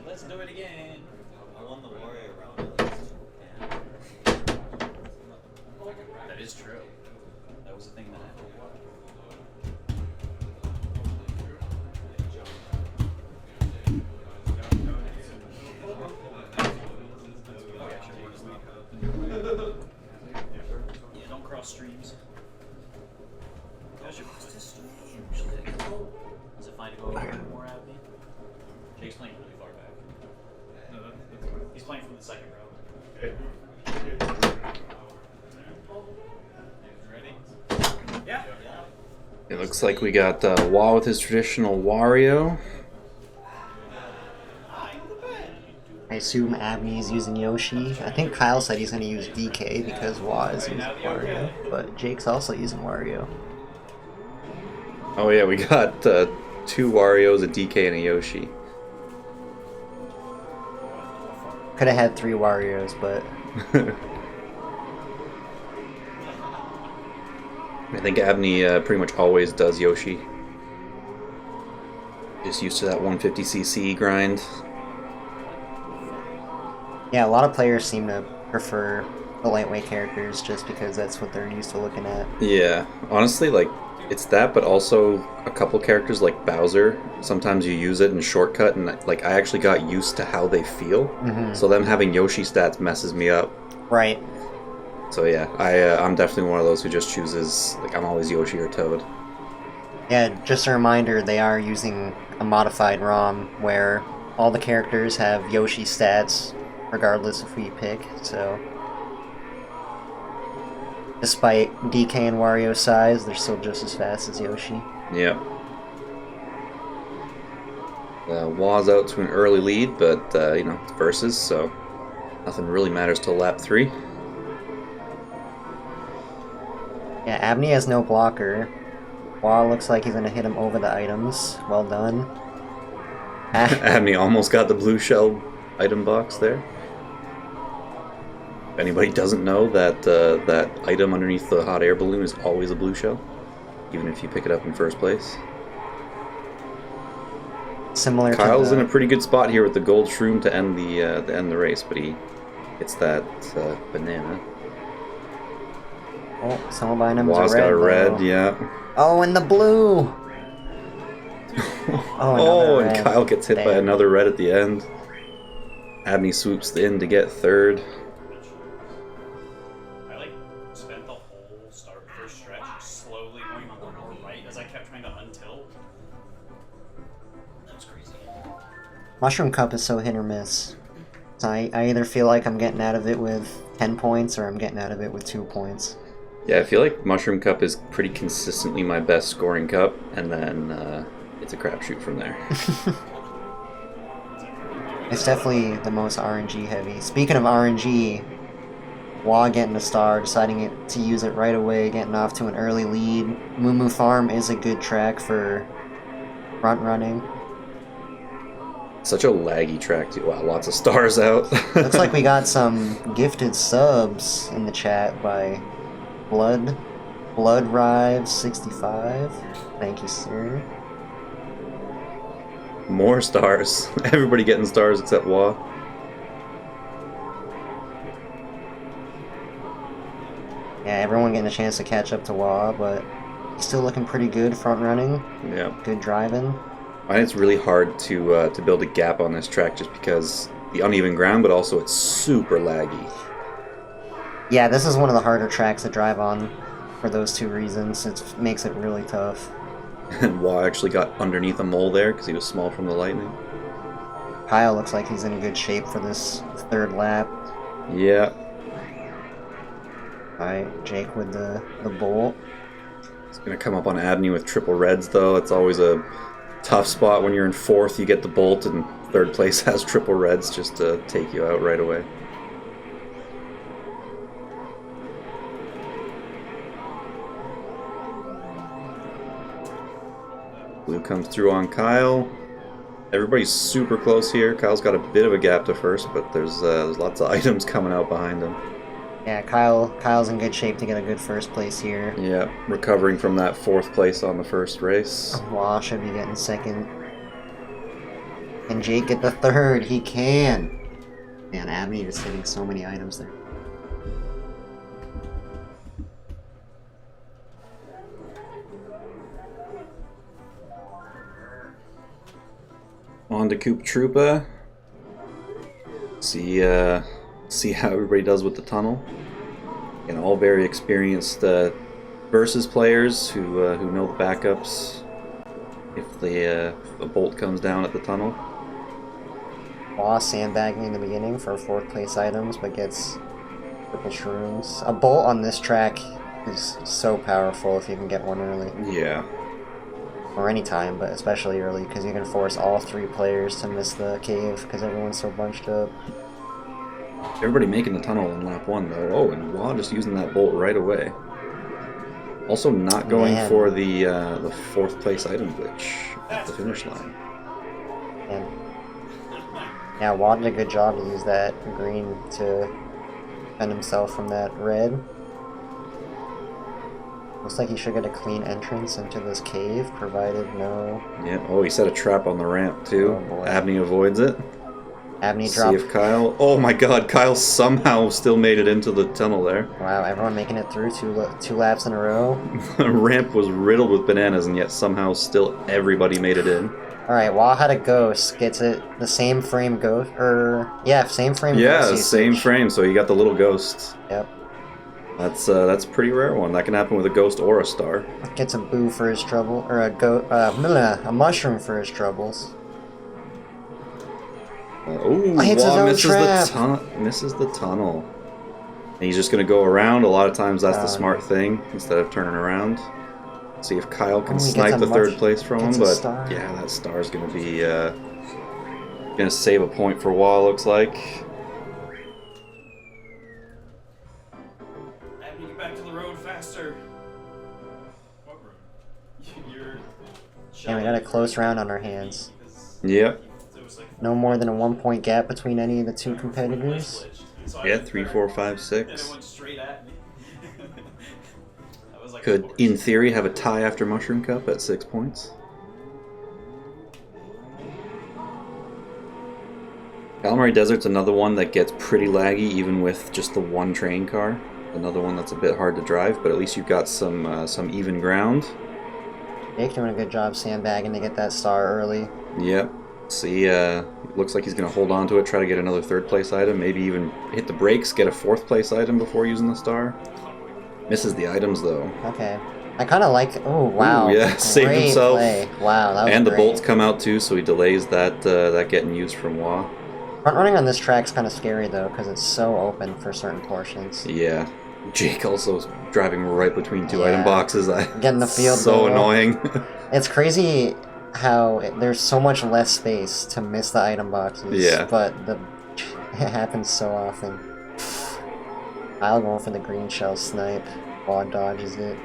S1: Let's do it again.
S4: I won the Warrior round.
S1: That is true. That was a thing that happened. Yeah, don't cross streams. Is it fine to go a little bit more, Abney? Jake's playing really far back. He's playing from the second row.
S2: Okay.
S1: Ready? Yeah.
S6: It looks like we got Wah with his traditional Wario.
S5: I assume Abney's using Yoshi. I think Kyle said he's going to use DK because Wah is using Wario, but Jake's also using Wario.
S6: Oh yeah, we got 2 Warios, a DK, and a Yoshi.
S5: Could have had 3 Warios, but
S6: I think Abney pretty much always does Yoshi. Just used to that 150cc grind.
S5: yeah, a lot of players seem to prefer the lightweight characters just because that's what they're used to looking at.
S6: Yeah, honestly, like, it's that, but also a couple characters like Bowser. Sometimes you use it in shortcut, and like I actually got used to how they feel. So them having Yoshi stats messes me up.
S5: Right.
S6: So yeah, I'm definitely one of those who just chooses, like, I'm always Yoshi or Toad.
S5: Yeah, just a reminder, they are using a modified ROM where all the characters have Yoshi stats regardless of who you pick, so despite DK and Wario's size, they're still just as fast as Yoshi.
S6: Yep. Wah's out to an early lead, but you know, it's versus, so nothing really matters till lap 3.
S5: Yeah, Abney has no blocker. Wah looks like he's gonna hit him over the items. Well done.
S6: Abney almost got the blue shell item box there. If anybody doesn't know, that that item underneath the hot air balloon is always a blue shell, even if you pick it up in first place.
S5: Similar
S6: Kyle's
S5: to
S6: in a pretty good spot here with the gold shroom to end the race, but he hits that banana.
S5: Oh, someone behind him is
S6: Wah's
S5: a red.
S6: got a red,
S5: though.
S6: yeah.
S5: Oh, and the blue!
S6: Oh, and
S5: red.
S6: Kyle gets hit by
S5: Damn.
S6: another red at the end. Abney swoops in to get 3rd.
S1: I like spent the whole first stretch slowly going more and more right as I kept trying to untilt. That was crazy.
S5: Mushroom Cup is so hit or miss. So I either feel like I'm getting out of it with 10 points or I'm getting out of it with 2 points.
S6: Yeah, I feel like Mushroom Cup is pretty consistently my best scoring cup, and then it's a crapshoot from there.
S5: It's definitely the most RNG heavy. Speaking of RNG, Wah getting a star, deciding to use it right away, getting off to an early lead. Moo Moo Farm is a good track for front running.
S6: Such a laggy track, too. Wow, lots of stars out.
S5: Looks like we got some gifted subs in the chat by Blood Rives 65. Thank you, sir.
S6: More stars. Everybody getting stars except Wah.
S5: Yeah, everyone getting a chance to catch up to Wah, but he's still looking pretty good front running.
S6: Yeah.
S5: Good driving.
S6: I think it's really hard to build a gap on this track just because the uneven ground, but also it's super laggy.
S5: Yeah, this is one of the harder tracks to drive on for those 2 reasons. It makes it really tough.
S6: And Wah actually got underneath a mole there because he was small from the lightning.
S5: Kyle looks like he's in good shape for this 3rd lap.
S6: Yeah.
S5: Alright, Jake with the bolt.
S6: It's going to come up on Abney with triple reds, though. It's always a tough spot when you're in 4th. You get the bolt, and 3rd place has triple reds just to take you out right away. Blue comes through on Kyle. Everybody's super close here. Kyle's got a bit of a gap to first, but there's lots of items coming out behind him.
S5: Yeah, Kyle's in good shape to get a good first place here.
S6: Yeah, recovering from that 4th place on the first race.
S5: Waugh should be getting second. Can Jake get the 3rd? He can! Man, Abney is hitting so many items there.
S6: On to Coop Troopa. See how everybody does with the tunnel. And all very experienced versus players who know the backups. If a bolt comes down at the tunnel.
S5: Waugh sandbagging in the beginning for 4th place items, but gets purple shrooms. A bolt on this track is so powerful if you can get one early.
S6: Yeah.
S5: Or any time, but especially early, because you can force all 3 players to miss the cave because everyone's so bunched up.
S6: Everybody making the tunnel in lap 1 though. Oh, and Waugh just using that bolt right away. Also not going for the 4th place item glitch at the finish line.
S5: And yeah, Waugh did a good job to use that green to defend himself from that red. Looks like he should get a clean entrance into this cave, provided no...
S6: Yeah, oh, he set a trap on the ramp, too.
S5: Oh, boy.
S6: Abney avoids it.
S5: Abney dropped...
S6: See if Kyle... Oh my god, Kyle somehow still made it into the tunnel there.
S5: Wow, everyone making it through two laps in a row.
S6: The ramp was riddled with bananas, and yet somehow still everybody made it in.
S5: Alright, Waugh had a ghost. Gets it the same frame ghost... Yeah, same frame ghost.
S6: Yeah,
S5: usage.
S6: same frame, so you got the little ghost.
S5: Yep.
S6: That's a pretty rare one. That can happen with a ghost or a star.
S5: Gets a boo for his trouble, or a mushroom for his troubles.
S6: Ooh,
S5: hits his
S6: Waugh
S5: own
S6: misses the tunnel. And he's just gonna go around. A lot of times that's the smart thing instead of turning around. See if Kyle can snipe the 3rd place from him, but yeah, that star's gonna be gonna save a point for Waugh. Looks like.
S1: Back to the road faster. What road?
S5: And we got a close round on our hands.
S6: Yep.
S5: No more than a 1-point gap between any of the 2 competitors.
S6: Yeah, 3, 4, 5, 6. Could, in theory, have a tie after Mushroom Cup at 6 points. Calamari Desert's another one that gets pretty laggy even with just the 1 train car. Another one that's a bit hard to drive, but at least you've got some even ground.
S5: Beck doing a good job sandbagging to get that star early.
S6: Yep. See, looks like he's going to hold on to it, try to get another 3rd place item, maybe even hit the brakes, get a 4th place item before using the star. Misses the items, though.
S5: Okay. I kind of like... Oh, wow.
S6: Ooh, yeah, saved himself.
S5: Play. Wow, that was
S6: And the
S5: great.
S6: bolts come out, too, so he delays that getting used from Waugh.
S5: Front running on this track's kind of scary, though, because it's so open for certain portions.
S6: Yeah. Jake also driving right between 2 item boxes.
S5: Getting the field
S6: so
S5: goal.
S6: Annoying.
S5: It's crazy how there's so much less space to miss the item boxes.
S6: Yeah.
S5: But it happens so often. I'll go for the green shell snipe. Waugh dodges it.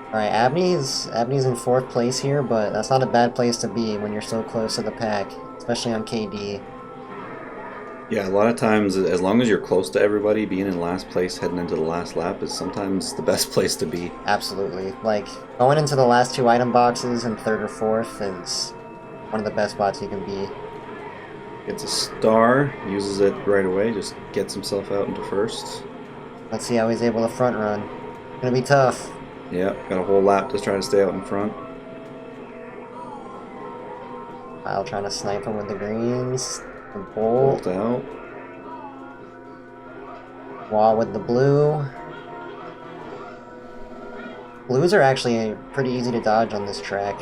S5: Alright, Abney's in 4th place here, but that's not a bad place to be when you're so close to the pack, especially on KD.
S6: Yeah, a lot of times, as long as you're close to everybody, being in last place heading into the last lap is sometimes the best place to be.
S5: Absolutely. Like, going into the last 2 item boxes in 3rd or 4th is one of the best spots you can be.
S6: Gets a star, uses it right away, just gets himself out into 1st.
S5: Let's see how he's able to front run. Gonna be tough.
S6: Yeah, got a whole lap to try to stay out in front.
S5: Kyle trying to snipe him with the greens. The bolt.
S6: Bolt out.
S5: Waugh with the blue. Blues are actually pretty easy to dodge on this track.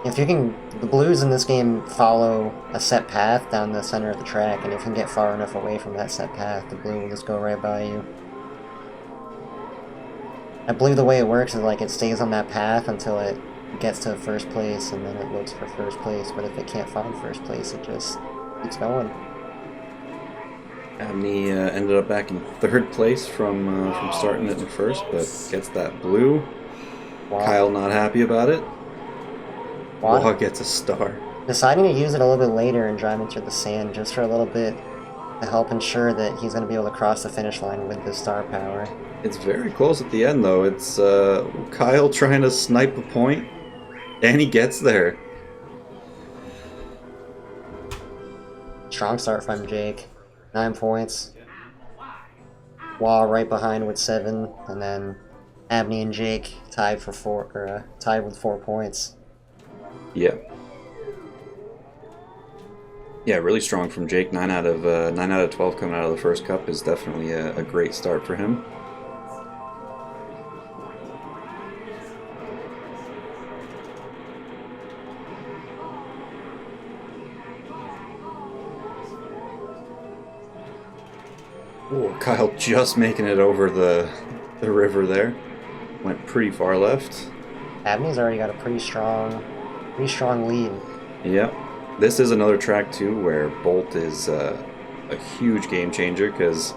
S5: If you can, the blues in this game follow a set path down the center of the track, and if you can get far enough away from that set path, the blue will just go right by you. I believe the way it works is like it stays on that path until it gets to 1st place, and then it looks for 1st place, but if it can't find 1st place, it just keeps going.
S6: Abney ended up back in 3rd place from starting it in 1st, but gets that blue.
S5: Waugh.
S6: Kyle not happy about it. Waugh gets a star.
S5: Deciding to use it a little bit later and driving through the sand just for a little bit to help ensure that he's going to be able to cross the finish line with the star power.
S6: It's very close at the end, though. It's Kyle trying to snipe a point, and he gets there.
S5: Strong start from Jake. 9 points. Waugh right behind with 7, and then Abney and Jake tied for tied with 4 points.
S6: Yeah. Yeah, really strong from Jake. 9 out of 12 coming out of the first cup is definitely a great start for him. Oh, Kyle just making it over the river there. Went pretty far left.
S5: Abney's already got a pretty strong lead.
S6: Yep. This is another track too where Bolt is a huge game changer because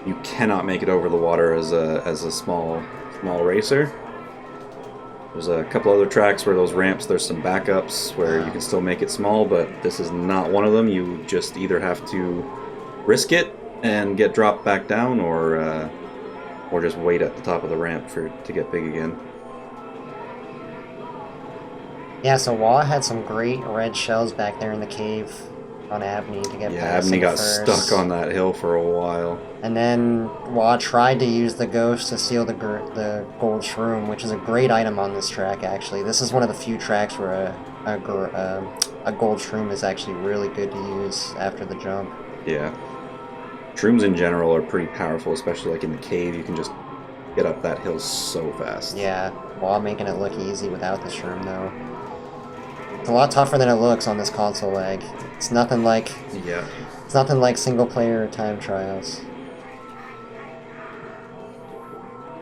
S6: you cannot make it over the water as a small racer. There's a couple other tracks where those ramps, there's some backups where you can still make it small, but this is not one of them. You just either have to risk it and get dropped back down, or just wait at the top of the ramp to get big again.
S5: Yeah, so Waugh had some great red shells back there in the cave on Abney to get past
S6: Abney
S5: him
S6: got
S5: first.
S6: stuck on that hill for a while.
S5: And then Waugh tried to use the ghost to steal the gold shroom, which is a great item on this track, actually. This is one of the few tracks where a gold shroom is actually really good to use after the jump.
S6: Yeah. Shrooms in general are pretty powerful, especially like in the cave. You can just get up that hill so fast.
S5: Yeah, Waugh making it look easy without the shroom, though. It's a lot tougher than it looks on this console lag. It's nothing like single player time trials.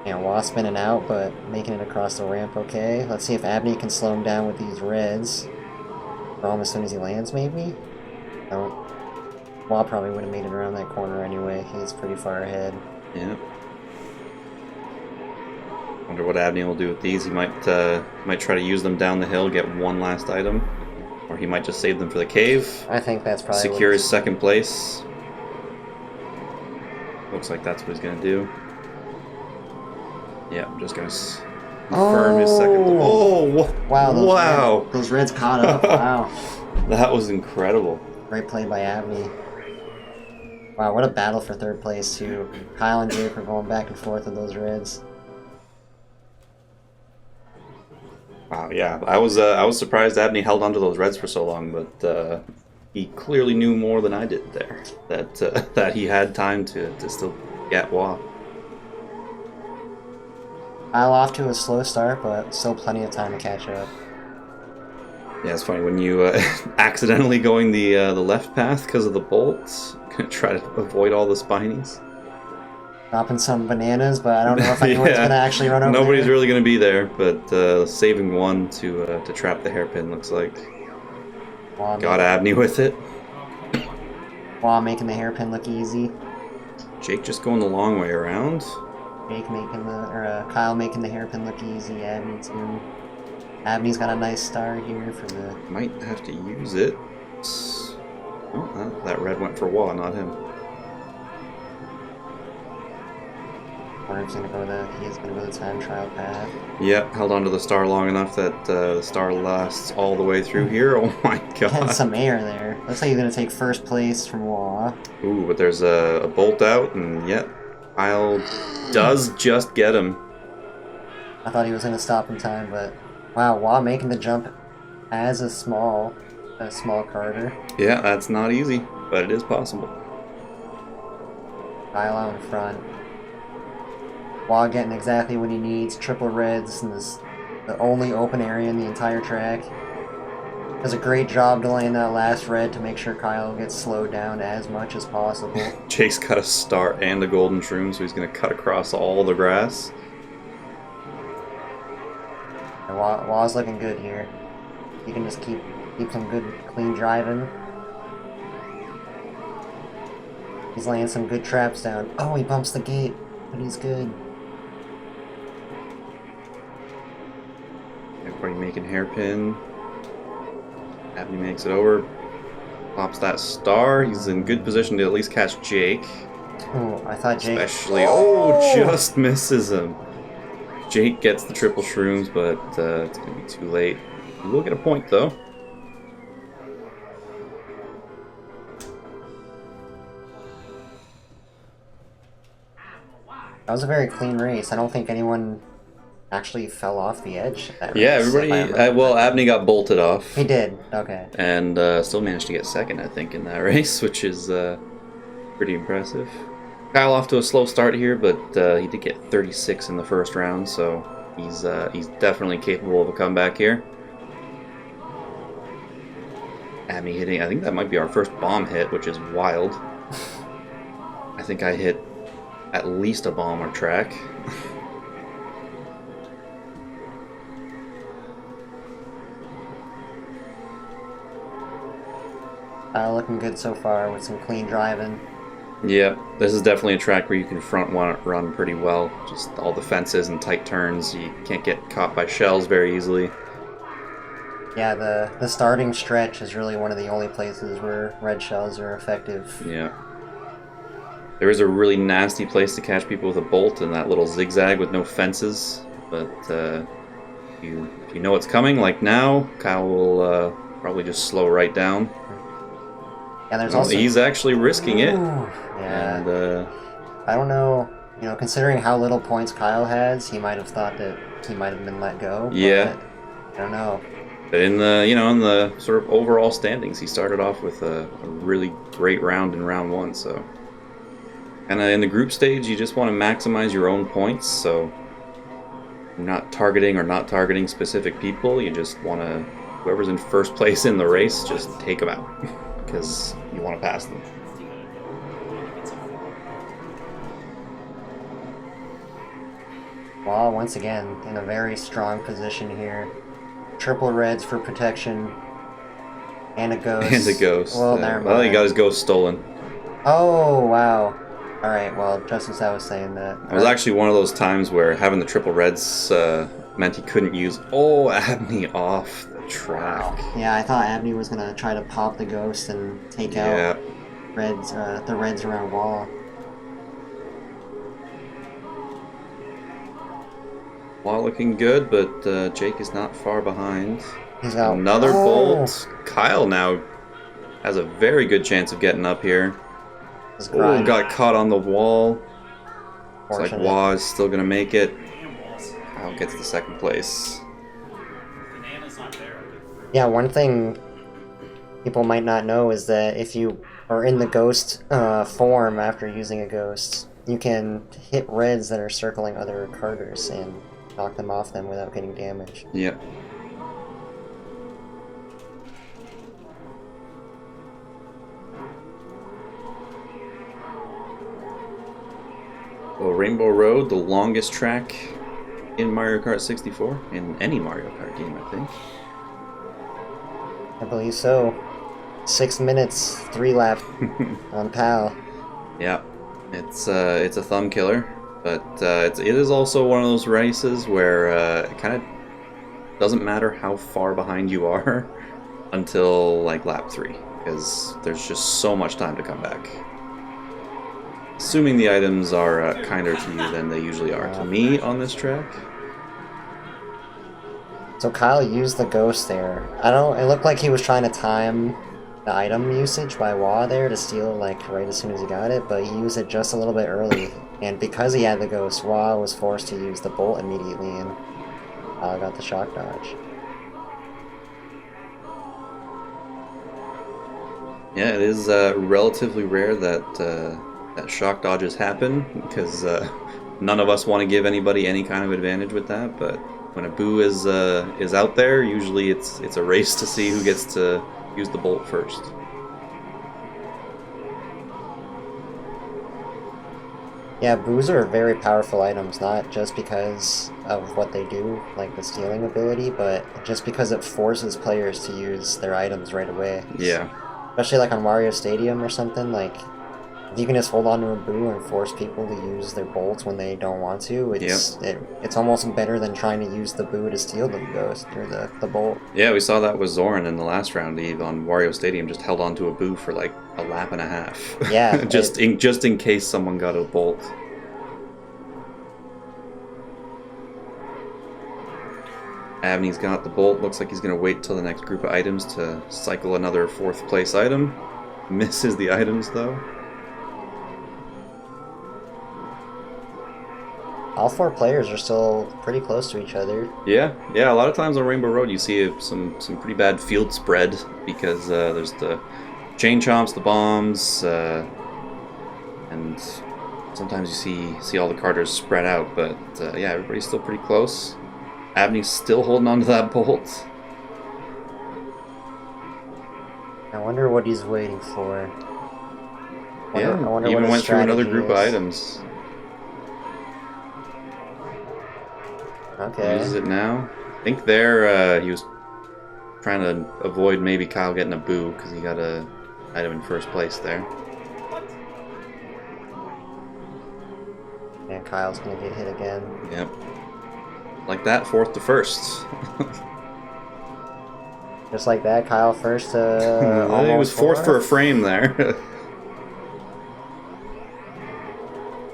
S5: Yeah, Waugh spinning out, but making it across the ramp okay. Let's see if Abney can slow him down with these reds. Throw him as soon as he lands, maybe? No. Waugh probably would have made it around that corner anyway. He's pretty far ahead.
S6: Yeah. Wonder what Abney will do with these. He might try to use them down the hill, get one last item, or he might just save them for the cave.
S5: I think that's probably
S6: secure his second place. Looks like that's what he's gonna do. Yeah, I'm just gonna confirm his second. Oh,
S5: wow! Those reds caught up. Wow,
S6: that was incredible.
S5: Great play by Abney. Wow, what a battle for third place too. Kyle and Jake were going back and forth with those reds.
S6: Wow, yeah, I was surprised Abney held onto those reds for so long, but he clearly knew more than I did there. That he had time to still get Waugh.
S5: Kyle off to a slow start, but still plenty of time to catch up.
S6: Yeah, it's funny when you accidentally going the left path because of the bolts. Gonna try to avoid all the spinies.
S5: Dropping some bananas, but I don't know if anyone's gonna actually run over.
S6: Nobody's really gonna be there, but saving one to trap the hairpin looks like. Got Abney with it.
S5: Waugh making the hairpin look easy.
S6: Jake just going the long way around.
S5: Jake making Kyle making the hairpin look easy. Abney too. Abney's got a nice star here for the.
S6: Might have to use it. Oh, that red went for Waugh, not him.
S5: He is gonna go the time trial path.
S6: Yep, held onto the star long enough that the star lasts all the way through here. Oh my god.
S5: Had some air there. Looks like he's gonna take first place from Waugh.
S6: Ooh, but there's a bolt out, and yep, Kyle does just get him.
S5: I thought he was gonna stop in time, but wow, Waugh making the jump as a small carter.
S6: Yeah, that's not easy, but it is possible.
S5: Kyle out in front. Waugh getting exactly what he needs. Triple reds, and this the only open area in the entire track. Does a great job delaying that last red to make sure Kyle gets slowed down as much as possible.
S6: Jake's got a star and a golden shroom, so he's going to cut across all the grass.
S5: And Waugh's looking good here. He can just keep some good, clean driving. He's laying some good traps down. Oh, he bumps the gate, but he's good.
S6: Everybody making hairpin. Abney makes it over. Pops that star. He's in good position to at least catch Jake.
S5: Oh, I thought Jake...
S6: Especially... just misses him. Jake gets the triple shrooms, but it's going to be too late. He will get a point, though.
S5: That was a very clean race. I don't think anyone actually fell off the edge. That
S6: Yeah,
S5: race,
S6: everybody... well, Abney got bolted off.
S5: He did, okay.
S6: And still managed to get second, I think, in that race, which is pretty impressive. Kyle off to a slow start here, but he did get 36 in the first round, so he's definitely capable of a comeback here. Abney hitting, I think that might be our first bomb hit, which is wild. I think I hit at least a bomb or track.
S5: Looking good so far with some clean driving.
S6: Yeah, this is definitely a track where you can front run pretty well. Just all the fences and tight turns. You can't get caught by shells very easily.
S5: Yeah, the starting stretch is really one of the only places where red shells are effective.
S6: Yeah. There is a really nasty place to catch people with a bolt in that little zigzag with no fences. But if you know what's coming, like now, Kyle will probably just slow right down.
S5: Yeah, there's also...
S6: He's actually risking it.
S5: Yeah.
S6: And,
S5: I don't know, considering how little points Kyle has, he might have thought that he might have been let go.
S6: Yeah.
S5: But I don't know.
S6: But in the sort of overall standings, he started off with a really great round in round one. So, and in the group stage, you just want to maximize your own points. So, you're not targeting specific people. You just want to, whoever's in first place in the race, just take them out. Because you want to pass them.
S5: Well, once again, in a very strong position here. Triple reds for protection. And a ghost.
S6: And a ghost.
S5: Well, never mind.
S6: Well, he got his ghost stolen.
S5: Oh, wow. Alright, well, just as I was saying that.
S6: It was actually one of those times where having the triple reds meant he couldn't use... Abney off the track.
S5: Yeah, I thought Abney was going to try to pop the ghost and take out the reds around wall.
S6: Wall looking good, but Jake is not far behind.
S5: He's out.
S6: Another bolt. Kyle now has a very good chance of getting up here. Got caught on the wall. It's like Wah is still going to make it. Kyle gets the second place.
S5: Yeah, one thing people might not know is that if you are in the ghost form after using a ghost, you can hit reds that are circling other carters and knock them off them without getting damage.
S6: Yep. Well, Rainbow Road, the longest track in Mario Kart 64, in any Mario Kart game, I think.
S5: I believe so. 6 minutes, 3 lap on PAL.
S6: Yeah, it's a thumb killer, but it is also one of those races where it kind of doesn't matter how far behind you are until like lap 3, because there's just so much time to come back. Assuming the items are kinder to you than they usually are to me on this track.
S5: So Kyle used the ghost there. It looked like he was trying to time the item usage by Wah there to steal like right as soon as he got it, but he used it just a little bit early. And because he had the ghost, Wah was forced to use the bolt immediately and got the shock dodge.
S6: Yeah, it is relatively rare that that shock dodges happen, because none of us want to give anybody any kind of advantage with that, but when a boo is out there, usually it's a race to see who gets to use the bolt first.
S5: Yeah, boos are very powerful items, not just because of what they do, like the stealing ability, but just because it forces players to use their items right away.
S6: Yeah.
S5: Especially like on Mario Stadium or something, like If you can just hold on to a boo and force people to use their bolts when they don't want to, it's almost better than trying to use the boo to steal the ghost or the bolt.
S6: Yeah, we saw that with Zoran in the last round. He on Wario Stadium just held on to a boo for like a lap and a half.
S5: Yeah,
S6: just in case someone got a bolt. Abney's got the bolt. Looks like he's going to wait till the next group of items to cycle another 4th place item. Misses the items though.
S5: All 4 players are still pretty close to each other.
S6: Yeah. A lot of times on Rainbow Road you see some pretty bad field spread because there's the chain chomps, the bombs, and sometimes you see all the carters spread out. But yeah, everybody's still pretty close. Abney's still holding on to that bolt.
S5: I wonder what he's waiting for. I wonder
S6: even
S5: what his
S6: went through another group of
S5: strategy is.
S6: items.
S5: Okay.
S6: Uses it now. I think there he was trying to avoid maybe Kyle getting a boo because he got a item in first place there.
S5: And Kyle's gonna get hit again.
S6: Yep. Like that, 4th to 1st.
S5: Just like that, Kyle first
S6: He
S5: almost
S6: was 4th for a frame there.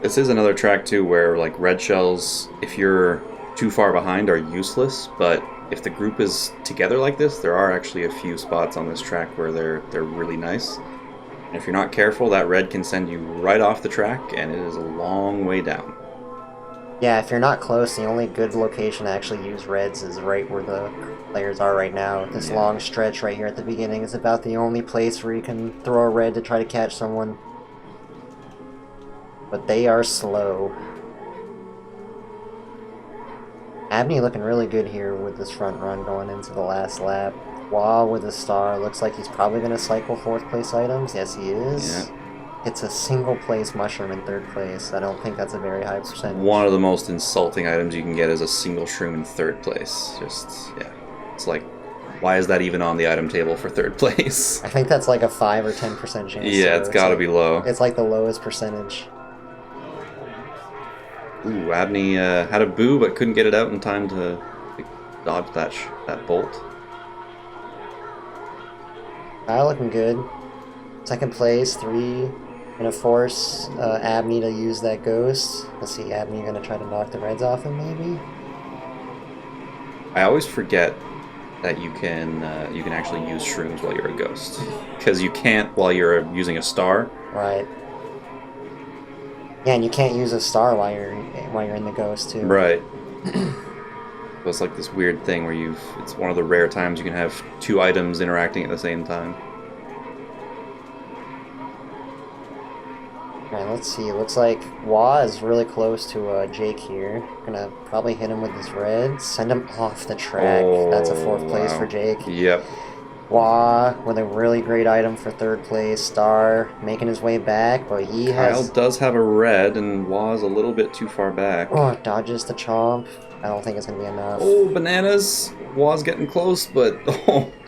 S6: This is another track too where like red shells, if you're too far behind, are useless, but if the group is together like this, there are actually a few spots on this track where they're really nice. And if you're not careful, that red can send you right off the track, and it is a long way down.
S5: Yeah, if you're not close, the only good location to actually use reds is right where the players are right now. This long stretch right here at the beginning is about the only place where you can throw a red to try to catch someone. But they are slow. Abney looking really good here with this front run going into the last lap. Wah with a star. Looks like he's probably going to cycle 4th place items. Yes, he is.
S6: Yeah.
S5: It's a single place mushroom in 3rd place. I don't think that's a very high percentage.
S6: One of the most insulting items you can get is a single shroom in 3rd place. Just, yeah. It's like, why is that even on the item table for 3rd place?
S5: I think that's like a 5 or 10% chance.
S6: Yeah, it's gotta be low.
S5: It's like the lowest percentage.
S6: Ooh, Abney had a boo, but couldn't get it out in time to dodge that bolt.
S5: Kyle looking good. 2nd place, 3. Gonna force Abney to use that ghost. Let's see, Abney gonna try to knock the reds off him, maybe?
S6: I always forget that you can actually use shrooms while you're a ghost, because you can't while you're using a star.
S5: Right. Yeah, and you can't use a star while you're in the ghost too.
S6: Right. So it's like this weird thing where it's one of the rare times you can have 2 items interacting at the same time.
S5: Alright, let's see. It looks like Wah is really close to Jake here. Gonna probably hit him with his red. Send him off the track. That's a 4th place for Jake.
S6: Yep.
S5: Wah with a really great item for 3rd place. Star making his way back, but
S6: Kyle does have a red, and Wah's a little bit too far back.
S5: Oh, dodges the chomp. I don't think it's gonna be enough.
S6: Oh, bananas! Wah's getting close, but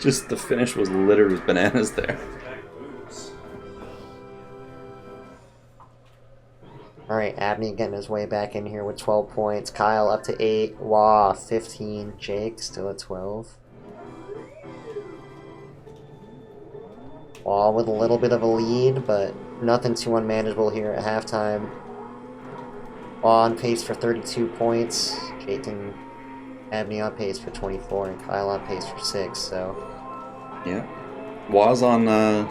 S6: just the finish was littered with bananas there.
S5: Alright, Abney getting his way back in here with 12 points. Kyle up to 8. Wah, 15. Jake still at 12. Wah with a little bit of a lead, but nothing too unmanageable here at halftime. Wah on pace for 32 points. Jake and Abney on pace for 24, and Kyle on pace for 6, so...
S6: Yeah. Wah's on a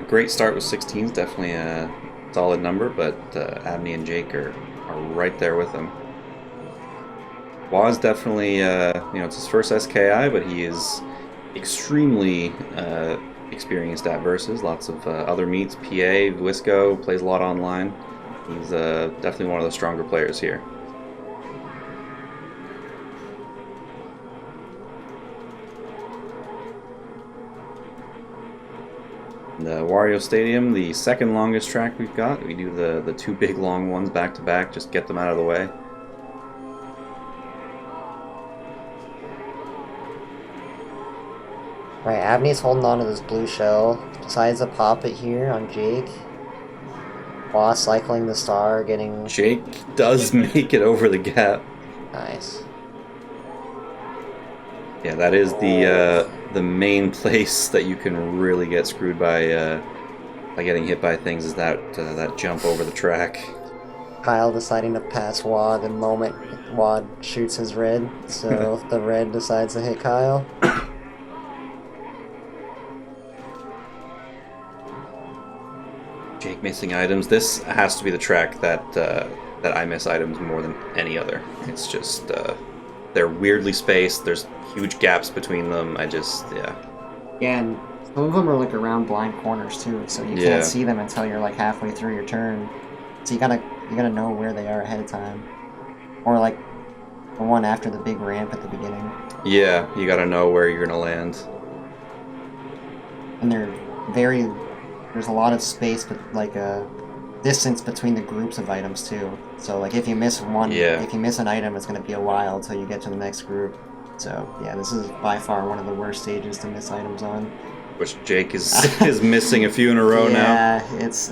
S6: great start with 16's definitely a solid number, but Abney and Jake are right there with him. Wah's definitely, it's his first SKI, but he is extremely experienced at versus. Lots of other meets, PA, Wisco, plays a lot online. He's definitely one of the stronger players here. The Wario Stadium, the second longest track we've got. We do the 2 big long ones back to back, just get them out of the way.
S5: Right, Abney's holding on to this blue shell. Decides to pop it here on Jake. While cycling the star, getting
S6: Jake does make it over the gap.
S5: nice.
S6: Yeah, that is the main place that you can really get screwed by getting hit by things is that jump over the track.
S5: Kyle deciding to pass Wad the moment Wad shoots his red, so the red decides to hit Kyle.
S6: Jake missing items. This has to be the track that I miss items more than any other. It's just they're weirdly spaced. There's huge gaps between them. Yeah.
S5: Yeah, and some of them are like around blind corners too, so you
S6: Yeah.
S5: can't see them until you're like halfway through your turn. So you gotta know where they are ahead of time, or like the one after the big ramp at the beginning.
S6: Yeah, you gotta know where you're gonna land.
S5: And there's a lot of space, but like a distance between the groups of items too. So like if you miss one,
S6: Yeah.
S5: if you miss an item, it's gonna be a while until you get to the next group. So yeah, this is by far one of the worst stages to miss items on.
S6: Which Jake is missing a few in a row now.
S5: Yeah,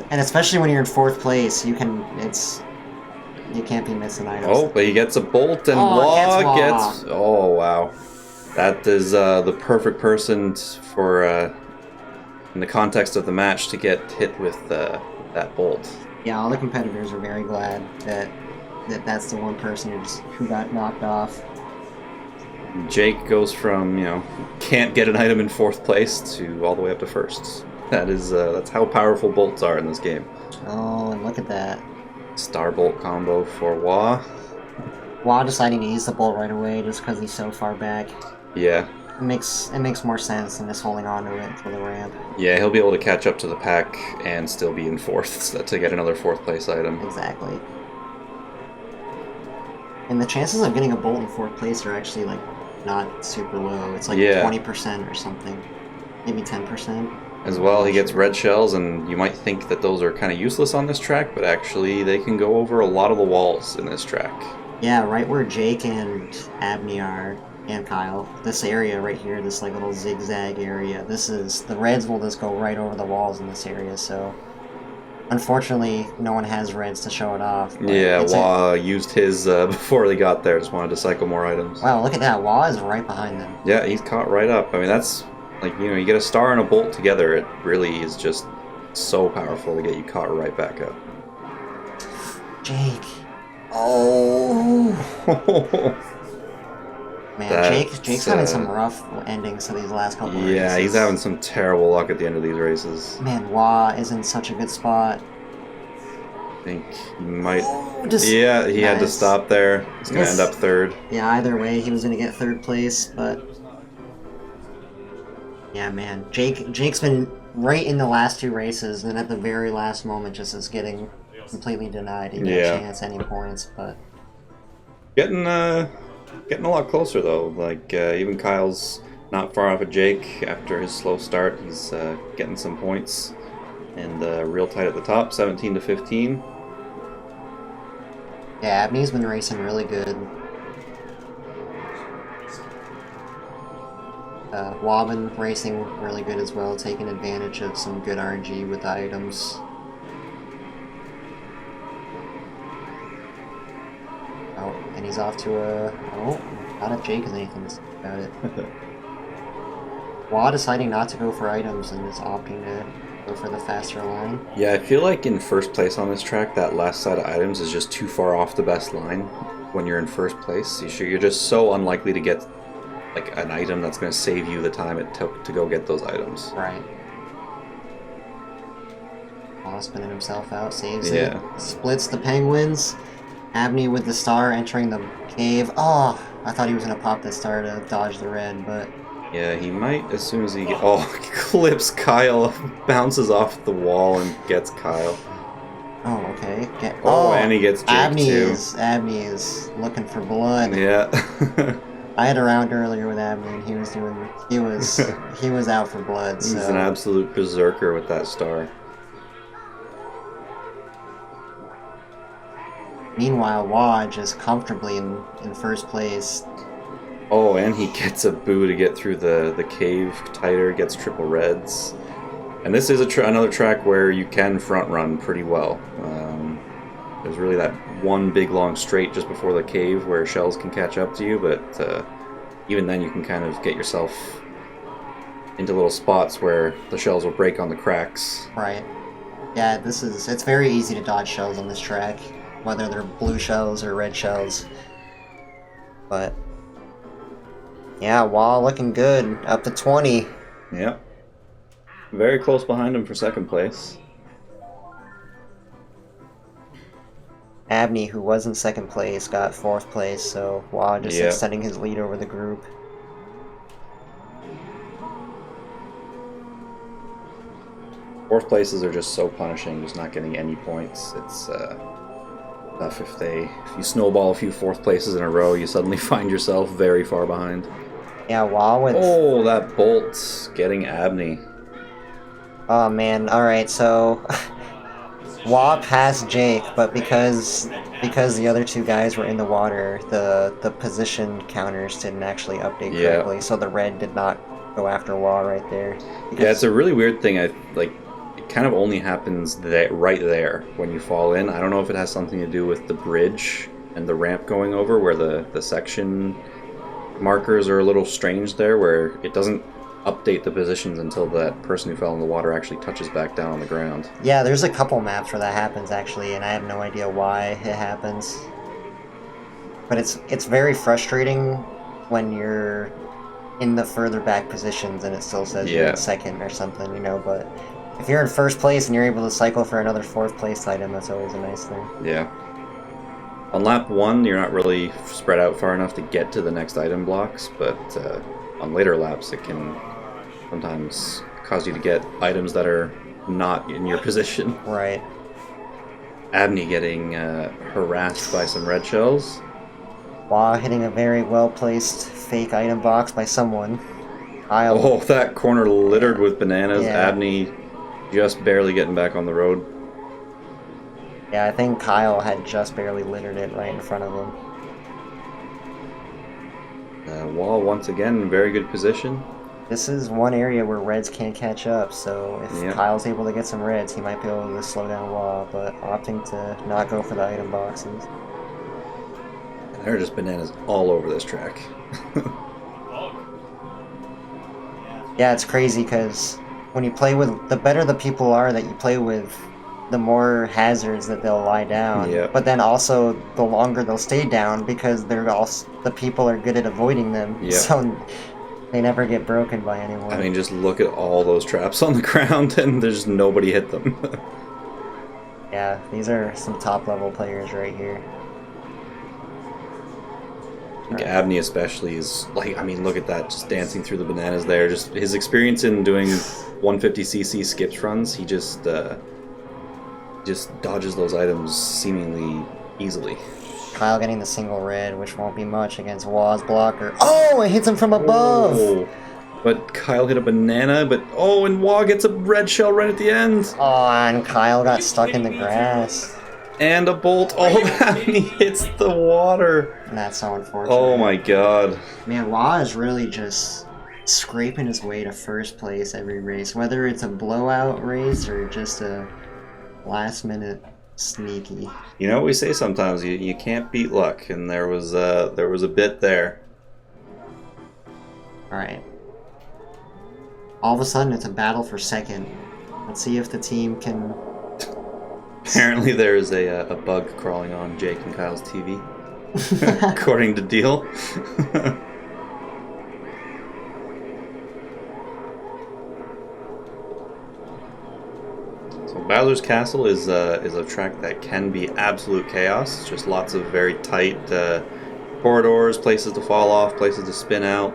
S5: and especially when you're in 4th place, you can't be missing items.
S6: Oh, but he gets a bolt and
S5: Wah
S6: gets. Oh wow, that is the perfect person for in the context of the match to get hit with that bolt.
S5: Yeah, all the competitors are very glad that's the one person who got knocked off.
S6: Jake goes from can't get an item in 4th place to all the way up to 1st. That's how powerful bolts are in this game.
S5: Oh, and look at that.
S6: Star bolt combo for Wah.
S5: Wah deciding to use the bolt right away just because he's so far back.
S6: Yeah.
S5: It makes more sense than just holding on to it for the ramp.
S6: Yeah, he'll be able to catch up to the pack and still be in 4th to get another 4th place item.
S5: Exactly. And the chances of getting a bolt in 4th place are actually like not super low. It's like 20% or something. Maybe 10%.
S6: As well, he gets red shells, and you might think that those are kind of useless on this track, but actually they can go over a lot of the walls in this track.
S5: Yeah, right where Jake and Abney are, and Kyle. This area right here, this like little zigzag area, the reds will just go right over the walls in this area, so unfortunately no one has reds to show it off.
S6: Yeah, Wah used his before they got there, just wanted to cycle more items.
S5: Wow, look at that, Wah is right behind them.
S6: Yeah, he's caught right up. I mean, that's, like, you get a star and a bolt together, it really is just so powerful to get you caught right back up.
S5: Jake. Oh. Man, Jake's having some rough endings to these last couple races.
S6: Yeah, he's having some terrible luck at the end of these races.
S5: Man, Wah is in such a good spot.
S6: I think he might... he
S5: nice.
S6: had to stop there. He's going to end up 3rd.
S5: Yeah, either way, he was going to get 3rd place, but... Yeah, man. Jake's been right in the last 2 races, and at the very last moment just is getting completely denied. He didn't get a chance any points, but...
S6: Getting a lot closer, though. Like, even Kyle's not far off of Jake after his slow start. He's getting some points, and real tight at the top, 17 to 15.
S5: Yeah, Abney's been racing really good. Wobbin racing really good as well, taking advantage of some good RNG with the items. Oh, and he's off to a... Oh, not if Jake has anything to say about it. Wah deciding not to go for items and is opting to go for the faster line.
S6: Yeah, I feel like in 1st place on this track, that last side of items is just too far off the best line when you're in 1st place. You're just so unlikely to get like an item that's going to save you the time it took to go get those items.
S5: Right. Wah spinning himself out, saves it, splits the penguins. Abney with the star entering the cave. Oh, I thought he was going to pop the star to dodge the red, but...
S6: Yeah, he might as soon as he... Oh, clips Kyle, bounces off the wall and gets Kyle.
S5: Oh, okay.
S6: And he gets Jake too.
S5: Abney is looking for blood.
S6: Yeah.
S5: I had a round earlier with Abney, and he was out for blood.
S6: He's
S5: so.
S6: an absolute berserker with that star.
S5: Meanwhile, Wah just comfortably in 1st place.
S6: Oh, and he gets a boo to get through the cave tighter, gets triple reds. And this is another track where you can front run pretty well. There's really that one big long straight just before the cave where shells can catch up to you, but even then you can kind of get yourself into little spots where the shells will break on the cracks.
S5: Right. Yeah, it's very easy to dodge shells on this track, whether they're blue shells or red shells. But yeah, Wall looking good, up to 20.
S6: Yep. Very close behind him for second place.
S5: Abney, who was in second place, got fourth place, so Wall just extending his lead over the group.
S6: Fourth places are just so punishing, just not getting any points. It's tough if you snowball a few fourth places in a row, you suddenly find yourself very far behind.
S5: Yeah, Wall with...
S6: Oh, that bolt getting Abney.
S5: Oh man, alright, so... Wah passed Jake, but because the other two guys were in the water, the position counters didn't actually update correctly, so the red did not go after Wah right there.
S6: Yeah, it's a really weird thing. It kind of only happens right there when you fall in. I don't know if it has something to do with the bridge and the ramp going over, where the section markers are a little strange there, where it doesn't update the positions until that person who fell in the water actually touches back down on the ground.
S5: Yeah, there's a couple maps where that happens actually, and I have no idea why it happens. But it's very frustrating when you're in the further back positions and it still says you're in second or something, you know, but if you're in first place and you're able to cycle for another fourth place item, that's always a nice thing.
S6: Yeah. On lap 1, you're not really spread out far enough to get to the next item blocks, but on later laps it can sometimes cause you to get items that are not in your position.
S5: Right.
S6: Abney getting harassed by some red shells.
S5: Wah hitting a very well-placed fake item box by someone.
S6: Oh, that corner littered with bananas.
S5: Yeah.
S6: Abney just barely getting back on the road.
S5: Yeah, I think Kyle had just barely littered it right in front of him.
S6: Wall once again in very good position.
S5: This is one area where reds can't catch up, so if Kyle's able to get some reds, he might be able to slow down Wall, but opting to not go for the item boxes.
S6: And there are just bananas all over this track.
S5: Yeah, it's crazy because when you play with, the better the people are that you play with, the more hazards that they'll lie down.
S6: Yep.
S5: But then also the longer they'll stay down because the people are good at avoiding them.
S6: Yep.
S5: So they never get broken by anyone.
S6: I mean, just look at all those traps on the ground and there's nobody hit them.
S5: Yeah, these are some top level players right here.
S6: I think Abney especially is like, I mean, look at that, just dancing through the bananas there. Just his experience in doing 150cc skips runs, he just dodges those items seemingly easily.
S5: Kyle getting the single red, which won't be much against Wah's blocker. Oh, it hits him from above!
S6: Oh, but Kyle hit a banana, and Wah gets a red shell right at the end.
S5: Oh, and Kyle got stuck in the grass.
S6: And a bolt. Oh, Abney hits the water.
S5: And that's so unfortunate.
S6: Oh my god.
S5: Man, Wah is really just scraping his way to first place every race, whether it's a blowout race or just a last minute sneaky.
S6: You know what we say sometimes, you can't beat luck, and there was a bit there.
S5: Alright. All of a sudden it's a battle for second. Let's see if the team can...
S6: Apparently there is a bug crawling on Jake and Kyle's TV, according to Deel. So Bowser's Castle is a track that can be absolute chaos. It's just lots of very tight corridors, places to fall off, places to spin out,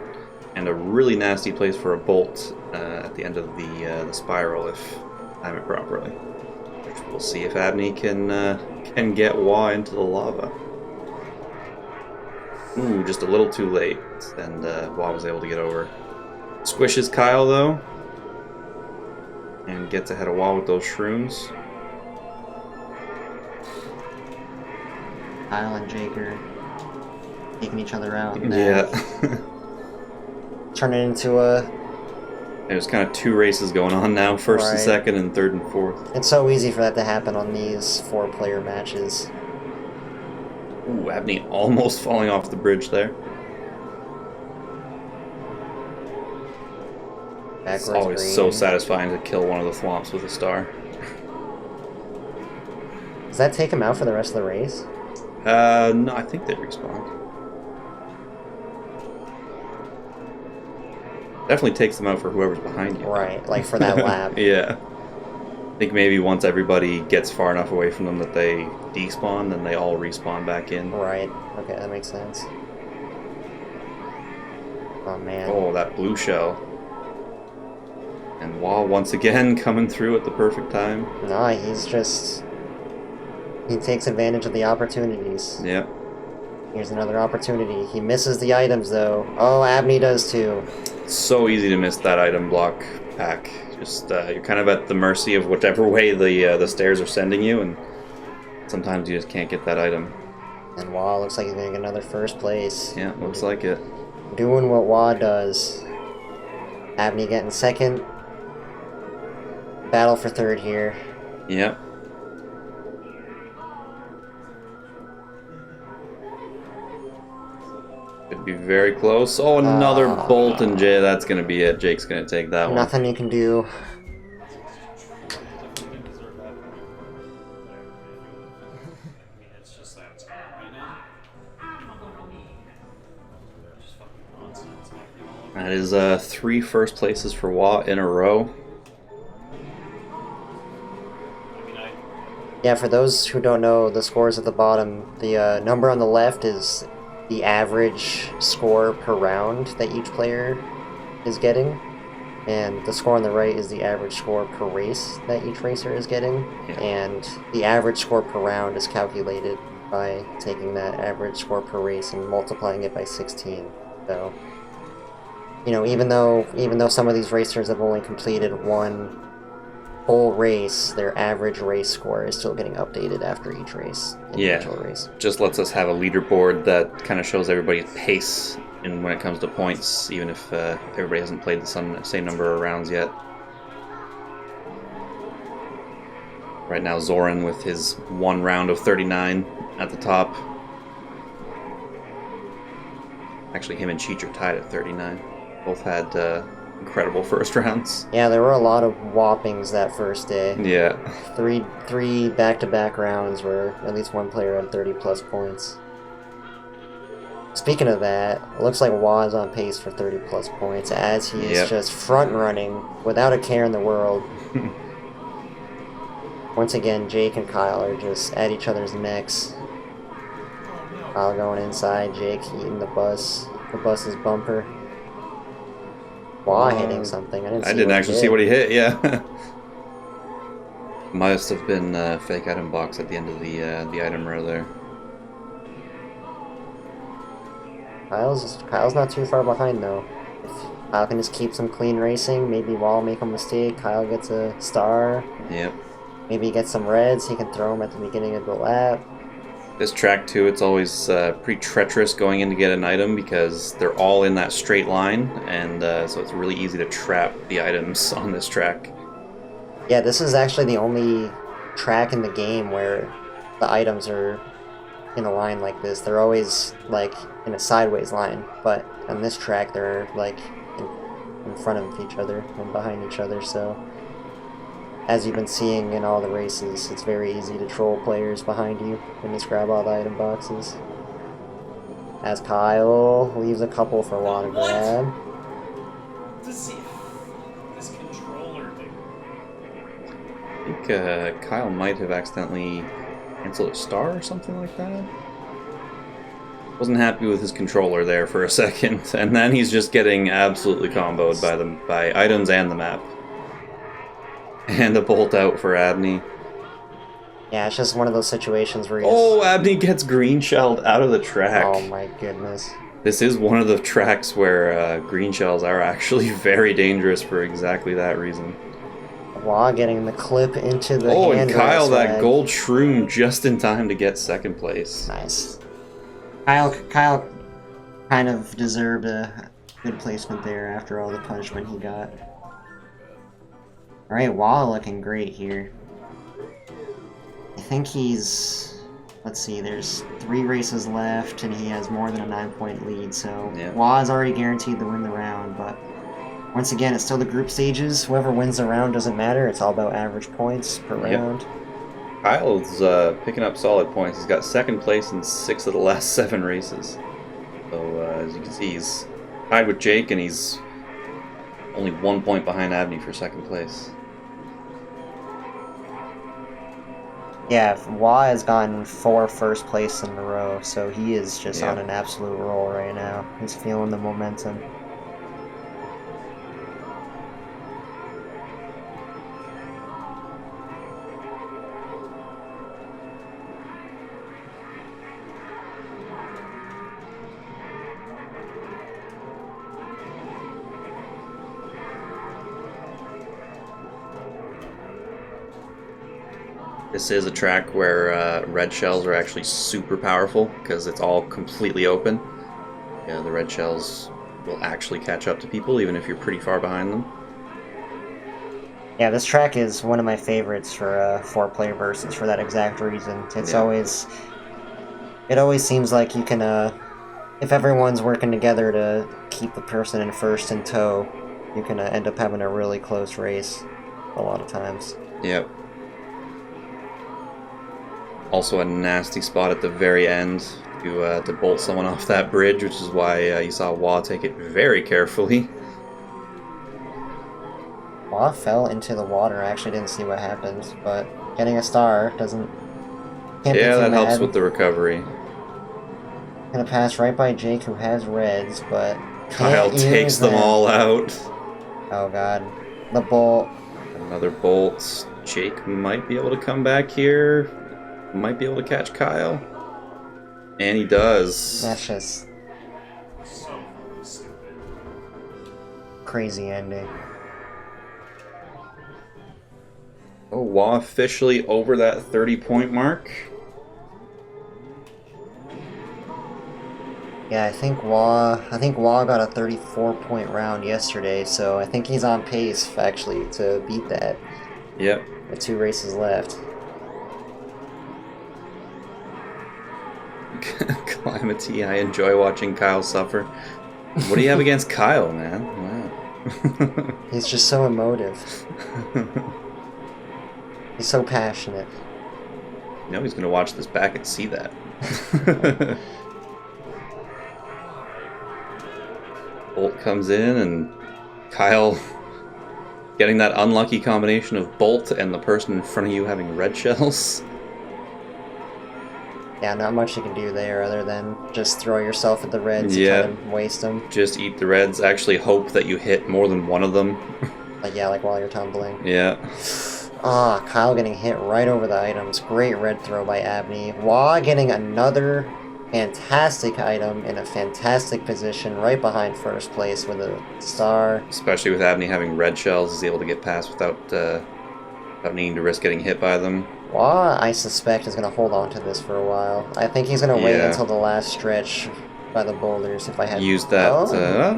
S6: and a really nasty place for a bolt at the end of the spiral if time it properly. We'll see if Abney can get Wah into the lava. Ooh, just a little too late, and Wah was able to get over. Squishes Kyle though, and gets ahead of Wah with those shrooms.
S5: Kyle and Jake are taking each other out.
S6: Yeah.
S5: Turn it into a
S6: There's kind of 2 races going on now, first and
S5: Right.
S6: second and third and fourth.
S5: It's so easy for that to happen on these 4-player matches.
S6: Ooh, Abney almost falling off the bridge there.
S5: Backwards
S6: It's always
S5: green.
S6: so satisfying to kill one of the thwomps with a star.
S5: Does that take him out for the rest of the race?
S6: No, I think they respawn. Definitely takes them out for whoever's behind you.
S5: Right, like for that lap.
S6: Yeah. I think maybe once everybody gets far enough away from them that they despawn, then they all respawn back in.
S5: Right, okay, that makes sense. Oh man.
S6: Oh, that blue shell. And Wall once again coming through at the perfect time.
S5: No, he's just... He takes advantage of the opportunities.
S6: Yep.
S5: Here's another opportunity. He misses the items though. Oh, Abney does too.
S6: So easy to miss that item block pack. Just you're kind of at the mercy of whatever way the stairs are sending you, and sometimes you just can't get that item.
S5: And Wah looks like he's gonna get another first place.
S6: Yeah, looks like it.
S5: Doing what Wah does. Abney getting second. Battle for third here.
S6: Yep. Could be very close. Oh, another bolt and Jay. That's gonna be it. Jake's gonna take that one.
S5: Nothing you can do.
S6: That is 3 first places for Wah in a row.
S5: Yeah, for those who don't know the scores at the bottom, the number on the left is the average score per round that each player is getting, and the score on the right is the average score per race that each racer is getting, and the average score per round is calculated by taking that average score per race and multiplying it by 16. So, you know, even though some of these racers have only completed one whole race, their average race score is still getting updated after each race. Individual race.
S6: Just lets us have a leaderboard that kind of shows everybody's pace and when it comes to points, even if everybody hasn't played the same number of rounds yet. Right now, Zoran with his 1 round of 39 at the top. Actually, him and Cheech are tied at 39. Both had incredible first rounds.
S5: Yeah, there were a lot of whoppings that first day.
S6: Yeah.
S5: Three back-to-back rounds where at least one player had 30-plus points. Speaking of that, it looks like Wah is on pace for 30-plus points as he is just front-running without a care in the world. Once again, Jake and Kyle are just at each other's necks. Kyle going inside, Jake eating the bus's bumper. Wah hitting something. I didn't
S6: actually see what he hit, yeah. Must have been a fake item box at the end of the item row there.
S5: Kyle's not too far behind though. If Kyle can just keep some clean racing, maybe Wah will make a mistake, Kyle gets a star.
S6: Yep.
S5: Maybe he gets some reds, he can throw them at the beginning of the lap.
S6: This track too, it's always pretty treacherous going in to get an item because they're all in that straight line, and so it's really easy to trap the items on this track.
S5: Yeah, this is actually the only track in the game where the items are in a line like this. They're always like in a sideways line, but on this track they're like in front of each other and behind each other, so as you've been seeing in all the races, it's very easy to troll players behind you and just grab all the item boxes. As Kyle leaves a couple for Wah to grab.
S1: This controller thing.
S6: I think Kyle might have accidentally canceled a star or something like that. Wasn't happy with his controller there for a second, and then he's just getting absolutely comboed by items and the map. And a bolt out for Abney.
S5: Yeah, it's just one of those situations where
S6: Abney gets green shelled out of the track.
S5: Oh my goodness.
S6: This is one of the tracks where green shells are actually very dangerous for exactly that reason.
S5: Wah getting the clip into the
S6: and Kyle, that
S5: swag.
S6: gold shroom just in time to get second place.
S5: Nice. Kyle kind of deserved a good placement there after all the punishment he got. Alright, Wall looking great here. I think he's... Let's see, there's 3 races left, and he has more than a 9-point lead, so
S6: Yeah.
S5: Wa's already guaranteed to win the round, but once again, it's still the group stages. Whoever wins the round doesn't matter. It's all about average points per round.
S6: Kyle's picking up solid points. He's got 2nd place in 6 of the last 7 races. So, as you can see, he's tied with Jake, and he's only 1 point behind Abney for 2nd place.
S5: Yeah, Wa has gotten 4 first place in a row, so he is just
S6: Yeah.
S5: on an absolute roll right now. He's feeling the momentum.
S6: This is a track where red shells are actually super powerful because it's all completely open. Yeah, the red shells will actually catch up to people even if you're pretty far behind them.
S5: Yeah, this track is one of my favorites for 4-player versus for that exact reason. It's always... It always seems like you can, if everyone's working together to keep the person in first in tow, you can end up having a really close race a lot of times.
S6: Yep. Also a nasty spot at the very end to bolt someone off that bridge, which is why you saw Wa take it very carefully.
S5: Wa fell into the water. I actually didn't see what happened, but getting a star doesn't... Can't be
S6: Yeah,
S5: too
S6: that helps
S5: mad.
S6: with the recovery.
S5: Gonna pass right by Jake, who has reds, but
S6: Kyle
S5: can't
S6: takes
S5: use
S6: them all out.
S5: Oh god, the bolt.
S6: Another bolt. Jake might be able to come back here. Might be able to catch Kyle. And he does.
S5: That's just crazy ending.
S6: Oh, Wa officially over that 30-point mark.
S5: Yeah, I think Wa got a 34-point round yesterday, so I think he's on pace actually to beat that.
S6: Yep.
S5: With 2 races left.
S6: Climatee, I enjoy watching Kyle suffer. What do you have against Kyle, man? Wow.
S5: He's just so emotive. He's so passionate.
S6: You know he's gonna watch this back and see that. Bolt comes in and Kyle getting that unlucky combination of Bolt and the person in front of you having red shells.
S5: Yeah, not much you can do there other than just throw yourself at the reds and try to waste them.
S6: Just eat the reds. Actually hope that you hit more than one of them.
S5: Like while you're tumbling.
S6: Yeah.
S5: Ah, Kyle getting hit right over the items. Great red throw by Abney. Wa getting another fantastic item in a fantastic position right behind first place with a star.
S6: Especially with Abney having red shells, he's able to get past without needing to risk getting hit by them.
S5: Wa, I suspect, is going to hold on to this for a while. I think he's going to wait
S6: Yeah.
S5: until the last stretch by the boulders if I had...
S6: Used that.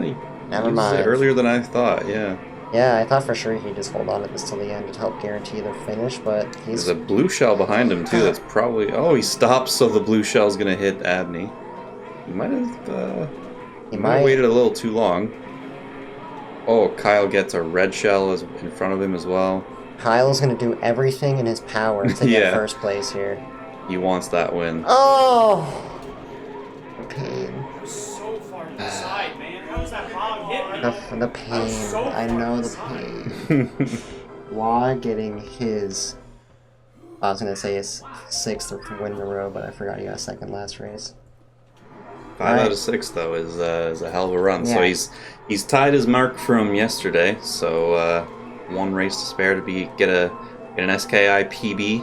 S6: He
S5: never
S6: used
S5: mind.
S6: it earlier than I thought. Yeah.
S5: Yeah, I thought for sure he'd just hold on to this till the end to help guarantee the finish, but he's...
S6: There's a blue shell behind him too. That's probably. Oh, he stops, so the blue shell's gonna hit Abney. He might have. He might have waited a little too long. Oh, Kyle gets a red shell in front of him as well.
S5: Kyle's going to do everything in his power to get first place here.
S6: He wants that win.
S5: Oh! Pain.
S1: So far inside, man. How does that bomb hit me?
S5: The pain. I know the pain. Wa getting his... I was going to say his 6th win in a row, but I forgot he got 2nd last race.
S6: 5 out of 6 though is a hell of a run.
S5: Yeah.
S6: So he's tied his mark from yesterday. So 1 race to spare to get an SKI PB.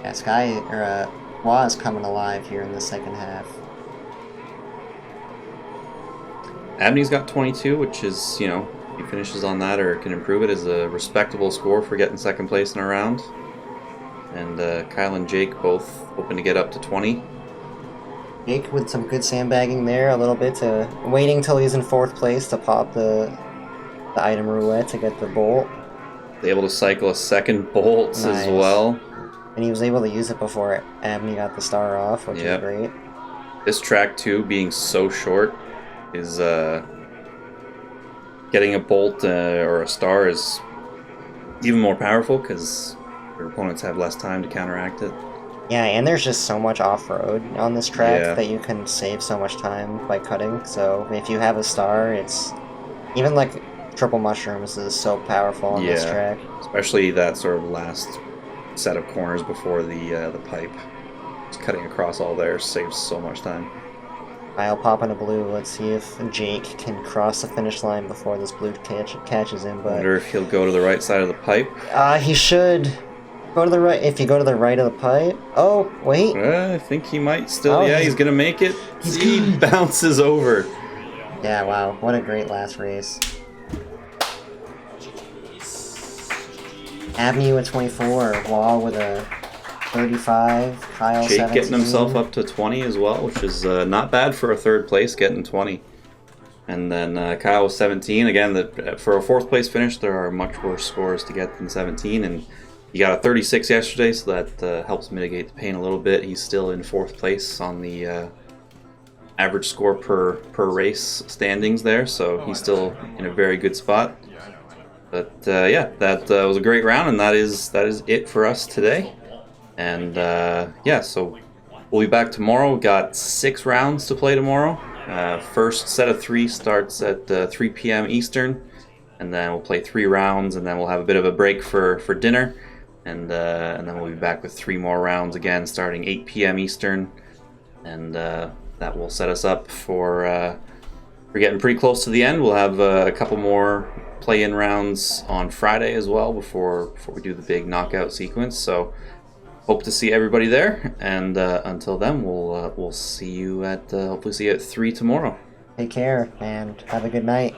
S5: Yeah, Wa is coming alive here in the second half.
S6: Abney's got 22, which is, if he finishes on that or can improve it, is a respectable score for getting 2nd place in a round. And Kyle and Jake both hoping to get up to 20.
S5: Jake with some good sandbagging there, a little bit to waiting till he's in 4th place to pop the item roulette to get the bolt.
S6: able to cycle a second bolt as
S5: Nice.
S6: well.
S5: And he was able to use it before Abney got the star off, which
S6: Yep.
S5: is great.
S6: This track too, being so short, is getting a bolt or a star is even more powerful because your opponents have less time to counteract it.
S5: Yeah, and there's just so much off-road on this track
S6: Yeah.
S5: that you can save so much time by cutting. So if you have a star, it's even like triple mushrooms is so powerful on this
S6: Yeah.
S5: track.
S6: Especially that sort of last set of corners before the pipe. Just cutting across all there saves so much time.
S5: I'll pop in a blue. Let's see if Jake can cross the finish line before this blue catches him.
S6: I
S5: But
S6: wonder if he'll go to the right side of the pipe.
S5: he should go to the right. If you go to the right of the pipe. Oh wait.
S6: I think he might still.
S5: Oh,
S6: Yeah, he's gonna make it. He bounces over.
S5: Yeah. Wow. What a great last race. Abney with 24, Wall with a 35, Kyle
S6: Jake
S5: 17.
S6: getting himself up to 20 as well, which is not bad for a third place, getting 20. And then Kyle was 17. Again, for a fourth place finish, there are much worse scores to get than 17. And he got a 36 yesterday, so that helps mitigate the pain a little bit. He's still in fourth place on the average score per race standings there, so he's still in a very good spot. But yeah, that was a great round, and that is it for us today. And yeah, so we'll be back tomorrow. We've got 6 rounds to play tomorrow. First set of 3 starts at 3 p.m. Eastern, and then we'll play 3 rounds, and then we'll have a bit of a break for dinner, and then we'll be back with 3 more rounds again, starting 8 p.m. Eastern, and that will set us up for we're getting pretty close to the end. We'll have a couple more play-in rounds on Friday as well before we do the big knockout sequence. So hope to see everybody there, and until then, we'll see you at hopefully see you at 3 tomorrow.
S5: Take care and have a good night.